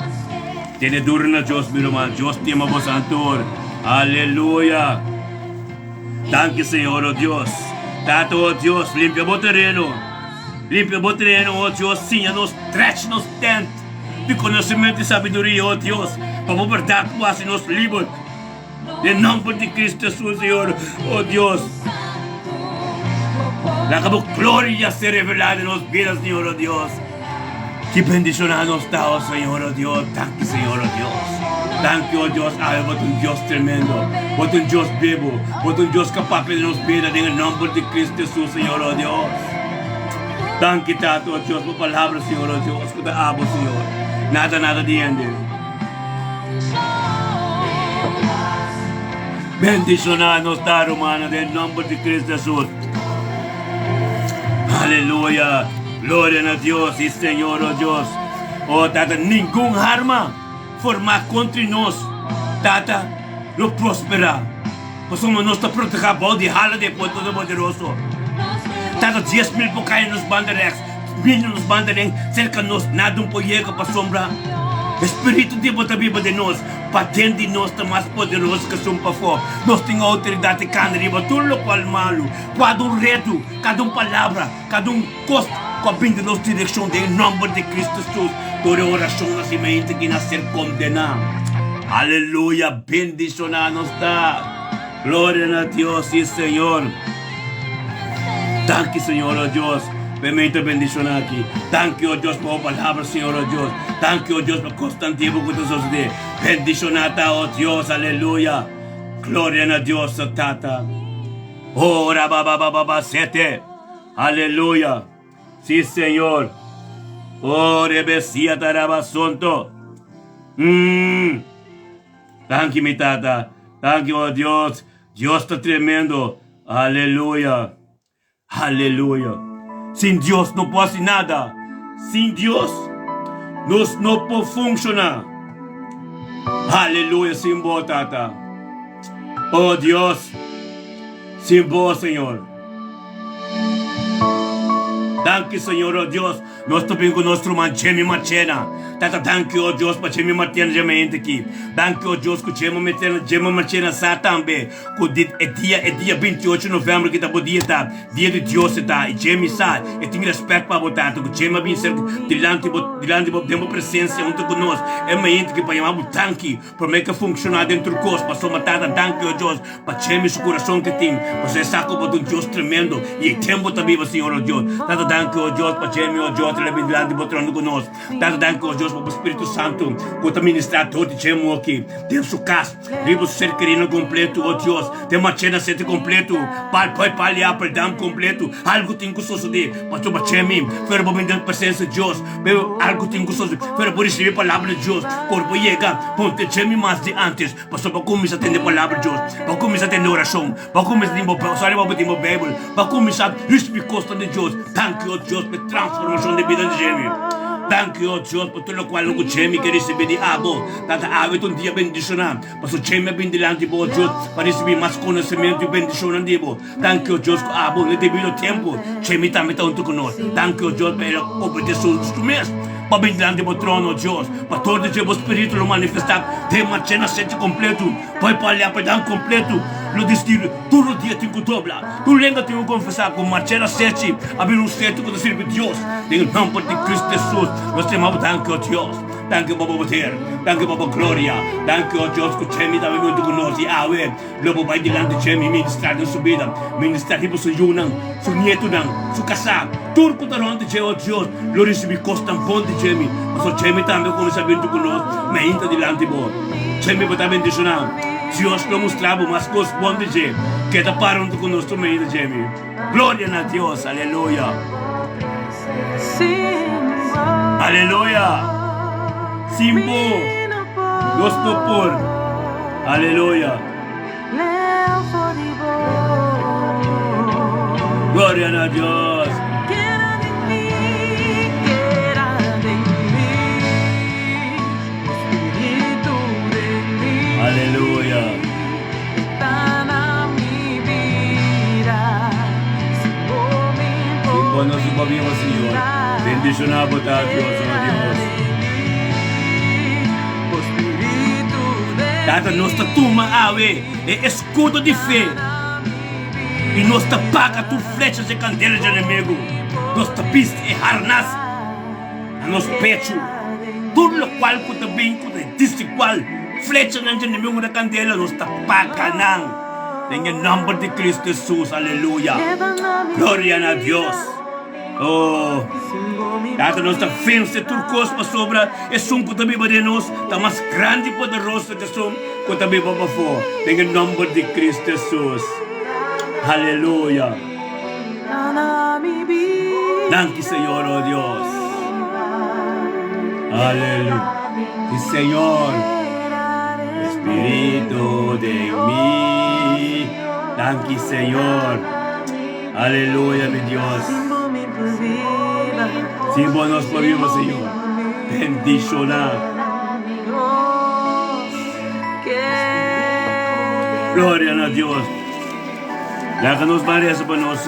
Tiene duro na Deus, meu irmão. Deus te ama você, Santor. Aleluia. Danke, Senhor, oh Deus. Tato, oh Deus, limpia o terreno. Limpia o terreno, oh Deus. Sinha-nos, stretch-nos dentro de conhecimento e sabedoria, oh Deus. Para verdade, quase nos livros. Em nome de Cristo Jesus, Senhor, oh Deus. La glória ser revelada em nossas vidas, Senhor, oh Deus. Que bendicionado está, oh Senhor, oh Deus. Danke, Senhor, oh Deus. Danke, oh Deus. Você um Deus tremendo. Você um Deus vivo. Você um Deus capaz de nos vida em nome de Cristo Jesus, Senhor, oh Deus. Danke, Tato, oh Deus, por palavra, Senhor, oh Deus. Que te amo, Senhor. Nada de ende. Bendicionado está, hermano, em nome de Cristo Jesus. Aleluia. Glória a Deus e Senhor, oh Deus. Oh, Tata, nenhum arma formar contra nós, Tata, não prosperar. Pois nós está protegidos de hala de todo poderoso. Tata, 10,000 por cair nos banderex, 1,000 nos banderex, cerca de nós, nada pode chegar para sombra. Espírito de Deus viva de nós, para dentro de nós está mais poderoso que som para fora. Nós temos autoridade que arriba, tudo o qual malo, cada reto, cada palavra, cada custo. Cobrindo nos direção em nome de Cristo Jesus. Toda oração na semente que nascer condenada. Aleluia, bendicionado está. Glória a Deus e Senhor. Danke, Senhor, oh Deus. Permita bendicionar aqui. Danke, oh Deus, por a palavra, Senhor, oh Deus. Danke, oh Deus, por constante que tu sos de. Bendicionada, oh Deus, aleluia. Glória a Deus, Tata. Ora, baba, sete. Aleluia. Sí, Señor. Oh, rebesia tarabasonto. Thank you, mi tata. Thank you, oh Dios. Dios está tremendo. Aleluya. Aleluya. Sin Dios no puedo hacer nada. Sin Dios no puede funcionar. Aleluya, sin vos, tata. Oh Dios. Sin vos, Señor. Danke, Senhor, oh Deus. Nós estamos com o nosso irmão Jamie Marchena. Tata, danke, oh Deus, para Jamie Marchena gente aqui. Danke, oh Deus, que Jamie Marchena sabe também. Que é dia 28 de novembro que está o dia de Deus está. E Jamie sabe. E tem respeito para botar. Que Jamie vem ser delante de uma presença junto conosco. É uma gente que para chamar o tanque. Para meio que funcionar dentro do corpo. Para somar tata, danke, oh Deus. Para Jamie o coração que tem. Você sabe que é um Deus tremendo. E o tempo está vivo, Senhor, oh Deus. Tata, danke, oh Deus, para Jamie, oh Deus, ele vem delante de trono conosco. Tata, danke, oh Deus, para o Espírito Santo, que está ministrando todo o Jamie aqui. Tem sua casa, vivo ser querido completo, oh Deus. Tem uma cena sete completo, para paliar, perdão completo. Algo tem que suceder, pastor, para Jamie, para a presença de Deus. Algo tem que suceder, para receber a palavra de Deus. Corpo chega, ponte Jamie mais de antes, pastor, para começar a atender a palavra de Deus, para começar a atender a oração, para começar a atender a Bíblia, para começar a receber costa de Deus. Danke, oh Deus, por transformação de vida de Jamie. Danke, oh Deus, por tudo o qual o Jamie quer receber de abo. Tata, ave um dia bendicionado. Mas o Jamie vem delante de Deus para receber mais conhecimento e bendição de Deus. Danke, oh Deus, que abo, no devido tempo, Jamie também está junto conosco. Danke, oh Deus, para ele obedecer os instrumentos. Para bem delante do trono, oh Deus, para todo o Espírito lo manifestar. Tem uma cena sete completo, vai para perdão completo. Lo destino, todo dia tenho que dobrar. Tu lembra, tenho que confessar com marchera sete, abrir um sete que serve Deus. Em nome de Cristo Jesus, nós temos danke, oh Deus. Danke, Baba Poder. Danke, Baba Glória. Danke, oh Deus, que o Jamie está vivendo conosco. E a ver, logo vai delante de Jamie, ministrar em sua vida. Ministrar tipo seu Junang, seu nieto, seu casar. Tudo que está onde de oh Deus, lo recebi costa bom de Jamie. Mas o Jamie também começa a vir conosco, mas ainda delante de Deus. Jamie vai estar bendicionado. Deus não mostrava mais coisas boas de Jamie, que está parando conosco também de Jamie. Glória a Deus, aleluia. Aleluia. Simbo, Deus por Aleluya. Gloria a Dios. Aleluya. Cuando su vivo, Señor, bendicionado a Dios, oh Dios. Data nossa turma ave é escudo de fé. E nossa paga tu flechas de candeia de inimigo. Nossa pista é harnas a nosso pecho. Tudo o qual que também disse qual flecha de inimigo da candeia nossa paga não. Em nome de Cristo Jesus, aleluia. Glória a Deus. Oh, data nossa fênix turcos para sobra é som que também de nós tá mais grande e poderoso de som que também para fora. Em nome de Cristo Jesus, aleluia. Danke Senhor, oh Deus, aleluia. E Senhor, Espírito de mim, danke Senhor, aleluia, meu Deus. Si vos nos podemos, Señor, bendicionar. Gloria a Dios. La que nos parece para nos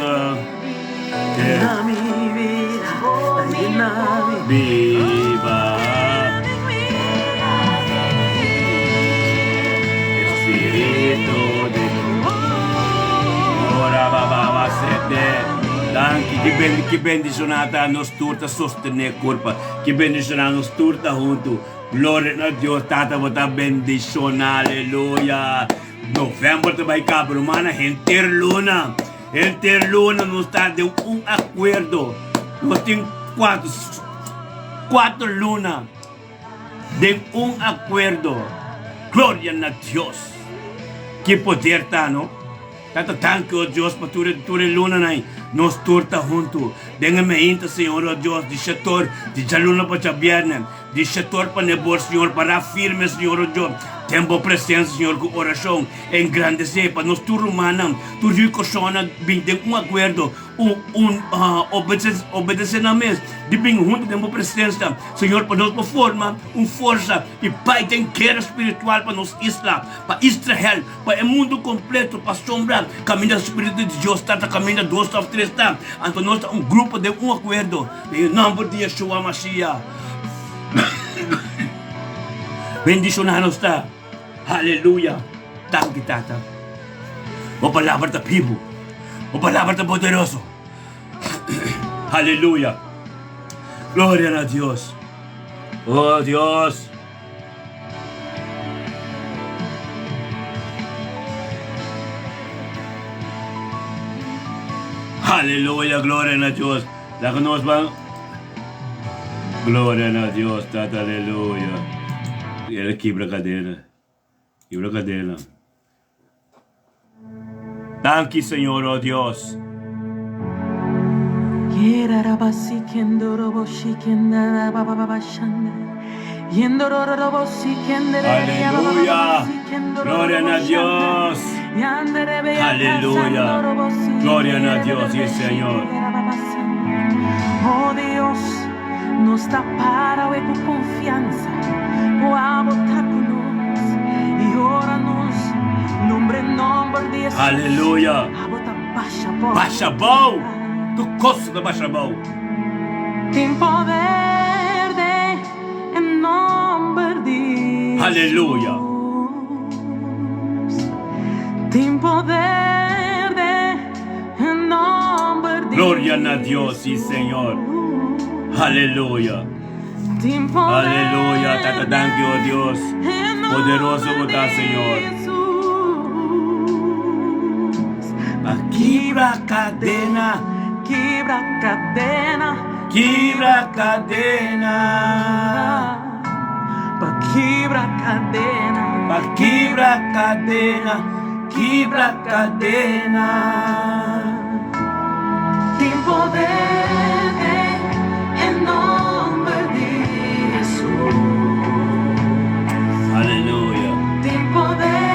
viva. Espíritu de ora baba sete. Que bendicionada nos turta sostener corpo, que bendicionada nos turta junto. Glória a Deus, tata bota bendicionar, aleluia. Novembro também cá, pero mana, interluna nos está de acordo. Nós temos quatro lunas de acordo. Glória a Deus. Que poder tá, não? Tata tanque, oh Deus, para ture luna nai. Nos turta junto. Denga me inta, Senhor, oh Deus, de setor, de jaluna para viernes, de setor para nebor, Senhor, para firme, Senhor, oh Deus. Tempo presença, Senhor, com oração, engrandecer, para nós tu rumanam, tu rico sona, bem, de acordo, obedecer na mesa, de bem junto, tempo presença, Senhor, para nós forma, força, e Pai, tem guerra espiritual para nós isla, para Israel, para o mundo completo, para sombrar, caminho do Espírito de Deus, está caminho dos of três, está, então nós grupo de acordo, em nome de Yeshua Mashiach. Bendicionados está. Aleluia. Thank you, Tata. O palavra está vivo. O palavra está poderoso. Aleluia. Glória a Deus. Oh Deus. Aleluia. Glória a Deus. La que nos van. Glória a Deus, Tata. Aleluia. E ela quebra a cadeira. Quebra a cadeira. Thank you, Senhor, oh Deus. Aleluia. Glória a Deus. Aleluia. Glória a Deus, e Senhor. Oh Deus, nos dá para o com confiança. A botar con nos y ora-nos nombre de Jesus. Aleluia. A botar Bashabou. Bashabou. Tu costa da Bashabou. Tem poder em nome de Aleluia. Tem poder em nome de Glória a Deus, sim, Senhor. Aleluia. Aleluia, Tata, thank you, oh Deus. Poderoso você, Senhor. Quebra a cadena. Quebra a cadena. Quebra a cadena. Quebra a cadena. Quebra a cadena. Quebra a cadena. Tem poder em nome de Jesus. Aleluia. Tem poder.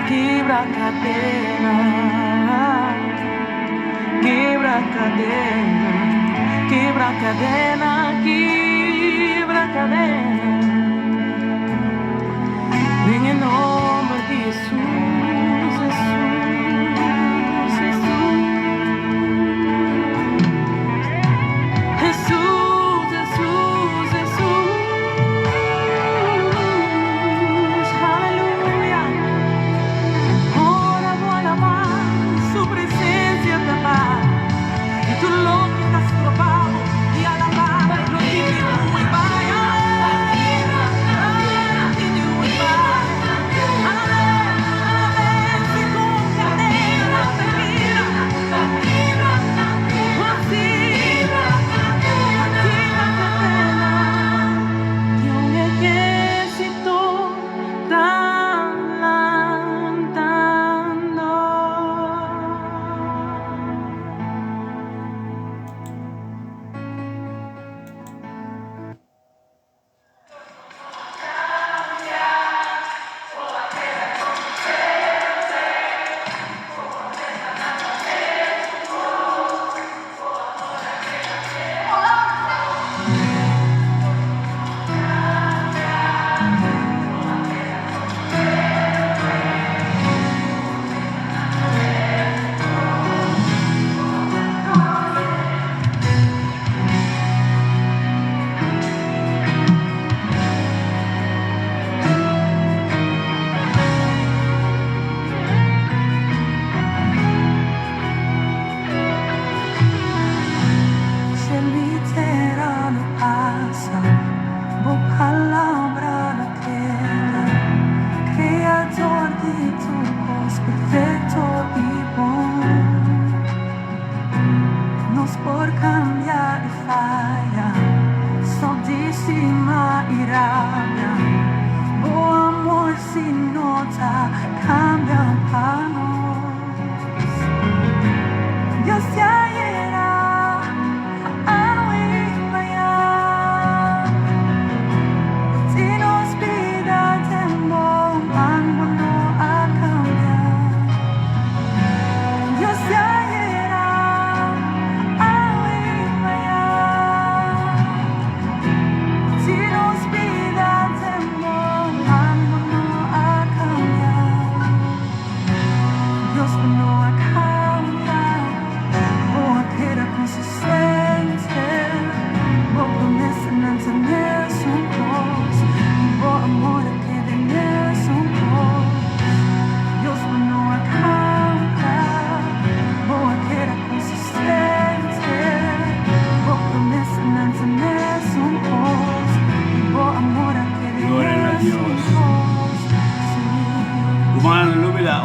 quebra cadena, quebra cadena, quebra cadena, quebra cadena. En el nombre de Jesús, Jesús, Jesús, Jesús, Jesús, aleluya. Ahora voy a alabar su presencia, alabar, y tú lo que has probado y alabar lo que muy vaya.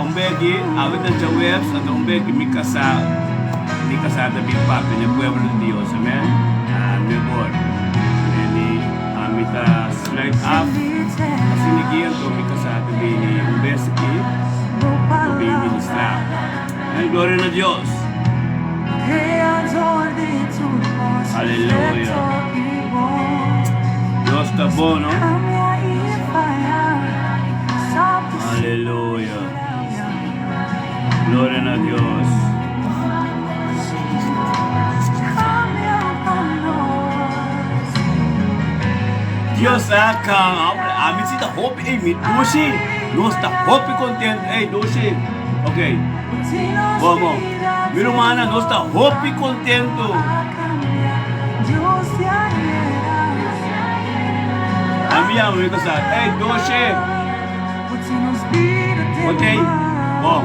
Umbegi, awit ng Jawebs at umbegi mikasa tabing papi ng pueblo ng Diyos. Amen? Mi amor. Ni amita slide up. Kasi nigiyan ko mikasa tabing ni umbesiki. Tabing ministra. Ang gloria na Diyos. Hallelujah. Diyos tabo, no? Hallelujah. Gloria a Dios. Dios akang amin sita hope mit doshi. Nos ta hope content doshi. Okay. Vamos. Miro mana nos ta hope contento. Amia mo ko sa doshi. Okay. Wow.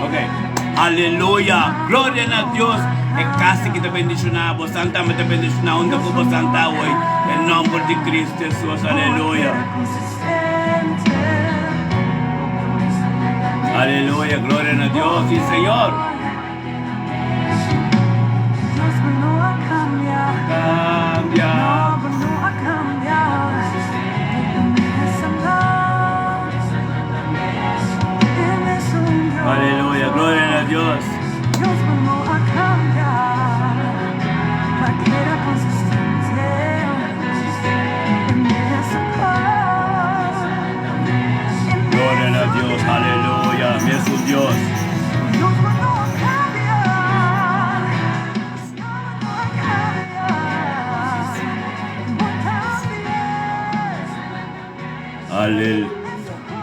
Okay. Aleluya. Gloria a Dios. E casi kita bendicionamos. Santa me te bendicionamos. Onda po Santa hoy. En nombre de Cristo Jesús. Aleluya. Aleluya. Gloria a Dios. Sí, Señor. Cambia. Aleluya, gloria a Dios. Dios no va a cambiar, va a quedar consistente en esa paz. Gloria a a Dios, aleluya. Es un Dios. Dios no cambia.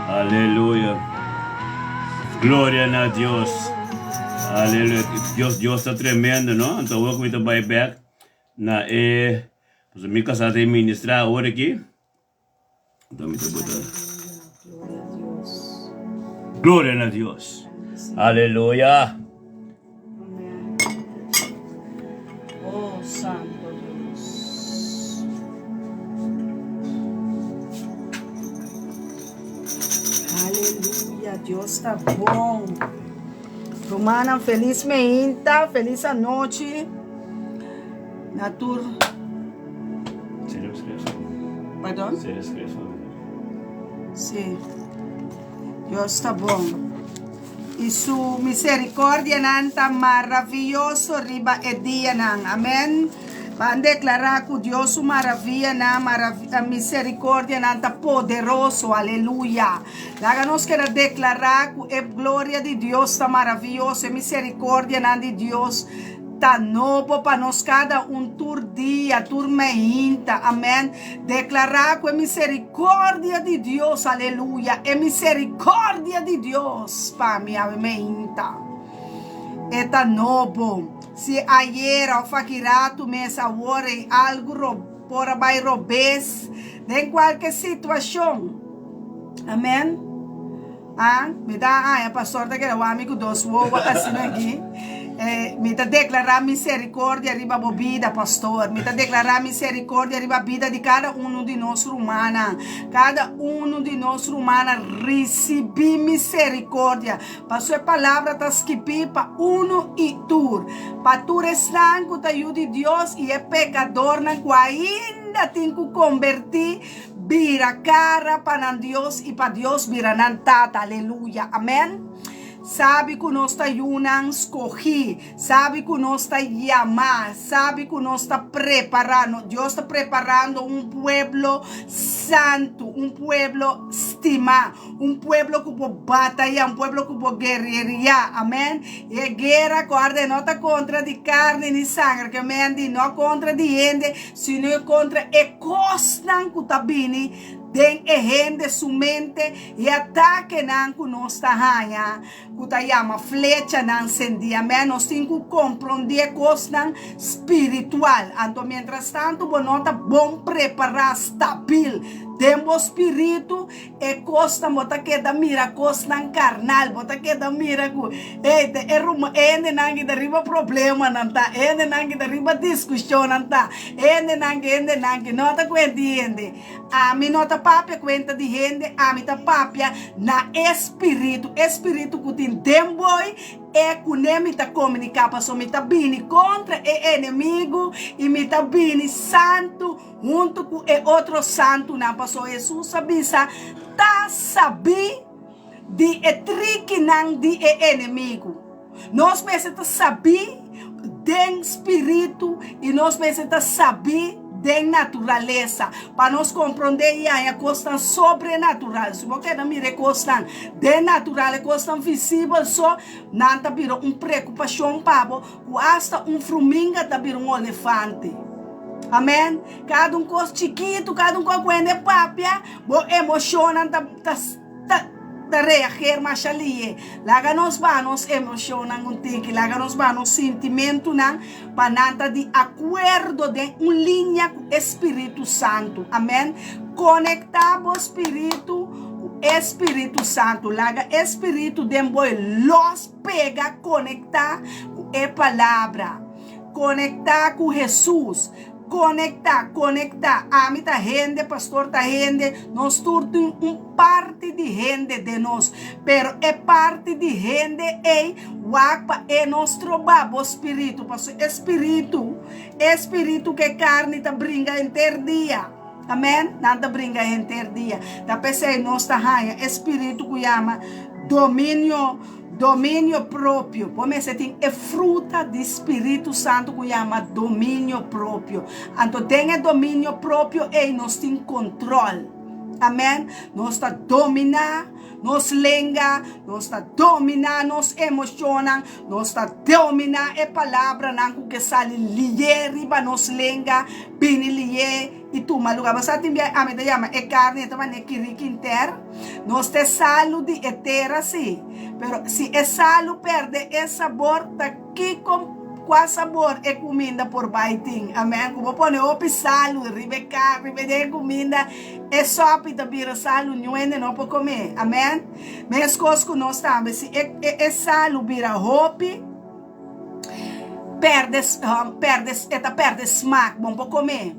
Aleluya. Gloria a Dios. Aleluya. Dios está tremendo, ¿no? Então, vou comigo vai back na pues mi casa de ministrar ahora aqui. Então, me botar. Gloria a Dios. Aleluya. Oh, Santo Dios. Aleluia, Deus está bom. Romana, feliz meinta, feliz a noite. Natur. Perdão? Sim. Deus está bom. E sua misericórdia nanta maravilhoso riba e dia nan. Amém. Para declarar que Deus maravilha na misericórdia nanta poderoso. Aleluia. Láganos querer declarar que a glória de Deus está maravilhoso. A misericórdia nanta de Deus tá novo para nós cada tur dia, tur meinta, amém. Declarar que a misericórdia de Deus, aleluia, é misericórdia de Deus para minha meinta. É tá novo. Se ayer ao fakirato mesa ore algo por vai robes, em qualquer situação, amém. Me dá a pastor da que o amigo dos voa assim aqui. Me tá declarar misericórdia riba a vida, pastor. Me tá declarar misericórdia riba a vida de cada de nós humana. Cada de nós humana recebi misericórdia. Para sua palavra tá escrito para e tur. Para tu están que te ayude Deus e é pecador na que ainda tem que convertir. Vira cara para Deus e para Deus vira tata. Aleluia. Amém. Sabe que nós está escolhi, sabe que nós está chamando, sabe que nós está preparando. Deus está preparando pueblo santo, pueblo estimado, pueblo que pode batalhar, pueblo que pode guerrear. Amém? E guerra guarda não está contra de carne nem sangue, que amém, não contra de gente, sino contra e costan que está vindo. Den gente su mente e ataque nan que nós está hanha, que ta chama flecha nan sendia, menos tem que compreender coisas espiritual. Então, mientras tanto, bonota bom preparar stabil. Tempo espírito e costa bota que da mira costa carnal, bota que da mira ku ende nangi deriva problema nanta, ende nangi deriva discussão nanta, ende nangi nota ende. A mi nota papia cuenta de gente, a mi ta papia na espírito que tem tempo e kunemi ta comunicar para mi ta bini contra e inimigo e mi ta bini santo junto com e outro santo na passou Jesus sabisa ta sabi de trique nang de inimigo. Nós precisa saber den espírito e nós precisa saber de natureza, para nós compreender a questão sobrenatural. Se você não mira a questão de natural, a questão visível, só não está vira preocupação para hasta formiga está vira elefante. Amém? Cada coisa chiquito, cada coisa quando papia, bo emoção está reagir mais ali. Laga nos vanos emoção não tem, laga nos vanos sentimento não, para nada de acordo de linha com o Espírito Santo. Amém? Conectar o Espírito Santo, laga Espírito de los pega conectar com a palavra, conectar com Jesus. Conectar. A mim tá gente, pastor tá gente, nós turtum parte de gente de nós, pero é parte de gente wakpa é nosso babo espírito, pastor, espírito que carne tá brinca inteiro dia. Amém? Nada brinca inteiro dia. Da pessoa nós tá raia, espírito que chama domínio próprio. Como você tem a fruta do Espírito Santo que chama domínio próprio. Então, tem domínio próprio e nós temos controle. Amém? Nós está dominar, nos lenga, nós está dominar, nos emociona, nós está dominar a palavra não que sale lié riba nos lenga, bini lié e tu maluca. Mas até a me chama é carne, então é que rico inteiro. Nós te saúde etera sim, pero se é salo perde esse sabor daqui com qual sabor é comida por baiting. Amém? Como põe o pisalo, ribe carne, ribe comida, é só para vir salo, não pode comer. Amém? Mas coisas que nós também, se é salo vira hopi, perde smack, bom para comer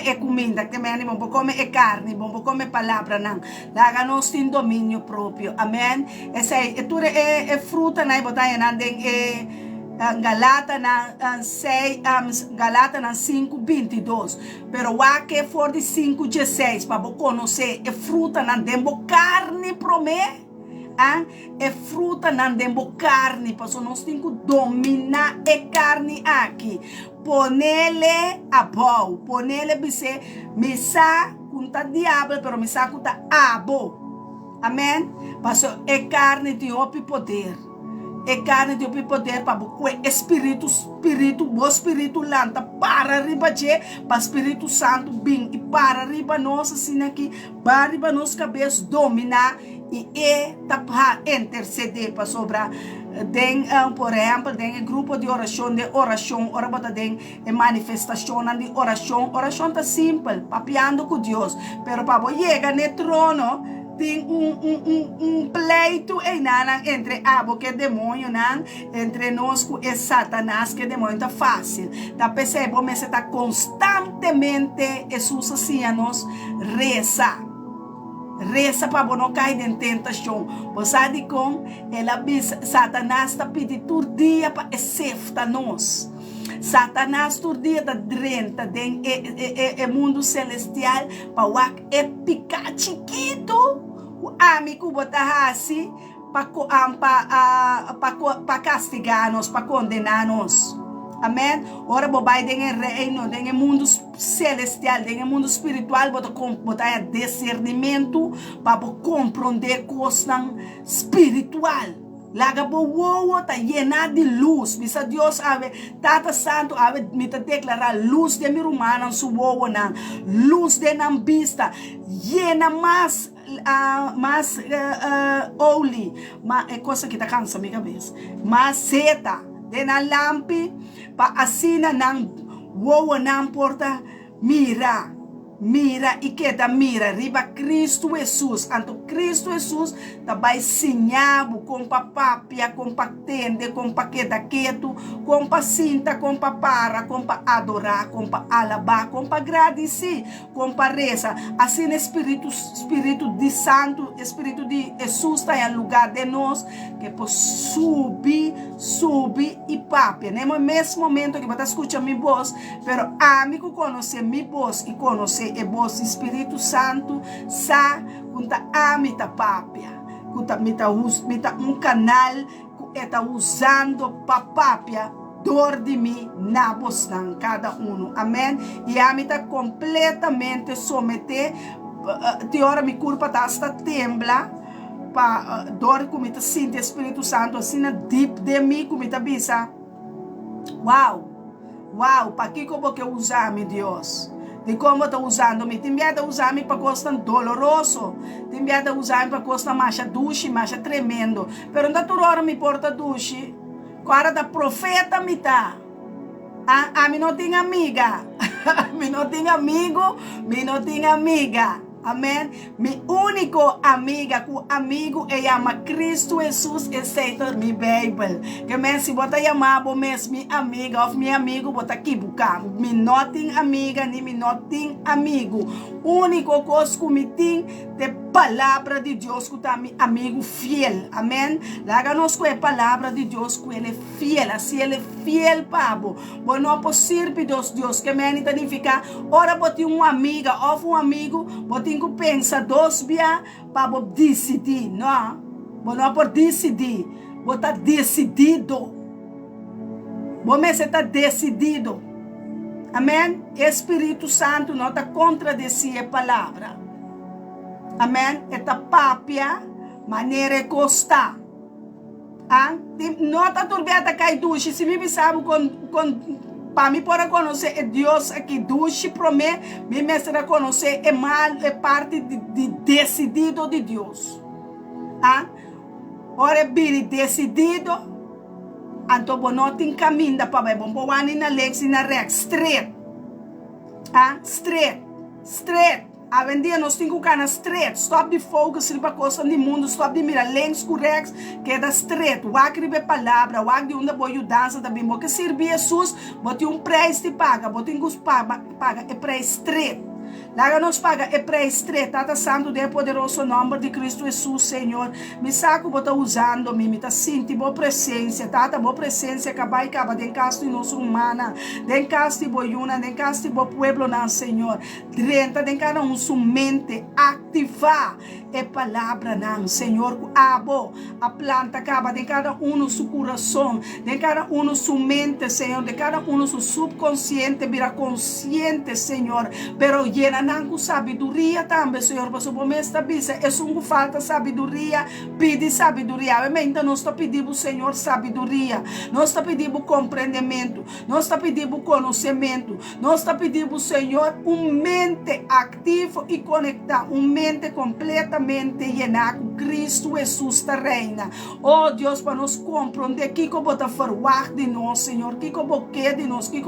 é comida, também bom para comer é carne, bom para comer palavra não. Laga nós tem domínio próprio. Amém? Essa é fruta na botar na Galata na 6, Galata na 5:22. Pero o que for de 5:16 para conhecer é fruta na dembo carne promê. É fruta na dembo carne, para nós temos que dominar a carne aqui. Ponele a bom, ponele bise misa conta diabo, pero misa conta abo. Amém? Para a carne tem o poder. É carne de poder para o Espírito lanta para riba para Espírito Santo bem e para riba nós assim aqui para riba nos cabeça dominar e tapar interceder para sobrar por exemplo tem grupo de oração ora bota tem manifestação de oração tá simples papiando com Deus pero para chegar no trono tem pleito entre abo que é demônio, entre nós que é Satanás que é demônio, tá fácil. Tá percebendo, mas está constantemente Jesus assim a nós reza para não cair em tentação. Você sabe como ela Satanás está pedindo todo dia para exercitar nós. Satanás todo dia está drenta dentro do mundo celestial para picar chiquito. O amigo botar assim para castigar-nos, para condenar-nos. Amém? Ora, bobai tem reino, tem mundo celestial, tem mundo espiritual, botar discernimento para compreender coisas espiritual. Laga boa tá llena de luz. Bisa Deus ave Tata Santo ave me declarar luz de mi humana su boa na luz de nam vista llena mais holy é coisa que tá cansa minha cabeça mas seta de na lampi pa assina nang boa nam porta mira e que da mira riba Cristo Jesus, anto Cristo Jesus também sinhabo com papapia, com patende, com paqueta quieto, com pa cinta, com pa para, com pa adorar, com pa alabar, com pa agradecer, com pa reza. Assim Espírito de Santo, Espírito de Jesus está em lugar de nós que por subir e papia. No mesmo momento que você escuta minha voz, pero amigo conhecer minha voz e conhecer e voz Espírito Santo sa kunta amita papia kunta mita canal que está usando papia dor de mim na voz de cada amém e amita completamente someter te ora mi culpa está tembla pa dor como está sente Espírito Santo assim na deep de mim como está bisa wow para que como que usar meu Deus de como está usando me tem medo usar me para coisa doloroso tem medo usar para coisa mais duche mais tremendo pero não toda hora me porta duche cara da profeta me tá a mim não tem amiga me não tem amigo me não tem amiga amém mi único amigo é chama Cristo Jesus exceto mi Bible que men se bota chamar bo mes mi amiga of mi amigo bota aqui buscar mi não tem amiga nem mi não tem amigo único coisa que me tem de palavra de Deus que tá mi amigo fiel amém laga nos com a palavra de Deus que ele é fiel assim ele é fiel pabo bo não possível Deus que men significa ora bota amiga of amigo bota que pensa dois dias para decidir, não? Não por decidir, você está decidido. Você está decidido. Amém? Espírito Santo não está contradizer a palavra. Amen. Eta papia, maneira costa. Nota turbeta cai duche, se me sabe para mim para conhecer é Deus aqui duche promete, me mestra conhecer é mal, é parte de decidido de Deus. Ora biri decidido, anto bonota em caminho da para bom boani na lex na rex straight. Straight. A vendia nós temos que straight. Stop de focus riba coisa do mundo, stop de mirar lentes corretos, queda straight. Wak riba palavra, wak de onde boa dança também, porque servir Jesus, bote preço de paga, bote paga é preço straight. Laga nos paga é preço straight. Tata santo de poderoso nome de Cristo Jesus, Senhor. Me saco bota usando, me tá senti boa presença, tata boa presença, acaba den casto de nossa humana, den casto de boiuna, den casto de pueblo na Senhor. Drenta den cada sua mente ativar é palavra não, Senhor, abo a planta acaba de cada seu coração, de cada sua mente, Senhor, de cada seu subconsciente vira consciente, Senhor, pero llena não sabedoria também, Senhor, para sua mesta bisa, é um falta sabedoria, pede sabedoria, obviamente nós está pedindo, Senhor, sabedoria, nós está pedindo compreendimento, nós está pedindo conhecimento, nós está pedindo, Senhor, mente ativo e conectada, mente completa llenar com Cristo Jesus da reina. Oh Deus, para nos compreender que bota forward de nós, Senhor, que boquê de nós, que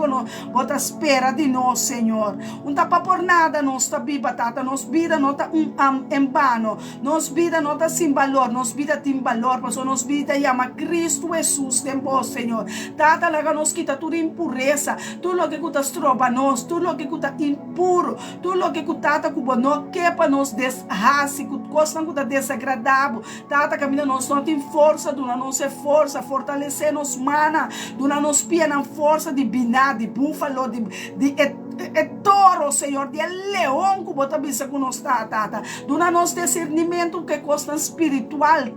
bota espera de nós, Senhor. Não tá por nada nós tá viva, tata, nos vida não tá em vano, nos vida não tá sem valor, nos vida tem valor, mas nos vida chama Cristo Jesus de vós, Senhor. Tata, laga nos quita toda impureza, tudo o que cuta estroba nós, tudo o que cuta impuro, tudo o que cuta não quepa nos desrace, coisa que está desagradável, tata caminha nós não tem força, dona nossa força, fortalecer nos mana, dona nos pia na força de biná, de búfalo, de toro, Senhor, de leão que bota bisa com nós, tata, dona nos discernimento que costa espiritual,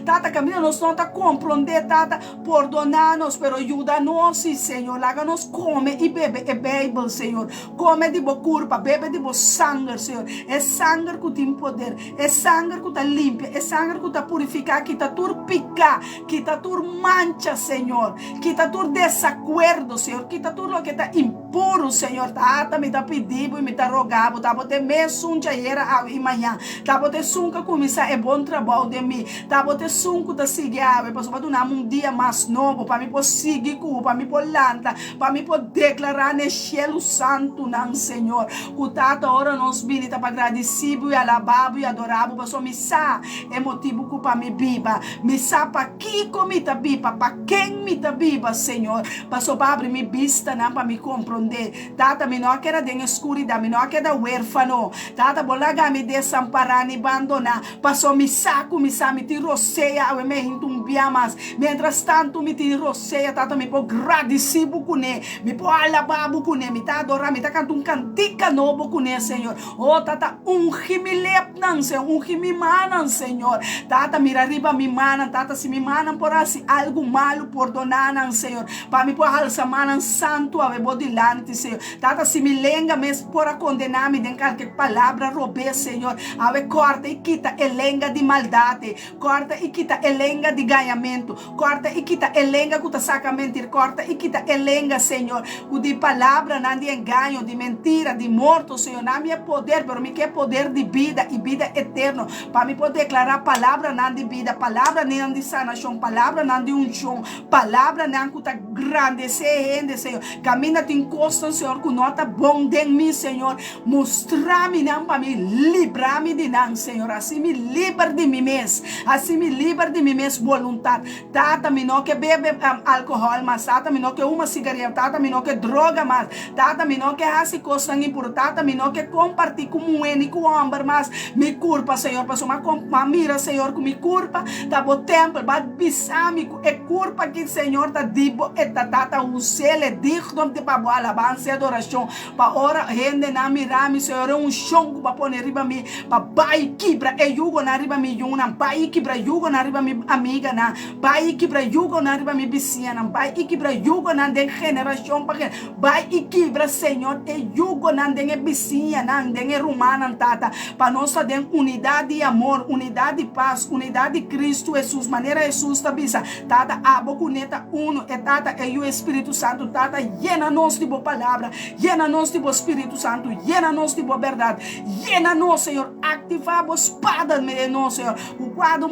tata caminha nós não tá compreender, tata, perdonar-nos, pero ajuda-nos, Senhor, laga-nos come e bebe, é Bíblia, Senhor, come de boa curva, bebe de boa sangue, Senhor, é sangue que tem poder, é sangue que está limpa, é sangue que está purificar, que está turpicar, que está tur mancha, Senhor, que está tur desacordo, Senhor, que está tudo o que está impuro, Senhor, tata me está pedindo e me está rogando, tá bote me sunja era e manhã, tá bote sunca começar é bom trabalho de mim, tá bote sunca da seguir, para só dar dia mais novo, para me poder seguir, para me poder lanta, para me poder declarar no cielo santo, não, Senhor, o tata ora nos vinita para agradecer e alabar e adorar, para só me sa é motivo que para me biba, me sa para que me tá biba, para quem me tá biba, Senhor, para só abrir me vista, não, para me compreender, tata me não quer de escuridão, me não quer huérfano, tata bolaga me desamparar e abandonar, para só me saco, me sa me tiroceia, eu me entumbia mas, mientras tanto me tiroceia, tata me pode agradecer bucune, me pode alabar bucune, me tá adorar, me tá cantando cantica novo bucune, Senhor, oh tata ungimilep não, Senhor, ungimimanan, Senhor, tata mira riba mi manan, tata se me manan por assim algo malo perdonanan, Senhor, para me pôr alça manan santo a bebo dilante, Senhor, tata se me lenga mes por a condenar me den qualquer palavra robe, Senhor, ave corta e quita elenga de maldade, corta e quita elenga de ganhamento, corta e quita elenga que saca mentir, corta e quita elenga, Senhor, o de palavra não de engano, de mentira, de morto, Senhor, não é poder, pero me quer poder de vida e vida eterna, para me poder declarar palavra não de vida, palavra não de sanação, palavra não de unção, palavra não que está grande, Senhor, caminha te encosta, Senhor, que nota bom de mim, Senhor, mostrar-me não para me livrar-me de não, Senhor, assim me livra de mim mesmo, assim me livra de mim mesmo, vontade, tata me não que bebe álcool, mas tata me não que uma cigarette, tata me não que droga, mas tata me não que hace coisa impura, tata me não que compartilha com um único homem, mas me culpa, Senhor, para uma mira, Senhor, que me culpa, tá bom tempo, vai bisami, é culpa que, Senhor, tá dibo, é tata, o céu é digno de para boa alabança e adoração, oração. Pa ora rende na mirami, Senhor, é chão para pôr riba mi, pa bai quebra e yugo na riba mi yuna, bai quebra yugo na riba mi amiga na, bai quebra yugo na riba mi vizinha na, bai quebra yugo na de geração para bai quebra, Senhor, e yugo na de vizinha na, de romana tata, para nós ter unidade e amor, unidade e paz, unidade de Cristo Jesus, maneira Jesus tabisa, tata abo cuneta uno, e tata e o Espírito Santo, tata llena nós de boa palavra, llena nós de boa Espírito Santo, llena nós de boa verdade, llena nós, Senhor, ativa a espada de nós, Senhor, o quadro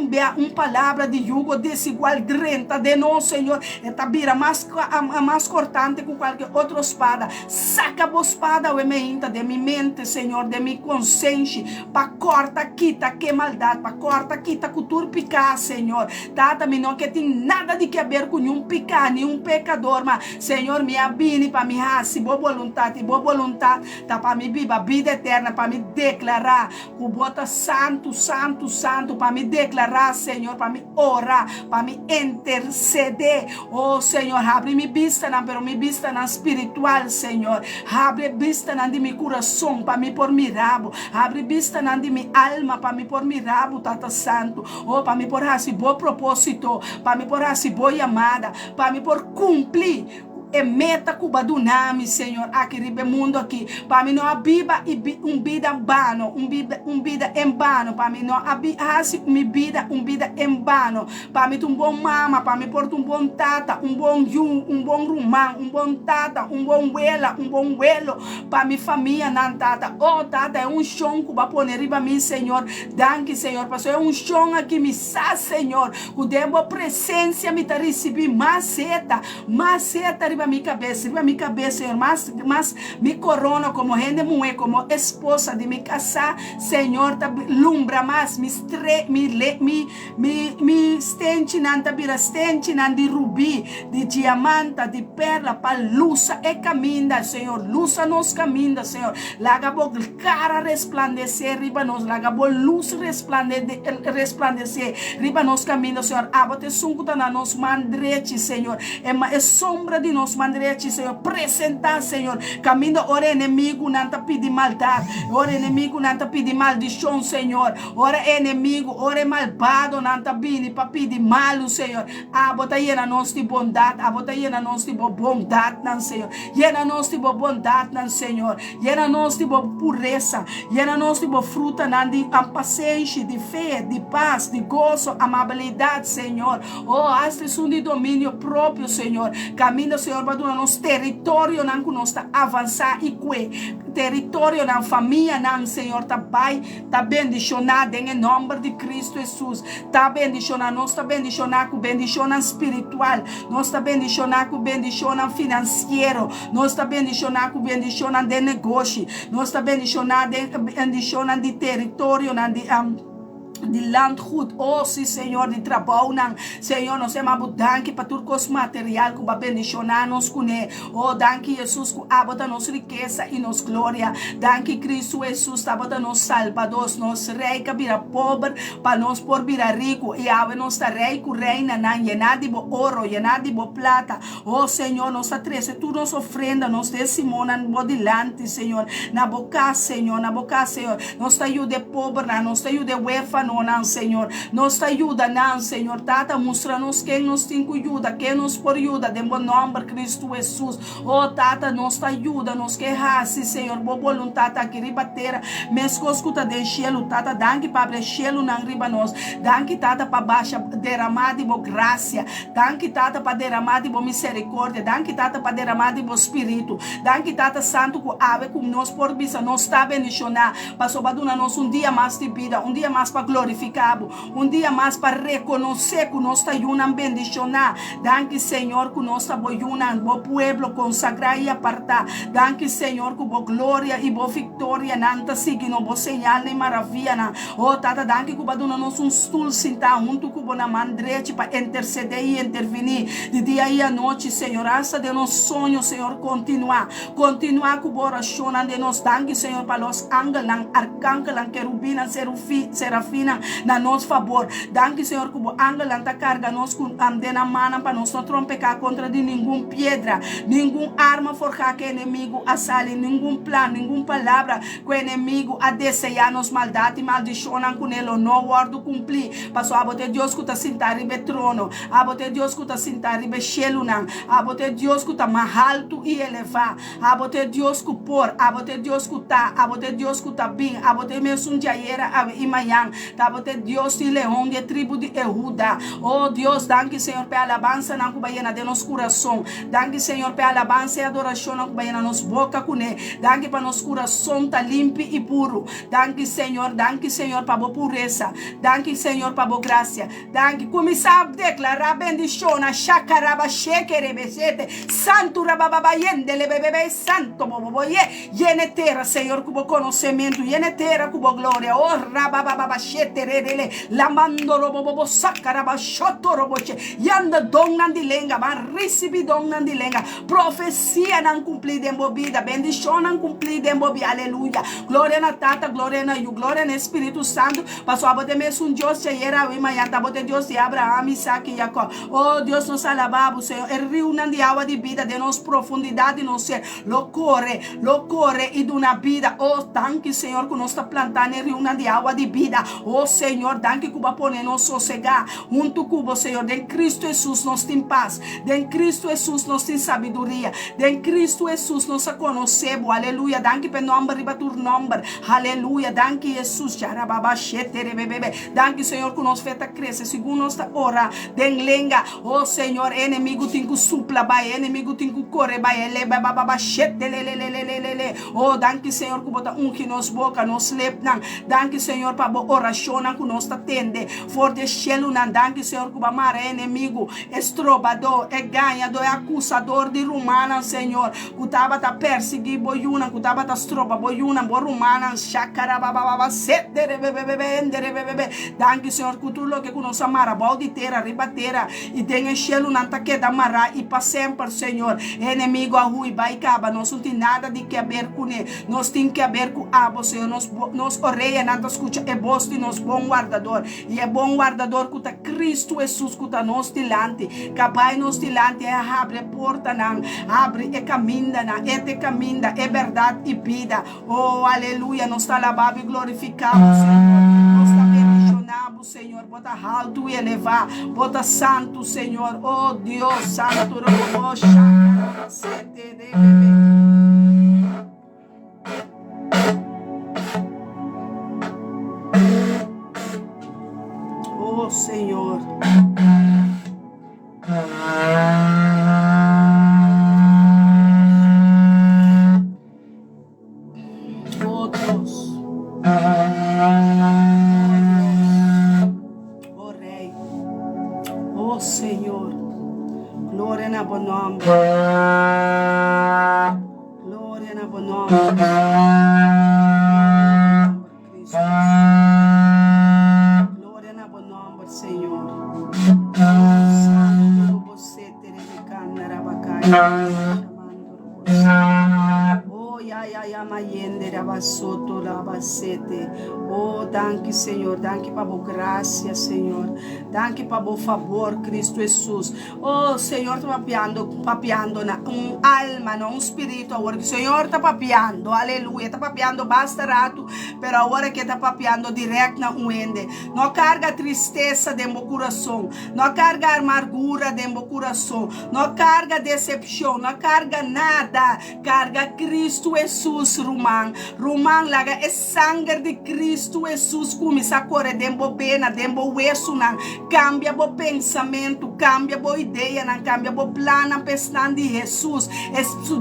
palavra de jugo desigual drenta de nós, Senhor, e tabira mais cortante que qualquer outra espada, saca a espada o emeinta de minha mente, Senhor, de minha consciência, para corta, quita, que maldade, para corta, quita, cultura picar, Senhor, tata, me não que tem nada de que ver com nenhum picar, nenhum pecador, mas, Senhor, me abine para me raça, boa vontade, tá para me viva a vida eterna, para me declarar, o bota santo, santo, santo, para me declarar, Senhor, para me orar, para me interceder, oh, Senhor, abre minha vista, pero minha vista na espiritual, Senhor, abre vista na de meu coração, para me por mirabo, abre vista na de minha alma, para me por mirabo, Tata Santo, oh, para me por assim, bom propósito, para me por assim, boa amada, para me por cumprir, e meta cuba do nome, Senhor, aqui ribe mundo aqui, para mim não abiba vida vano, vida em vano, para mim não abiba vida em vano, para mim um bom mama, para mim porto um bom tata, um bom yu, um bom rumã, um bom tata, um bom wela, um bom welo, para mim família não tata, oh tata é chão cuba pôr riba mim, Senhor, danke, Senhor, pastor é chão aqui me sa, Senhor, o demo presença me tá recebi maceta riba minha cabeça, Senhor, mas me corona como rende mulher, como esposa de me casar, Senhor, tá lumbra mais, me stente nanta bira stente nan de rubi, de diamanta, de perla, pa lusa e caminda, Senhor, lusa nos caminda, Senhor, laga bo cara resplandecer, riba nos, laga bo luz resplandecer, riba nos caminda, Senhor, abote sunkuta na nos mandrete, Senhor, é sombra de nos mandrete, Senhor, presentar, Senhor, caminho, ora inimigo, não tá pedir maldade, ora inimigo, não tá pedir maldição, Senhor, ora inimigo, ora malvado, não tá vindo para pedir mal, Senhor, bota aí na nós de bondade, bota aí na nós de bondade, não, Senhor, e na nós de bondade, não, Senhor, e na nós de pureza, e na nós de fruta, não, de paciência, de fé, de paz, de gozo, amabilidade, Senhor, este de domínio próprio, Senhor, caminho, Senhor, para o nosso território, não que nós está avançar e que território na família, não, Senhor, tá bendicionado em nome de Cristo Jesus, tá bendicionado, nós tá bendicionado com bendição espiritual, nós tá bendicionado com bendição financeiro, nós tá bendicionado com bendição de negócio, nós tá bendicionado de território, de landgoed, sim, Senhor, de trabalho, Senhor, nós temos danke para tudo os material que vai bendicionar nos com danke Jesus que abota nossa riqueza e nos glória, danke Cristo Jesus, abota nos salvador, nos rei que vira pobre, para nós por virar rico, e ave nossa rei que reina, llenado de ouro, llenado de plata, Senhor, nossa trece, tu nos ofrenda, nos decimonan delante, Senhor, na boca, Senhor, nos te ajude pobre, nos te ajude huérfano, não, Senhor, nos ajuda, não, Senhor, tata, mostra-nos quem nos tem que ajuda, quem nos por ajuda, de bom nome, Cristo Jesus, tata, nos ajuda, nos que raça, Senhor, boa vontade, aqui ribateira, mesmo escuta de cielo, tata, danke para abrir cielo na riba nós, danke, tata, para baixa, derramar de boa graça, danke, tata, para derramar de boa misericórdia, danke, tata, para derramar de bom espírito, danke, tata, santo, que ave, como nós por vista, nos está bendicionar, para sobaduna nós dia mais de vida, dia mais para glorificado, dia mais para reconhecer que nós está junando bendicionar, danke, Senhor, que nós está junando, bom pueblo, consagrar e apartar, danke, Senhor, que boa glória e boa vitória, nanta signo, boa señal e maravilha, tata, danke, que baduna nós stool sentar junto com boa mandrete para interceder e intervenir, de dia e a noite, Senhor, asa de nosso sonho, Senhor, continuar com oração de nós, danke, Senhor, para os ángeles, arcángeles, querubina, serafina, na nosso favor. Danke, Senhor, que o ángel anta carga nós com andena mana para nós não trompecar contra de nenhum pedra, nenhum arma forjar que inimigo assale, nenhum plano, nenhuma palavra que o inimigo a desejar nos maldade e maldicionam com ele, não guardo cumprir. Passou a bote Deus que está sentado em trono, a bote Deus que está sentado em cielo, a bote Deus que está mais alto e elevado, a bote Deus que por, a bote Deus que está, a bote Deus que está bem, a bote mesmo de ayer e manhã, a bote Deus de leão de tribo de Ehuda. Oh Deus, danke Senhor pela alabança na cubaina de nosso coração, danke Senhor pela alabança e adoração na cubaina nos boca com ele, danke para nosso coração tá limpo e puro, danke Senhor para boa pureza, danke Senhor para boa graça, danke começar a declarar bendição na chacaraba shekerebesete, santo rababayende lebebebe santo boboye, yene terra Senhor com conhecimento, yene terra com glória, oh rabababashete rele, lamando robobo sacaraba shoto roboche, yanda dong nandilenga, man recibi dong nandilenga, profecia não cumprir de movida, bendição não cumprir de movida, aleluia, glória na tata, glória na you, glória no Espírito Santo, passou a bote mesmo Deus te era e manhã, tá bote Deus de Abraão, Isaac e Jacó, oh Deus nos alabamos, Senhor, el rio de água de vida, de nos profundidade, no ser, lo corre e de uma vida, oh, danke Senhor, que nós está plantando el rio de água de vida, oh Senhor, danke que vai poner nos sossegar, junto com o Senhor, de Cristo Jesus nós tem paz, de Cristo Jesus nós tem sabedoria, de Cristo Jesus nós conhecemos, aleluia, danke pelo nome, riba tu nome, aleluia, danke Jesus, danke Senhor, que nos feta cresce, segundo nossa hora, de lenga, oh Senhor, inimigo tem que supla, vai, inimigo tem que correr, vai, ele, oh, danke Senhor, que bota que nos boca, nos lepnan, danke Senhor, para boa oração, que nos atende, forte cielo, danke Senhor, que vai amar inimigo, estrobador, é ganhador, é acusador de rumana, Senhor, que estava a perseguir, boiuna, que estava a estroba, boiuna, rumana, chacarababa, sete, danke Senhor, que tudo que nos amara, bauditeira, ribateira, e tem cielo, não tá que da mará, e para sempre, Senhor, inimigo a rui, vai caba, nós não tem nada de que ver com ele, nós tem que ver com abo, Senhor, nos orelha, não escuta, é bosto e nos bom guardador, e é bom guardador que tá Cristo Jesus, que tá nos dilante, capaz nos dilante, é abre porta, não, abre e caminha, não, e te caminha, é verdade e vida, oh, aleluia, nós está alabado e glorificado, Senhor, nós está bendicionado, Senhor, bota alto e elevar, bota santo, Senhor, oh Deus, santo, oh, chacarababa, sete, oh Senhor, oh Deus, oh Rei, oh Senhor, glória na bom nome, glória na bom nome, Cristo. Glória na bom nome, Senhor. Santo você terebicana rabacai. Oh, ya mayende rabasoto rabasete. Oh, danke, Senhor. Danke para boa graça, Senhor. Danke para bom favor, Cristo Jesus. Oh, Senhor, está papiando na alma, não espírito. Agora que o Senhor está papiando, aleluia. Está papiando basta rato, pero agora que está papiando direto na uende. Não carga tristeza dentro do coração. Não carga amargura dentro do coração. Não carga decepção. Não carga nada. Carga Cristo Jesus, Romão. Romão, laga é sangue de Cristo Jesus. Começa a correr dentro do pena, dentro do hueso, não. Cambia o pensamento, cambia a ideia, não cambia o plano pensando de Jesus.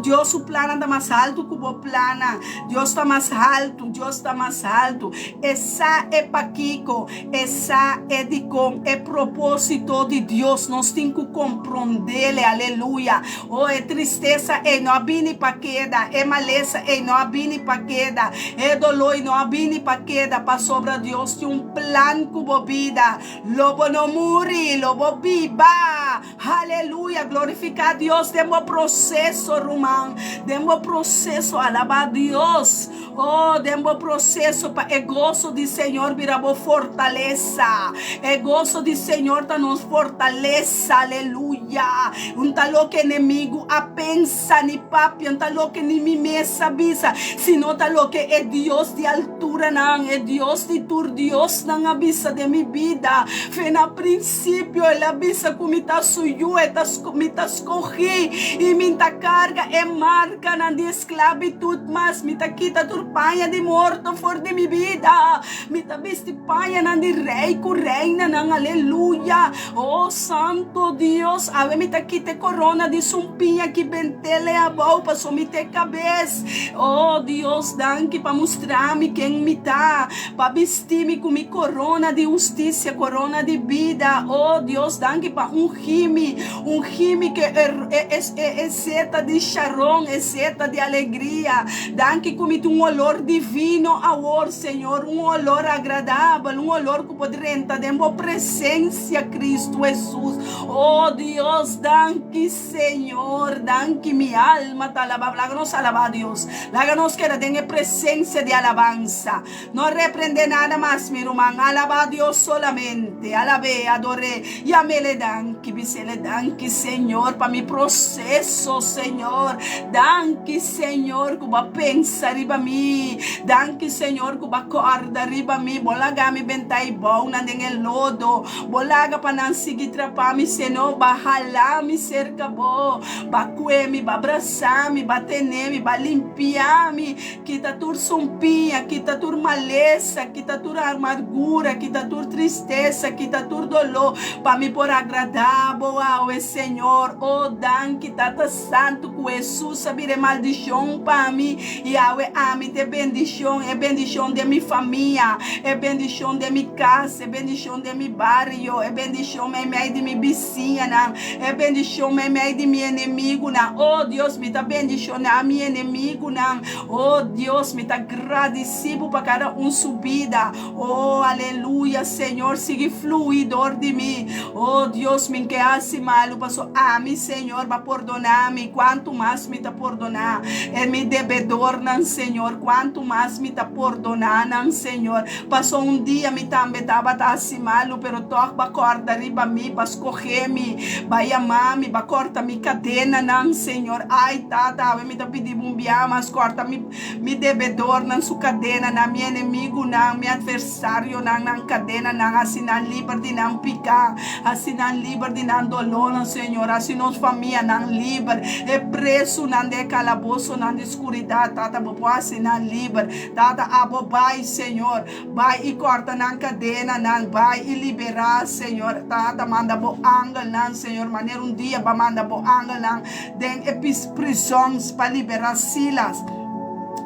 Deus o plano está mais alto que o plano. Deus está mais alto, Deus está mais alto. Essa é paquico, essa é de com, é propósito de Deus. Nós temos que compreender, aleluia. Oh, é tristeza, é não abine para queda, é maleza, é não abine para queda, é dolor, e não abine para queda. Para sobre Deus tem plano com a vida. Lobo não morre, lobo viva. Aleluia, glorificar Deus. Demos processo, Romão. Demos processo, alabar Deus. Oh, dembo processo para é gozo de Senhor virabo fortaleza. É gozo de Senhor tá nos fortaleza. Aleluia. Um talo que inimigo a pensa ni papi, um talo que ni mi mesa bisa, sino talo que é Deus de altura não, é Deus de tur Deus não abisa de mi vida. Fe na princípio ele abisa como está suyo, me tá escorri e minha carga é marca na de esclavitud, mas me tá quita turpanha de morto for de mi vida. Me tá vesti panha na de rei com reina não, aleluia. Oh santo Deus, ave me tá quita corona de sumpinha que bentele a boca, só me te cabeça. Oh Deus, danke para mostrar-me quem me tá, para vestir-me com minha corona de justiça, corona de vida. Oh Deus, danke para ungir-me que é seta de Sharon, é seta de alegria. Danke que um olor divino ao Senhor, um olor agradável, um olor que pode rentar dentro da presença Cristo Jesus. Oh Deus, danke Senhor, danke minha alma te alaba. Láganos alabar Deus, láganos que tenha presença de alabanza. Não repreende nada mais, meu irmão, alaba a Deus solamente, alabe, adore, e amele danke, bisele danke Senhor, para mi processo Senhor, danke Senhor, que va pensa riba mi, danke Senhor, que va corda riba mi, bolaga mi bentai bom, nandeng el lodo, bolaga pa nan sigi trapa mi seno, bahala mi cerca bo, bacuemi, babraçami, batenemi, balimpiami, quita tur sumpinha, quita tur maleza, quita tur amargura, quita tur tristeza, quita tur dolor, para me por agradável ao Senhor. Oh, danke, tata santo, que Jesus sabire maldição para mim, e ao ame te bendição, é bendição de minha família, é bendição de minha casa, é bendição de meu barrio, é bendição meio de minha vizinha, é bendição meio de meu inimigo. Oh, Deus, me tá bendicionando a meu inimigo. Oh, Deus, me tá agradecido para cada subida. Oh, aleluia, Senhor, siga fluidor de mim. Oh, Deus, me que hace mal, passou a mim, Senhor, para perdonar-me. Quanto mais me tá perdonar, é me devedor, não, Senhor. Quanto mais me tá perdonar, Senhor. Passou dia, me também tava assim mal, pero toque para corda riba mim, para escorrer-me, vai amar-me, para cortar minha cadena, não, Senhor. Ai, tata, me tá pedindo mas corta me devedor na sua cadena, na meu inimigo, na meu adversário, na cadena, na assim na livre na picar, assim na livre na dolor, Senhor, assim nos família na livre, é preso na de calabouço, na de escuridão, tata, bobo assim na livre, tata, abo vai, Senhor, vai e corta na cadena, na vai e liberar, Senhor, tata, manda bo angel, na, Senhor, maneira dia, ba manda bo angel, na, den prisões para liberar Silas,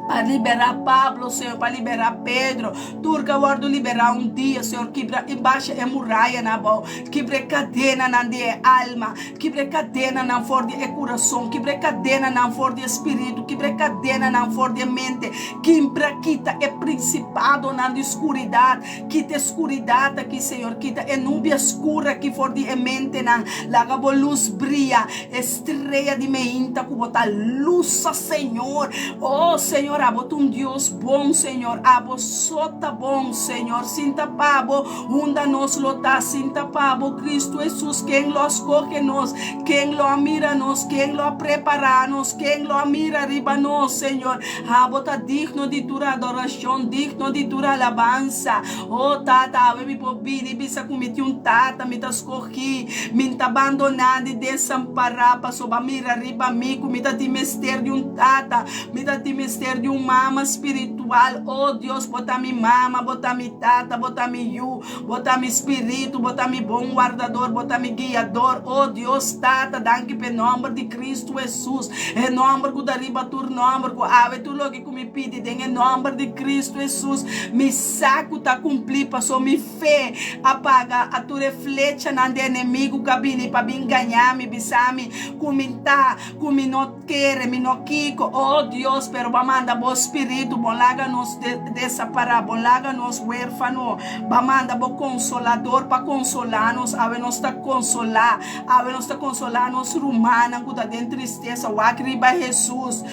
para liberar Pablo, Senhor, para liberar Pedro. Turca, guardo liberar dia, Senhor, quebra embaixo é muralha na boca, quebra cadena na de alma, quebra cadena na for de coração, quebra cadena na for de espírito, quebra cadena na for de mente, quebra quita é principado na escuridão, quita escuridão aqui, Senhor, quita é nuvem escura que for de mente na laga luz brilha, estrela de meinta que botar luz, Senhor. Oh, Senhor, abota Deus bom, Senhor, abo sota bom, Senhor, sinta pabo, unda nos lota, sinta pabo, Cristo Jesus, quem lo escoge nos, quem lo mira nos, quem lo prepara nos, quem lo mira arriba nos, Senhor, abota digno de tua adoração, digno de tua alabança. Oh, tata, ave me pobiri, bisa cometi tata, me tá escorri, me tá abandonado e desamparado, passou a mira arriba me, me tá de mester de tata, me tá de mester de mama espiritual. Oh Deus, bota mi mama, bota mi tata, bota mi yu, bota mi espírito, bota mi bom guardador, bota mi guiador. Oh Deus, tata, danke pe nome de Cristo Jesus, em nome que dariba tu nome, que ave tu logo que me pede, em nome de Cristo Jesus, mi saco tá cumprir, passou mi fé, apaga a tu reflete na de inimigo, cabine para me ganhar, me bisami, comentar, como não quer, me não quico. Oh Deus, pero manda bo espírito, bolaga nos dessa parábola, bolaga nos huérfano, manda bo consolador para consolar-nos, ave nos tá consolar, ave nos tá consolar nos rumana, que tá dentro tristeza, o acriba Jesus,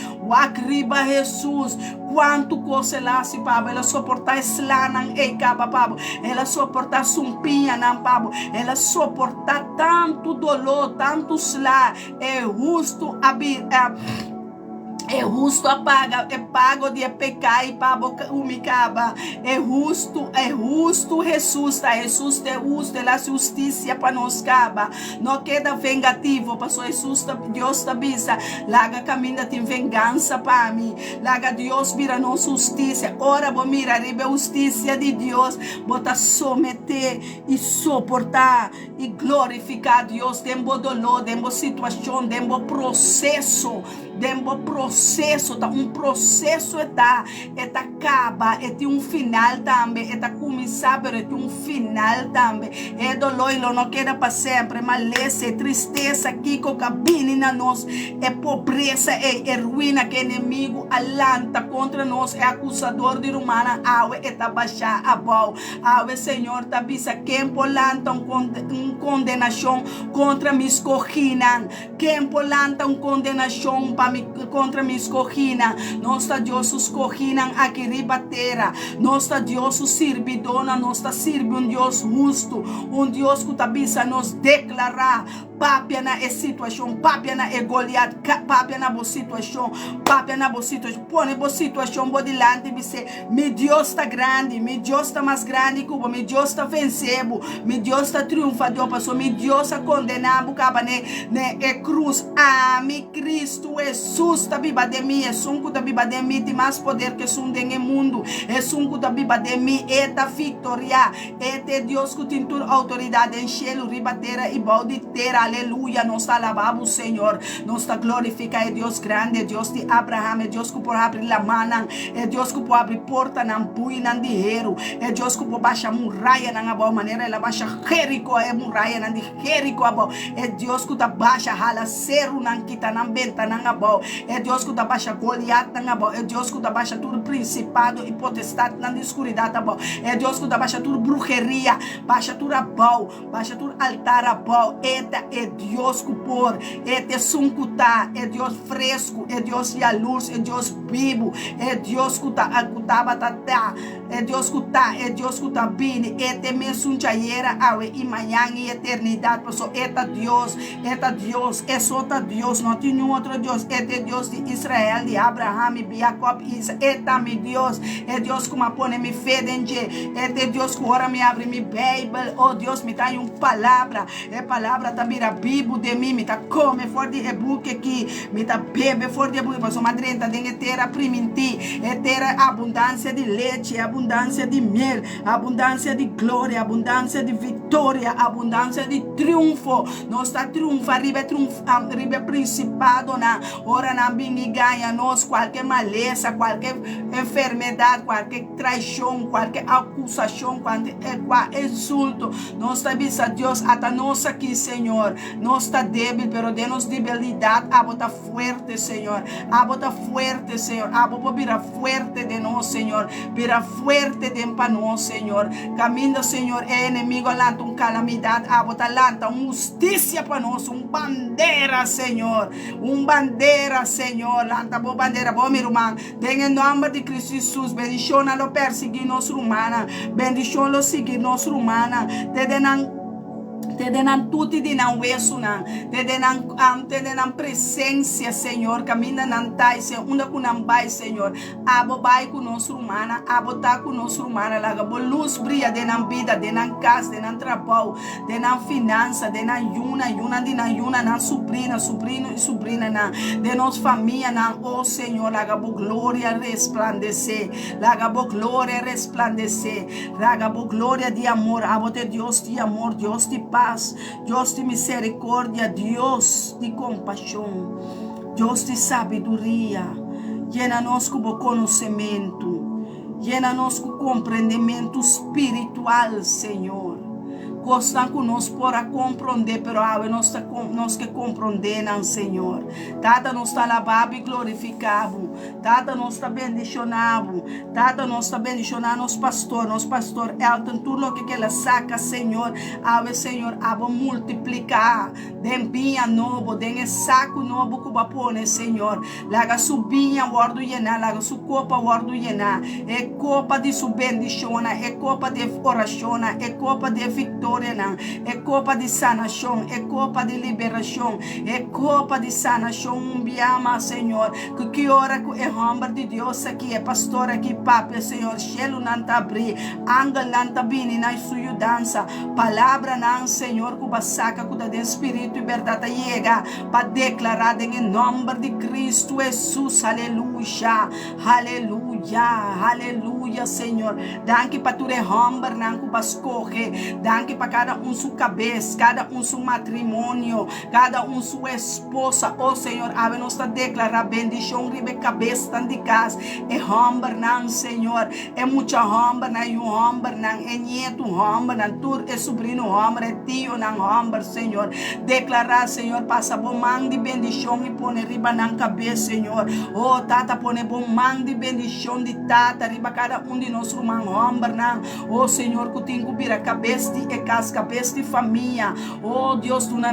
quanto coisa ela se pabo, ela suportar eslanan e caba pabo, ela suportar sumpinha não pabo, ela suportar tanto dolor, tanto slá, é justo é justo apaga, é pago de pecar e pabo umicaba. É justo, Jesus, tá? Jesus é justo, é a justiça para nós caba. Não queda vengativo, pastor Jesus, Deus tá bisa. Laga caminha tem vingança para mim. Laga Deus vira nossa justiça. Ora vou mirar a justiça de Deus, bota someter e suportar e glorificar Deus. Dembo dolor, dembo situação, dembo processo. Tá? Um processo está acaba, tem um final também, está começar, mas tem um final também. É dolor, não queda para sempre, maleza, é tristeza aqui com cabine na nós, é pobreza, é ruína que inimigo alanta contra nós, é acusador de humana, awe está baixar a bom, awe Senhor, tá bisa quem polanta condenação contra me escorrina, quem polanta condenação contra me escorrina, nossa Deus escorrina aqui ribatera, nossa Deus servidona, nossa serve um Deus justo, um Deus que tabisa nos declarar papia na situação, papia na Goliat, papia na boa situação, põe boa situação, boa dilante, você, meu Deus está grande, meu Deus está mais grande que o meu Deus está vencendo, meu Deus está triunfador, passou, meu Deus está condenado, caba ne cruz, meu Cristo, Jesus está viva de mim, é sunco da viva de mim, tem mais poder que sun tem no mundo, é sunco da viva de mim, é da vitória, é Deus que tem toda autoridade em cielo, ribatera e bauditera. Aleluia, nós alabamos, Senhor, nós glorificamos, é Deus grande, é Deus de Abraão, é Deus que pode abrir a mão, é Deus que pode abrir porta, não pui, não dinheiro, é Deus que pode baixar muralha, não boa maneira, ela baixa Jerico, é muralha, não de Jerico, é Deus que baixa halaceiro, não quita, não benta, não boa, é Deus que baixa Goliat, não boa, é Deus que baixa tudo principado e potestade, não de escuridade, boa, é Deus que baixa tudo bruxeria, baixa tudo a boa, baixa tudo altar a boa, é Deus que por, é suncuta, é Deus fresco, é Deus de luz, é Deus vivo, é Deus que batata, é Deus que tá bem, é te mensunchaera, awe e manhã e eternidade, pessoal, é Deus, é só Deus, não tem nenhum outro Deus, é Deus de Israel, de Abraão, de Jacob, é meu Deus, é Deus que me põe me fedenge, é Deus que ora me abre me Bíblia, oh Deus me dá uma palavra, é palavra também a Bíblia de mim, me tá come fora de e-book aqui, me tá bebe fora de e-book, mas uma drenta tem ter a primiti, é ter abundância de leite, abundância de mel, abundância de glória, abundância de vitória, abundância de triunfo, nós está triunfa, arriba principado na hora na ganha nós qualquer maleza, qualquer enfermidade, qualquer traição, qualquer acusação, qualquer insulto, nós está bisa Deus até nós aqui, Senhor. No está débil, pero denos debilidade. Abo está fuerte, Senhor. Abo está fuerte, Senhor. Abo vira fuerte de nós, Senhor. Vira fuerte de nós, Senhor. Caminho, Senhor, é inimigo alanta calamidade. Abo está alanta justiça para nós. Bandeira, Senhor. Bandeira, Senhor. Lanta boa bandeira, bom, meu irmão. Em nome de Cristo Jesus, bendicionalo perseguir nossa humana. Bendicionalo seguir nossa humana. Te denan tutti di nan wesu nan, te denan presença, Senhor, caminha nan tai, Senhor, unda com nan bai, Senhor, abo bai com nosso humana, abo tá com nosso humana, laga bo luz brilha de nan vida, de nan casa, de nan trabalho, de nan finança, de nan yuna, nan sobrinho nan, de nossa família nan, oh Senhor, laga bo glória resplandecer, laga bo glória resplandecer, laga bo glória de amor, abo te Deus de amor, Deus de paz, Deus de misericórdia, Deus de compaixão, Deus de sabedoria. Llena-nos com o conhecimento, llena-nos com o compreendimento espiritual, Senhor. Gostam conosco para compreender, pero nós que compreendemos, Senhor. Tata nos está lavado e glorificado. Tata nos está bendicionado. Tata nos está bendicionado nosso pastor Elton, tudo o que ela saca, Senhor. Ave, Senhor, ave multiplicar. den binha novo, den saco novo que bapone, Senhor. Laga su binha wardo yena, laga su copa wardo yena. É copa de su bendição, é copa de oração, é copa de vitória, é copa de sanação, é copa de liberação, é copa de sanação. Biama, Senhor, que ora que é homem de Deus aqui, é pastor aqui, papi, Senhor. Shelo nanta abri, angel nanta bini na sua dança. Palavra não, Senhor, que basaca que da Espírito e verdade chega para declarar em nome de Cristo Jesus. Aleluia, aleluia, aleluia, Senhor. Danke para tu homem, não que bascoge. Danke para cada sua cabeça, cada seu matrimônio, cada sua esposa. Oh, Senhor, abre-nos a declarar bendição ribe cabeça de casa. É homem, não, Senhor. É muito homem, não, um homem, não. É nieto, homem, não. Tu é sobrinho, homem, é tio, não, homem, Senhor. Declarar, Senhor, passa bom man de bendição e põe riba na cabeça, Senhor. Oh, tata, põe bom man de bendição de tata, riba cada de nós, irmão, homem, não. Oh, Senhor, que tem que vir a cabeça de casa, cabeça de família. Oh, Deus, tu não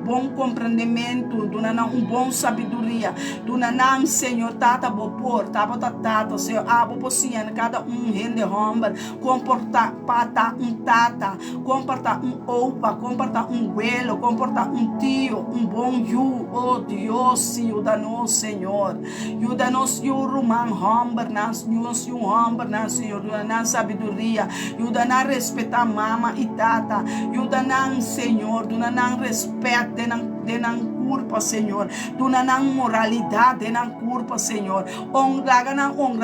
bom compreendimento, tu não bom sabedoria, tu não, Senhor, tata, bopor, tata, Senhor, boposian, cada rende homem, comporta pata tata, comporta opa, comporta abuelo, comporta tio, bom you. Oh, Deus, ajuda-nos, Senhor, ajuda-nos, irmão, homem, nós, homem, Senhor, ajuda-nos sabedoria, ajuda-nos a respeitar mama e tata, ajuda-nos, Senhor, ajuda-nos respeito de não culpa, Senhor. Tu não moralidade na culpa, Senhor. Honra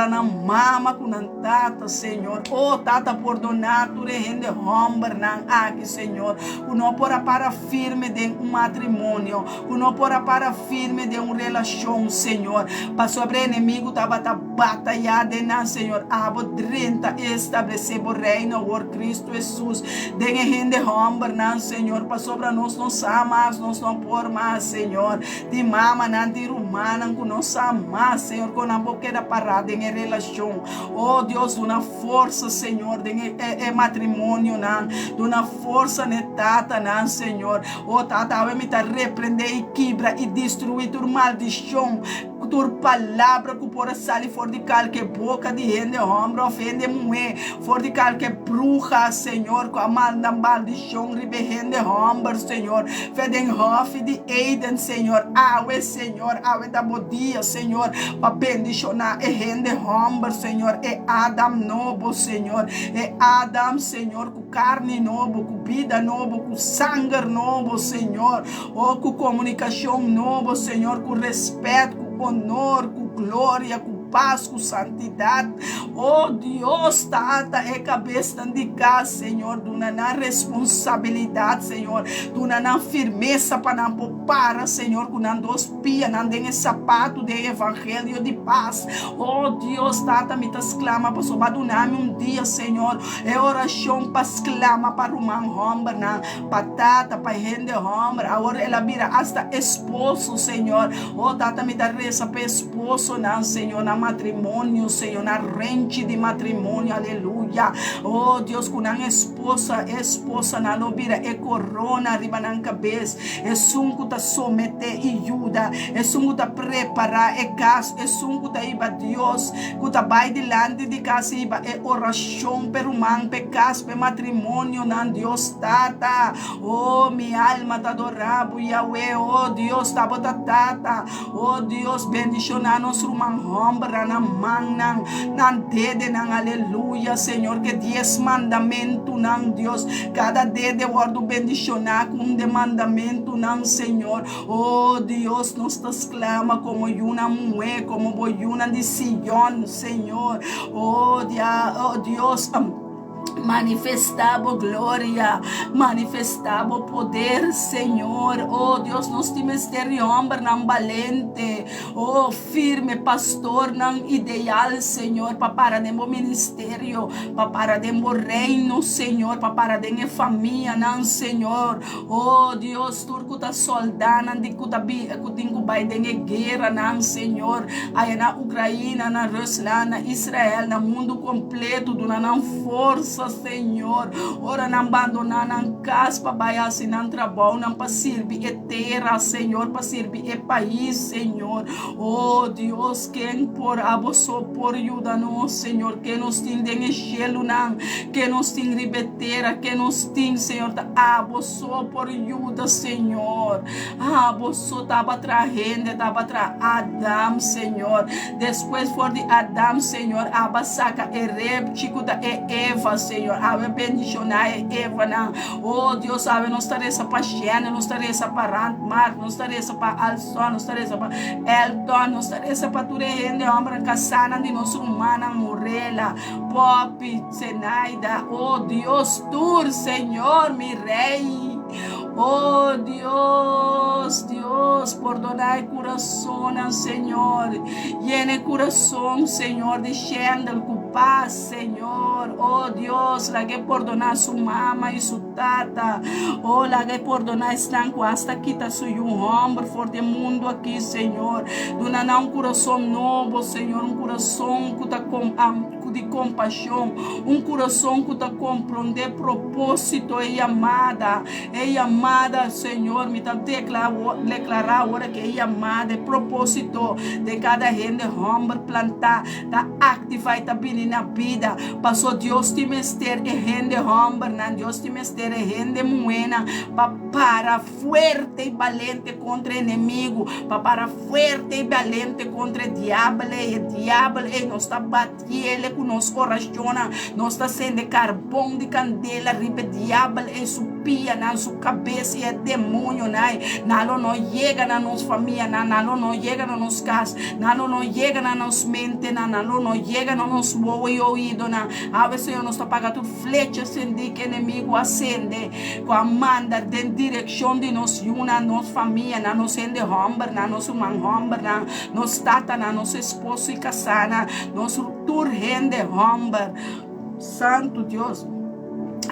na mama com tata, Senhor. Oh, tata por donar tu rende homem na aqui, Senhor. Tu não pora para firme de matrimônio. Tu não pora para firme de relação, Senhor. Para sobre inimigo tava batalhada na, Senhor. Abo 30 estabelecer o reino por Cristo Jesus. De rende homem na, Senhor. Para sobre nós não amas, nós não por mais, Senhor. De mama na de rumana com nós amas, Senhor, com a boca parada em relação. Oh, Deus, uma força, Senhor, de matrimônio, não. Uma força ne tata, não, Senhor. Oh, tata, vai me repreender e quebra e destruir tua maldição. Tua palavra que por sair for de qualquer boca de gente, homem, ofende mulher, for de qualquer bruxa, Senhor, com a maldição, ribehende homem, Senhor, fedem hof de Eden, Senhor, awe, Senhor, awe da bodia, Senhor, para bendicionar, e rende homem, Senhor, e Adam novo, Senhor, e Adam, Senhor, com carne novo, com vida novo, com sangue novo, Senhor, oh, com comunicação novo, Senhor, com respeito, com honor, com glória, com paz, com santidade. Oh, Deus, tata é cabeça de casa, Senhor, duna na responsabilidade, Senhor, duna na firmeza para não poupar, Senhor, com não dos pia, não tem sapato de evangelho de paz. Oh, Deus, tata me exclama para sobar do nome dia, Senhor, é oração para exclama para o man homem, para tata, para rende homem, agora ela vira hasta esposo, Senhor. Oh, tata me dá reza para esposo, não, Senhor, na matrimônio, Senhor, na rente de matrimônio, aleluia. Oh, Deus, com a esposa na lobira, é corona arriba na cabeça, é sunco da someter e ajuda, é sunco da preparar, é caso, é sunco da iba Deus, que tá vai delante de casa, iba é oração per humano, per casa, per matrimônio, não, Deus, tata. Oh, minha alma tá adorando, Yahweh, oh, Deus, tá bota tata. Oh, Deus, bendicionar nosso irmão, na mão, na dede, aleluia, Senhor, que 10 mandamentos, não, Deus, cada dede guardo bendicionar com mandamento, não, Senhor. Oh, Deus, nos exclama como uma mulher, como uma de Sion, Senhor. Oh, Deus, manifestava glória, manifestava poder, Senhor. Oh, Deus, nós temos este homem não valente, oh, firme pastor não ideal, Senhor, para de meu ministério, para de meu reino, Senhor, para de minha família, não, Senhor. Oh, Deus, turco da soldado, de que vai de guerra, não, Senhor. Aí na Ucrânia, na Rússia, na Israel, no mundo completo, do não força, vida, Senhor. Ora, não abandonar na casa, para baixar assim, não trabalho, não para servir a terra, Senhor, para servir o país, Senhor. Oh, Deus, quem por abençoa, por ajuda nós, Senhor, que nos tem de gelo, não, que nos tem ribeteira, que nos tem, Senhor, abençoa por ajuda, Senhor. Abençoa, estava trazendo, estava trazendo Adão, Senhor. Depois for de Adão, Senhor, abasaca e rep, chico da Eva, Senhor. Ave bendicionar Eva, não. Oh, Deus, ave nos taresa para Xena, nos taresa para Rantmar, nos taresa para Alson, nos taresa para Elton, nos taresa para Turehende, homem casana de nosso humana, Murela, Popi, Zenaida. Oh, Deus, tu, Senhor, mi rei. Oh Dios, Dios, perdonar el corazón, Señor. Llena el corazón, Señor, de Shendel con paz, Señor. Oh Dios, la que perdonar su mamá y su tata. Oh, la que perdonar estanco hasta quita su hombre for del mundo aquí, Señor. Dona un corazón nuevo, Señor, un corazón que está de compaixão, um coração que está compreender propósito e amada, Senhor, me declarar agora que é amada, é propósito de cada gente homem plantar, tá ativar, tá vindo na vida, passou Deus te mester e gente homem, não Deus te mester e gente buena, para forte e valente contra o inimigo, para forte e valente contra o diabo, e nós está batendo com nos oraciona, nós está sendo carvão de candela, ribe diabo e su pia na sua cabeça e é demônio, não chega na nossa família, não chega na nossa casa, não chega na nossa mente, não chega na nosso ouvido, a vezes Senhor, nós está pagando flechas que o inimigo acende, com a manda de direção de nós, na nossa família, na nossa gente homem, na nossa mãe homem, na nossa tata, na nossa esposa e casada, nosso turrende homem, Santo Deus.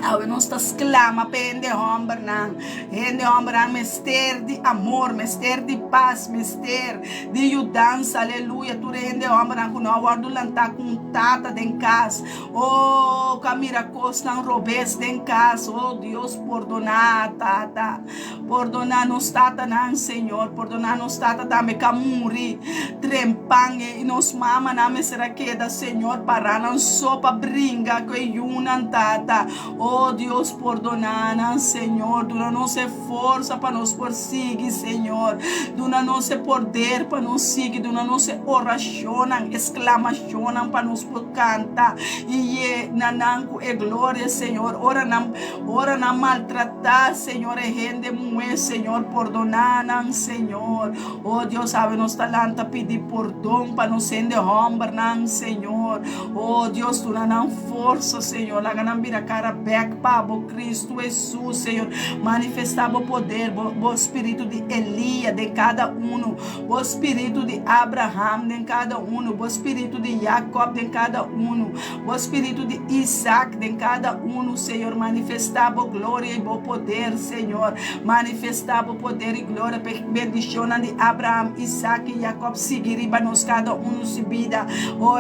Ave nós clama pende homem não, mister de amor, mister de paz, mister de ajudança, aleluia. Tu rende homem não, quando aguardo lantar com tata em casa, oh, camira costa não robes em casa, oh Deus, perdonar tata, perdonar nos tata não, Senhor, perdonar nos tata também camuri, trempangue e nos mama não me será queda, Senhor, para não sopa brinca com yunan tata. Oh Deus, perdonar, Senhor, dona nossa força para nos perseguir, Senhor, dona nosso poder para nos seguir, dona nossa oração, exclamação para nos cantar, e nananco é glória, Senhor, ora não maltratar, Senhor, é rende muito, Senhor, perdonar, Senhor, oh Deus, sabe, nos talanta pedir perdão para nos rende homem, Senhor, oh Deus, dona não força, Senhor, lá não vira cara back para Cristo Jesus, Senhor, manifestar o poder, o espírito de Elia de cada um, o espírito de Abraham de cada um, o espírito de Jacob de cada um, o espírito de Isaac de cada um, Senhor, manifestar a glória e o poder, Senhor, manifestar o poder e glória, bendição de Abraham, Isaac e Jacob, seguir para nós cada um subida, oh,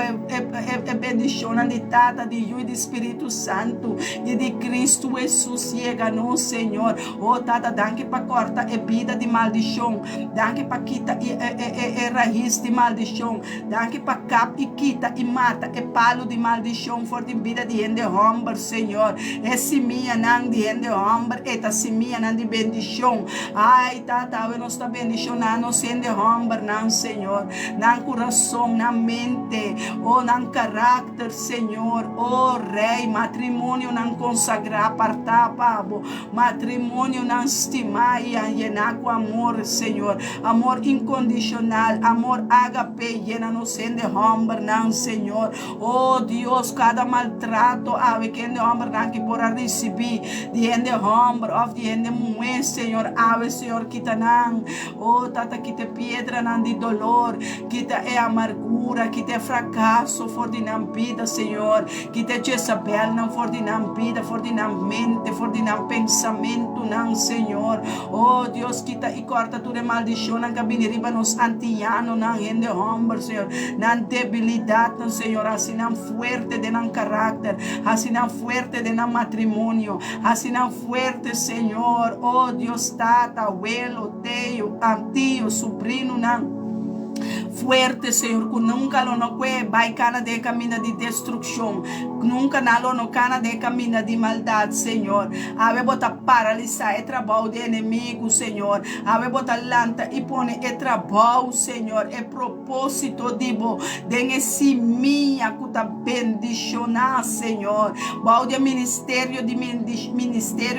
bendição de Tata, de Ju e de Espírito Santo, e de Cristo Jesus chega no Senhor. Oh, Tata, danke para cortar a vida de maldição, danke para quitar a raiz de maldição, danke para cap e quita e mata e palo de maldição for de vida de gente homem, Senhor. Esse minha não de gente homem, eta se minha não de bendição. Ai, Tata, nós está bendicionando gente homem, não, Senhor, não coração, não mente, oh, não caráter, Senhor, oh, Rei, matrimônio não consagrar, apartar, pabo, matrimônio não estimar e llenar com amor, Senhor, amor incondicional, amor HP, llena-nos de homem, não, Senhor, oh Deus, cada maltrato, ave que de homem não que por receber, de gente homem, of de gente mulher, Senhor, ave, Senhor, quita não, oh Tata, quita pedra não de dolor, quita é amargura, quita é fracasso, for de não vida, Senhor, quita Jezabel não for de não vida, for din mente, for din pensamento ng Senhor. Oh Deus, kita e corta tu de maldição ng kabiniriba nos antiano ng hende humble, Senhor, ng debilidad ng Senhor, assim ng fuerte de ng carácter, assim ng fuerte de ng matrimonio, assim ng fuerte, Senhor, oh Deus, tata, abuelo, tio, sobrinho ng fuerte, Senhor, que nunca lo no que vai cana de caminho de destruição, nunca nalo no cana de caminho de maldade, Senhor. Ave bota paralisar o trabalho do inimigo, Senhor. Ave bota lanta e põe o trabalho, Senhor, e propósito de bo, de esse minha que tá bendicionar, Senhor. Bau de ministério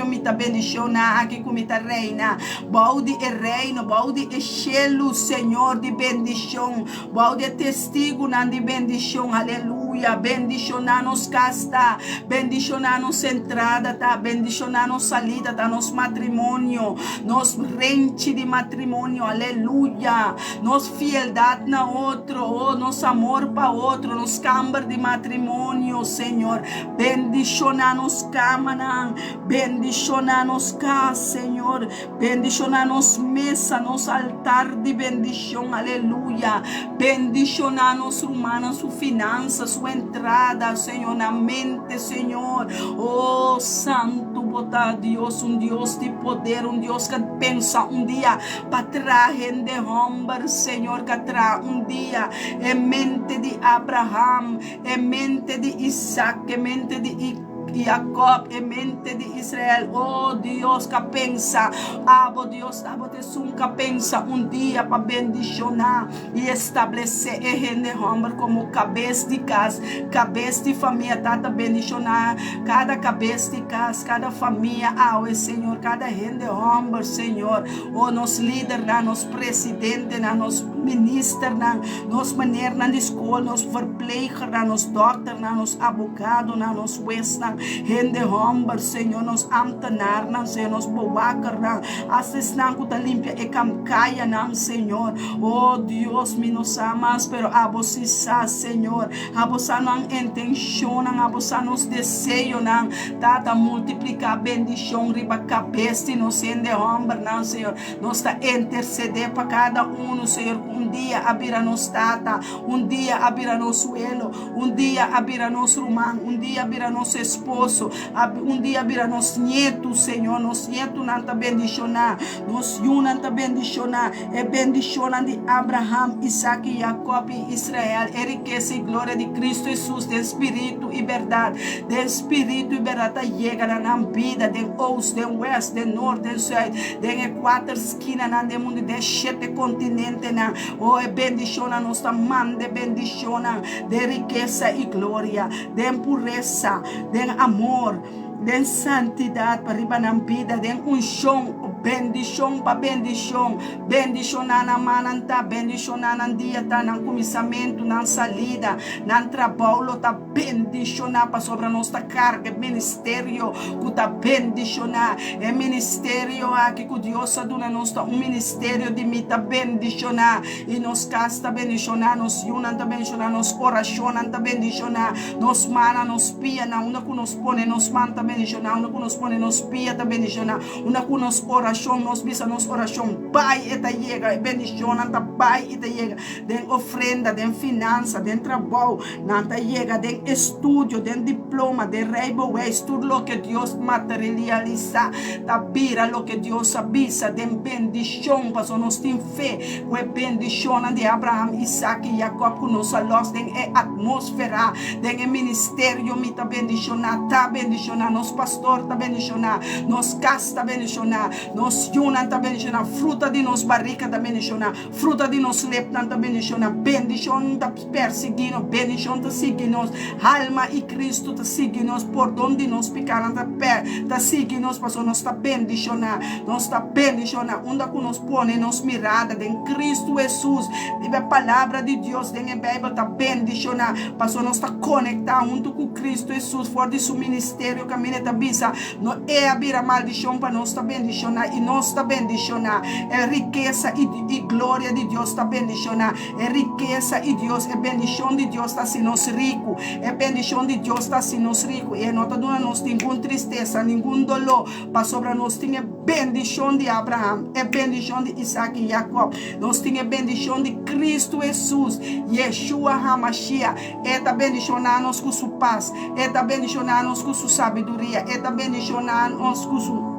me tá bendicionar aqui como tá reina. Bau de reino, bau de cielo, Senhor, de bendição. Bau de testigo na de bendição, aleluia. Bendicionar nos casta, bendicionar nos entrada, tá? Bendicionar nos salida, tá? Nos matrimônio, nos rente de matrimônio, aleluia. Nos fieldade na outro, oh, nos amor para outro, nos câmara de matrimônio, Senhor. Bendicionar nos cama, bendicionar nos casa, Senhor. Bendicionar nos mesa, nos altar de bendição, aleluia. Bendicionar nos humanos, sua finança, sua entrada, Senhor, na mente, Senhor. Oh, santo, botar Deus, Deus de poder, Deus que pensa dia para trazer de homem, Senhor, que traz dia em mente de Abraham, em mente de Isaac, em mente de Jacob, em mente de Israel. Oh Deus, que pensa, Deus, que pensa dia para bendicionar e estabelecer o homem como cabeça de casa, cabeça de família, tata bendicionar cada cabeça de casa, cada família, Senhor, cada gente homem, Senhor. Oh, nos líder, nos presidente, nos minister, nos maneira na escola, nos verpleger, nos doctor, nos advogado, nos juez, gente humble, Senhor, nos amtenar, Senhor, nos boacar, assistir com a limpia e camcaia, Senhor. Oh Deus, me nos amas, pero a você, Senhor, a você não intenção, a você nos desejo, tata multiplicar bendição, riba cabeça, nos gente humble, Senhor, nos está interceder para cada Senhor. Dia abrirá nos tata, dia abrirá nos suelo, dia abrirá nos irmão, dia abrirá nos esposo, dia abrirá nos netos, Senhor, nos netos não te bendicionar, nos não te bendicionar, é bendicionar de Abraham, Isaac, Jacob e Israel, é riqueza e glória de Cristo Jesus, de Espírito e verdade, de Espírito e verdade, chega na vida, de oeste, de oeste, de norte, de sul, de quatro esquinas, do mundo, de 7 continentes, oh, é bendição, nos manda bendição, de riqueza e glória, de pureza, de amor, de santidade para riba na vida, de unção, bendição para bendição, bendição na mananta, bendição na dia, tá, na começamento, na salida, na trabalho, tá, bendição para sobre a nossa carga, ministério, que tá bendição, é ministério aqui que Deus aduna nós, ministério de mim, tá bendição, e nos casta bendição, nos yuna, tá bendição, nos oração, tá bendição, nos mana, nos pia, una que nos põe, nos manta bendição, una que nos põe, nos pia, tá bendição, una que nos oração, nos bisa nos oração, Pai, eta chega, bendição, nanta Pai, eta chega, den ofrenda, den finança, den trabalho, nanta chega, den estudo, den diploma, den reibo, tudo lo que Deus materializa, tabira lo que Deus avisa, den bendição, para nós tem fé, que bendição de Abraham, Isaac e Jacob, que nos alos, den atmosfera, den ministério, me tá bendicionar, nos pastor, tá bendicionar, nos casta bendicionar, nos yuna tá bendicionar, fruta de nos barriga tá bendicionar, fruta de nos lepna tá bendicionar, bendição tá perseguindo, bendição tá seguindo, alma e Cristo tá seguindo, por onde nos picaram tá seguindo, para nós tá bendicionar, onde que nos põe, nos mirada, em Cristo Jesus, a palavra de Deus, em a Bíblia tá bendicionar, para nós tá conectar junto com Cristo Jesus, fora de seu ministério, caminho tá bisa, não é abrir a maldição para nós tá bendicionar, e nós está bendicionar. É riqueza e glória de Deus está bendicionar. É riqueza e Deus, é bendição de Deus está se nos rico. É bendição de Deus está se nos rico. E não está dando nós nenhuma tristeza, nenhum dolor. Para sobre nós tem bendição de Abraão, é bendição de Isaac e Jacob. Nós tem bendição de Cristo Jesus, Yeshua HaMashiach. É da bendicionar-nos com sua paz. É da bendicionar-nos com sua sabedoria. É da bendicionar-nos com sua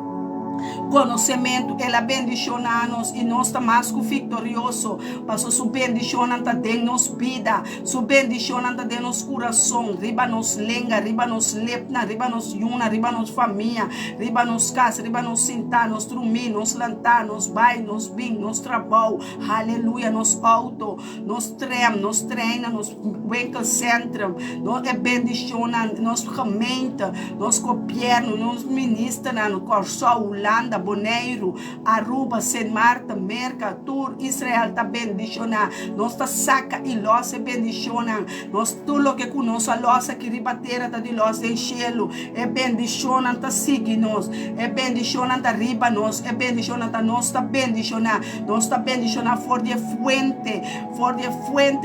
conhecimento. Ela bendicionar-nos e nós estamos mais vitorioso. Passou sua bendição anta de nos vida, sua bendição anta de nos coração. Riba nos lenga, riba nos lepna, riba nos yuna, riba nos família, riba nos casa, riba nos sentar, nos dormir, nos lantar, nos vai, nos bem, nos trabalho. Aleluia, nos auto, nos treina, nos vehicle center. Nós é bendição, nos ferramenta, nos governo, nos ministra, nos Corsol, Holanda, Bonaire, Aruba, Saint Marta, Mercator, Israel está bendicionando. Nós está saca e nós é bendicionando. Nós tudo que conosco a nossa que ribateira está de nós em cielo. É bendicionando, está seguindo nós. É bendicionando, está riba nós. É bendicionando, está nós está bendicionando. Nós está bendicionando for de fuente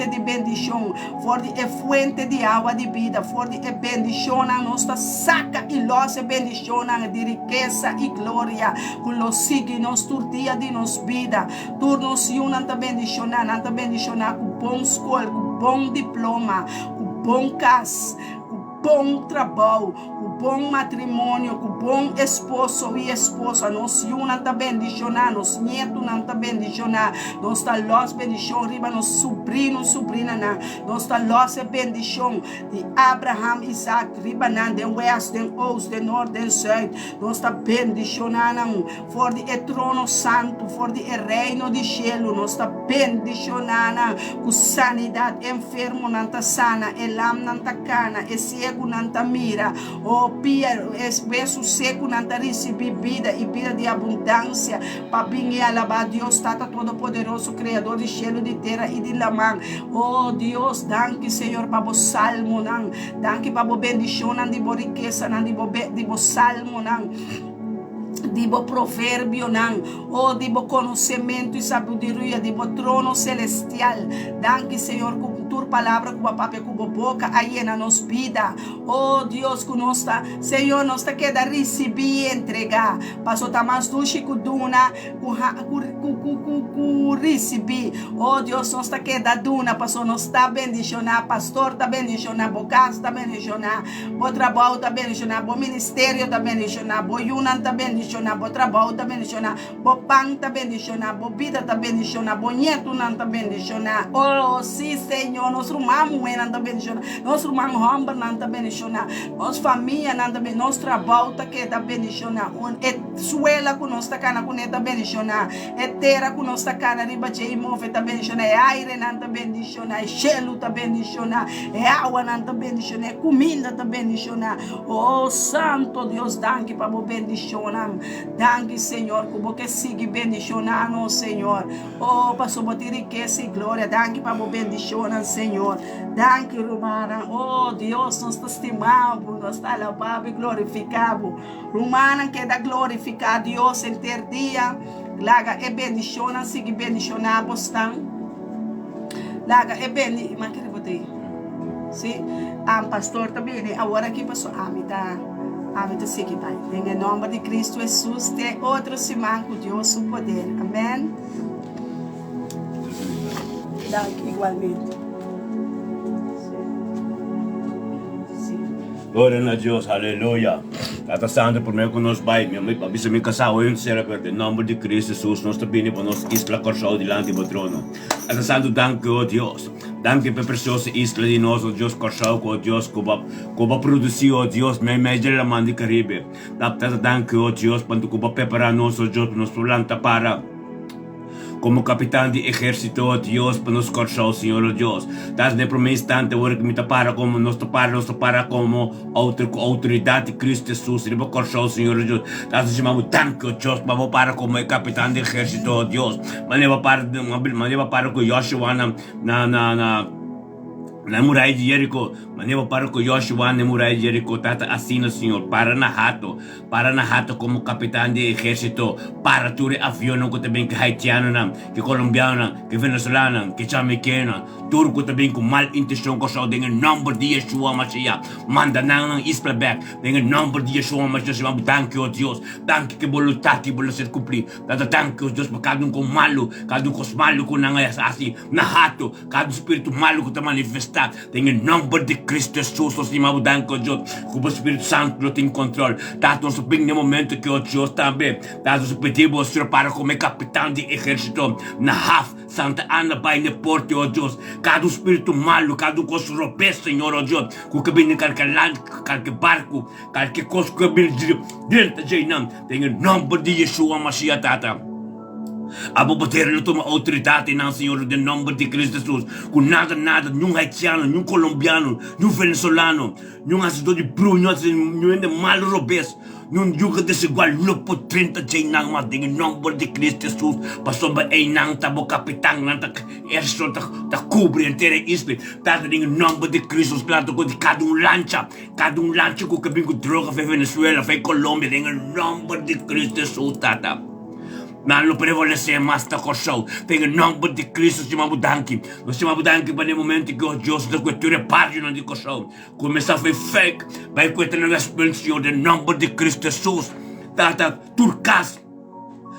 de bendição, for de fuente de água de vida, for de bendicionando. Nós está saca e nós é bendicionando de riqueza e glória. Com los signos, tur dia de nos vida, tur nos nanta bendicionar com bom escola, com bom diploma, com bom casa, com bom trabalho, com bom matrimônio, com bom esposo e esposa. Nós nanta bendicionar, nos netos nanta bendicionar, nós está los bendição, riba nos sobrinho, sobrina, nós está los bendição de Abraham, Isaac, riba nan, den west, den ost, den norte, den sul. Nós está bendicionando for de trono santo, for de reino de cielo. Nós está bendicionando com sanidade, enfermo nanta sana, elam nanta cana, e cego nanta mira. Oh, pia, verso seco nanta receber vida e vida de abundância. Papinha e alabar Deus, Tata Todo-Poderoso, Criador de cielo, de terra e de lamang. Oh, Deus, danke, Senhor, para o salmo, danke para a bendição, de boa riqueza, de bo salmo, de bo provérbio, oh, de bo conhecimento e sabedoria, de bo trono celestial. Danke, Senhor, com tua palavra, com a papel, com a boca, aí na nos vida. Oh, Deus, que nós está, Senhor, nós está queda receber e entregar. Passou tá mais duche com duna, com receber. Oh, Deus, nós está queda duna, passou nós está bendicionar, pastor está bendicionar, bo casa está bendicionar, bo trabalho está bendicionar, bo ministério está bendicionar, bo yunan está bendicionar, bo trabalho está bendicionar, bo pão está bendicionar, bo vida está bendicionar, bo neto não está bendicionar. Oh, sim, Senhor, nosso irmão não está bendicionar, nosso irmão homem não está bendicionar, nossa família não está bendicionar, nosso trabalho está bendicionar, é suela que nós está cana com está bendicionar, é terra que nós está cana riba de imóvel está bendicionar, é aire não está bendicionar, é gelo está bendicionar, é água não está bendicionar, é comida está bendicionar. Oh, Santo Deus, danke para o bendicionar. Danke, Senhor, que você siga bendicionando, Senhor. Oh, para sua riqueza e glória. Danke para o bendicionar, Senhor. Danke, Romana. Oh, Deus, nós te estimamos, nós te alabamos e glorificamos. Romana, que da glorificar a Deus em ter dia. Laga é bendicionar, siga bendicionar, bostan. Laga é bendicionar. Mas que eu botei? Sim? Pastor também, agora aqui passou. Amita. Amém, te siga, Pai. Em nome de Cristo Jesus, tem outro semana com Deus o poder. Amém. Danke, igualmente. Glória a Deus, aleluia. Tata Santo, por meio que nós vai, avisa me casar hoje, será per em nome de Cristo Jesus, nós também para nós isla Corsol diante do trono. Tata Santo, danke, oh Deus. Danke per preciosa isla di nosso Deus Corsol, oh Deus, que va produzir, oh Deus, media la mão de Caribe. Tata, danke, oh Deus, quando que va preparar nosso Deus, nos planta para como capitão de exército, oh Deus, para nos correr, Senhor, oh Deus. Das de primeiro instante, agora que me para como nos para como autoridade de Cristo Jesus, e para correr, Senhor, oh Deus. Das de chamamos tanque, oh Deus, para como capitão de exército, oh Deus. Mas leva para com Joshua na muralha de Jerico, Manimo para ko Joshua ni Muray Jericho, Tata, asino, Senhor, para na hato como capitán de ejército, para ture avión ko também que haitiano nam, que colombiano, que venezolano, que jamaicano, turco também com mal intenção ko sa dengan number de Yeshua Mashiach, manda nang isla back, dengan number de Yeshua Mashiach, thank you, Dios, thank you que voluntad que bolo ser cumprir, Tata, thank you, Dios, kadung ko malo, kadung ko malo ko nangayas asi, na hato, kadung espírito malo ko ta manifestar, dengan number de Cristo Jesus, os imabudan ko Dios, como Espírito Santo lo tem controle, Tata, nosso bem no momento que o Deus também, Tata, nos pedimos, Senhor, para como capitão de exército, na HAF, Santa Ana, Pai, na porta, ó Deus, cada espírito malo, cada coisa rompe, Senhor, ó Deus, com que vem qualquer barco, qualquer coisa que vem dentro de nós, tem o nome de Yeshua Mashiach, Tata. Abo poder luto uma autoridade não, Senhor, de nome de Cristo Jesus. Com nada, nenhum haitiano, nenhum colombiano, nenhum venezuelano, nenhum assador de bru, nenhum mal robês, nenhum yuga desigual, não por 30 de nang, mas em nome de Cristo Jesus. Passou ba ei nang tabo capitão, nang ta exército ta cobre inteira ispe. Tata em nome de Cristo Jesus, plato com cada lancha com que vem com droga, foi Venezuela, foi Colômbia, em nome de Cristo Jesus, Tata. Não prevalece mais da coração. Tem o nome de Cristo se mabudanki. Nós se mabudanki para o momento que o Deus da cultura página de coração. Começa a ser fake. Vai cuidar na expansão do nome de Cristo Jesus. Tata turcas.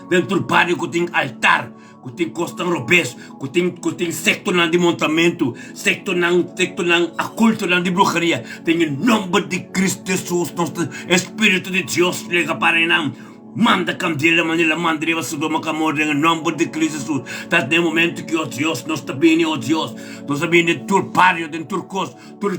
Dentro do pário que tem altar. Que tem costa robês. Que tem secto de montamento. Secto a culto de bruxaria. Tem o nome de Cristo Jesus. Nosso Espírito de Deus liga para nós. Manda candela, manila, mandreva, Sodoma, Camor, em nome de Cristo Jesus. Tá no momento que o Deus nos está bem, o Deus. Nós está bem de turpário, de turcos, tur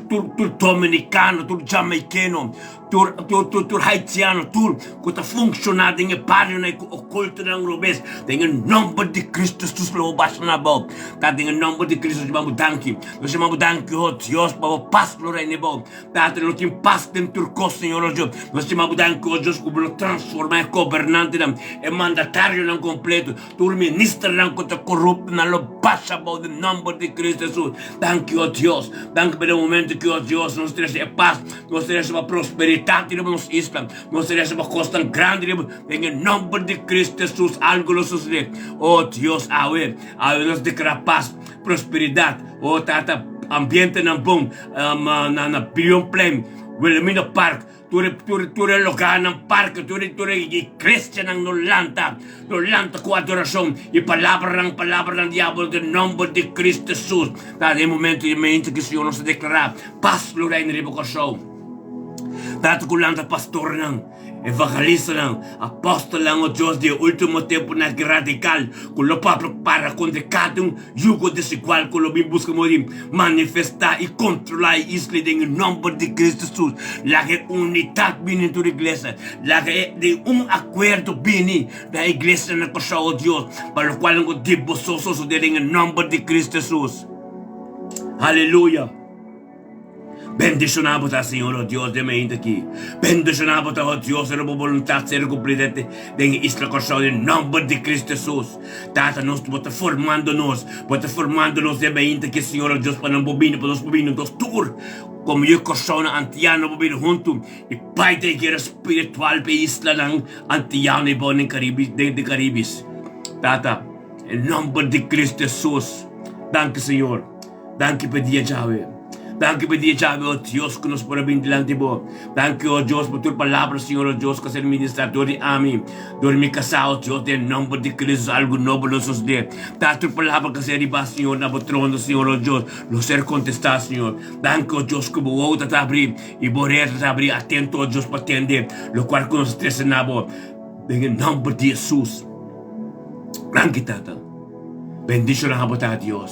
dominicano, tur jamaicano, tur haitiano, tur que está funcionando em pário, né, o culto de Angrobês. Tem o nome de Cristo Jesus, lo baixa na boca. Tá em nome de Cristo, chamamos danke. Nós chamamos danke, o Deus, para o paz, lo reine bom. Tá, não tem paz dentro do turcos, Senhor, o Deus. Nós chamamos danke, o Deus, como lo transformar governante e mandatário não completo, tu ministro não que corrupto não lo passa por o nome de Cristo Jesus. Thank you, Deus. Thank pelo momento que o Deus nos traz paz, nos traz uma prosperidade nos islas, nos traz uma costa grande em nome de Cristo Jesus. Algo nos sucede. Oh Deus, nos declara paz, prosperidade. Oh Tata, ambiente não bom, na Billion Plain, Wilhelmina Park. Ture lugar ng parque, ture iglesia ng Nolanta com adoração e palavra ng diabo do nome de Cristo Jesus. Dado momento que o Senhor nos declarar paz, glória e revocação. Dado que o lanta pastor não, evangelista não, apóstolo não, o Deus de último tempo na radical, que o Pablo para contra cada jugo desigual, que o bem busca manifestar e controlar isso em nome de Cristo Jesus. Lá que unidade bem dentro da igreja, lá que de acordo bem da igreja na coisa de Deus, para o qual o diabo sosso dele em nome de Cristo Jesus. Aleluia. Bendicionamos a Senhor, oh Deus, de mente aqui. Bendicionamos a Deus, a vontade ser cumprida em esta coração, em nome de Cristo Jesus. Tata, nós bota formando-nos de mente aqui, Senhor, oh Deus, para não bobino, para nós bobino, nós tur, como eu coração antiano, bobino junto, e Pai da igreja espiritual, para isla ng antiano e bom de Caribis. Tata, em nome de Cristo Jesus. Danke, Senhor. Danke, pedia Yahweh. Danke por dia, Yahweh, oh Deus, que nos pode vir delante de vós. Danke, oh Deus, por tua palavra, Senhor, oh Deus, que ser ministrador de amém. Dormir casado, oh Deus, em nome de Cristo, algo novo nos sucede. Dá tua palavra que ser riba, Senhor, na trono, Senhor, oh Deus, não ser contestado, Senhor. Danke, oh Deus, que o outro te abrir e borer te abrir, atento, oh Deus, para atender, o qual que nos estressa na boa. Em nome de Jesus. Danke, Tata. Bendición na habota, Deus.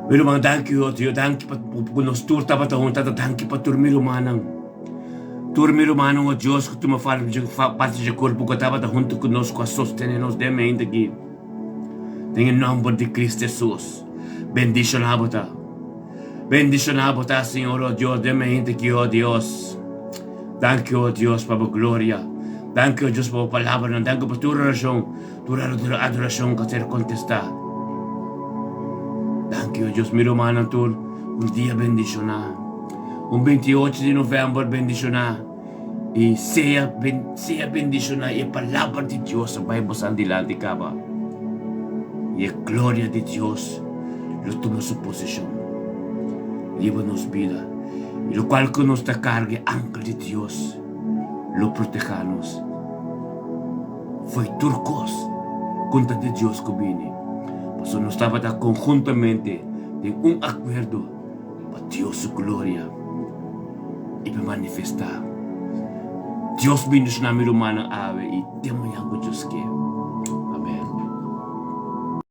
Pero mga danke o Diyo, danke pa nos turta pa tahon tata, danke pa turmiro manang o Diyos, que tumafar parte de corpo que tava junto conosco a sostenernos de mente aqui. Em nome de Cristo Jesus. Bendición na habota. Bendición na habota, Senhor, o Dios, de mente aqui, o Dios. Danke, o Dios, para a glória. Danke, o Dios, para a palavra. Danke para tua adoração que ser contestada. Danke, o Dios, miro manang tur un día bendicionado. Un 28 de novembro bendicionado. E sea bendicionado e a palavra de Deus vai passar adiante caba. E a glória de Deus lo toma sua posição. Líbanos vida. E lo qual que nos da carga, ángel de Deus lo proteja-nos. Foi turcos contra de Deus que vine. Mas nós estava conjuntamente em acordo para Deus sua glória e para manifestar. Deus bendicionar mi rumah ng awe, iti mo yang ko Diyos ke.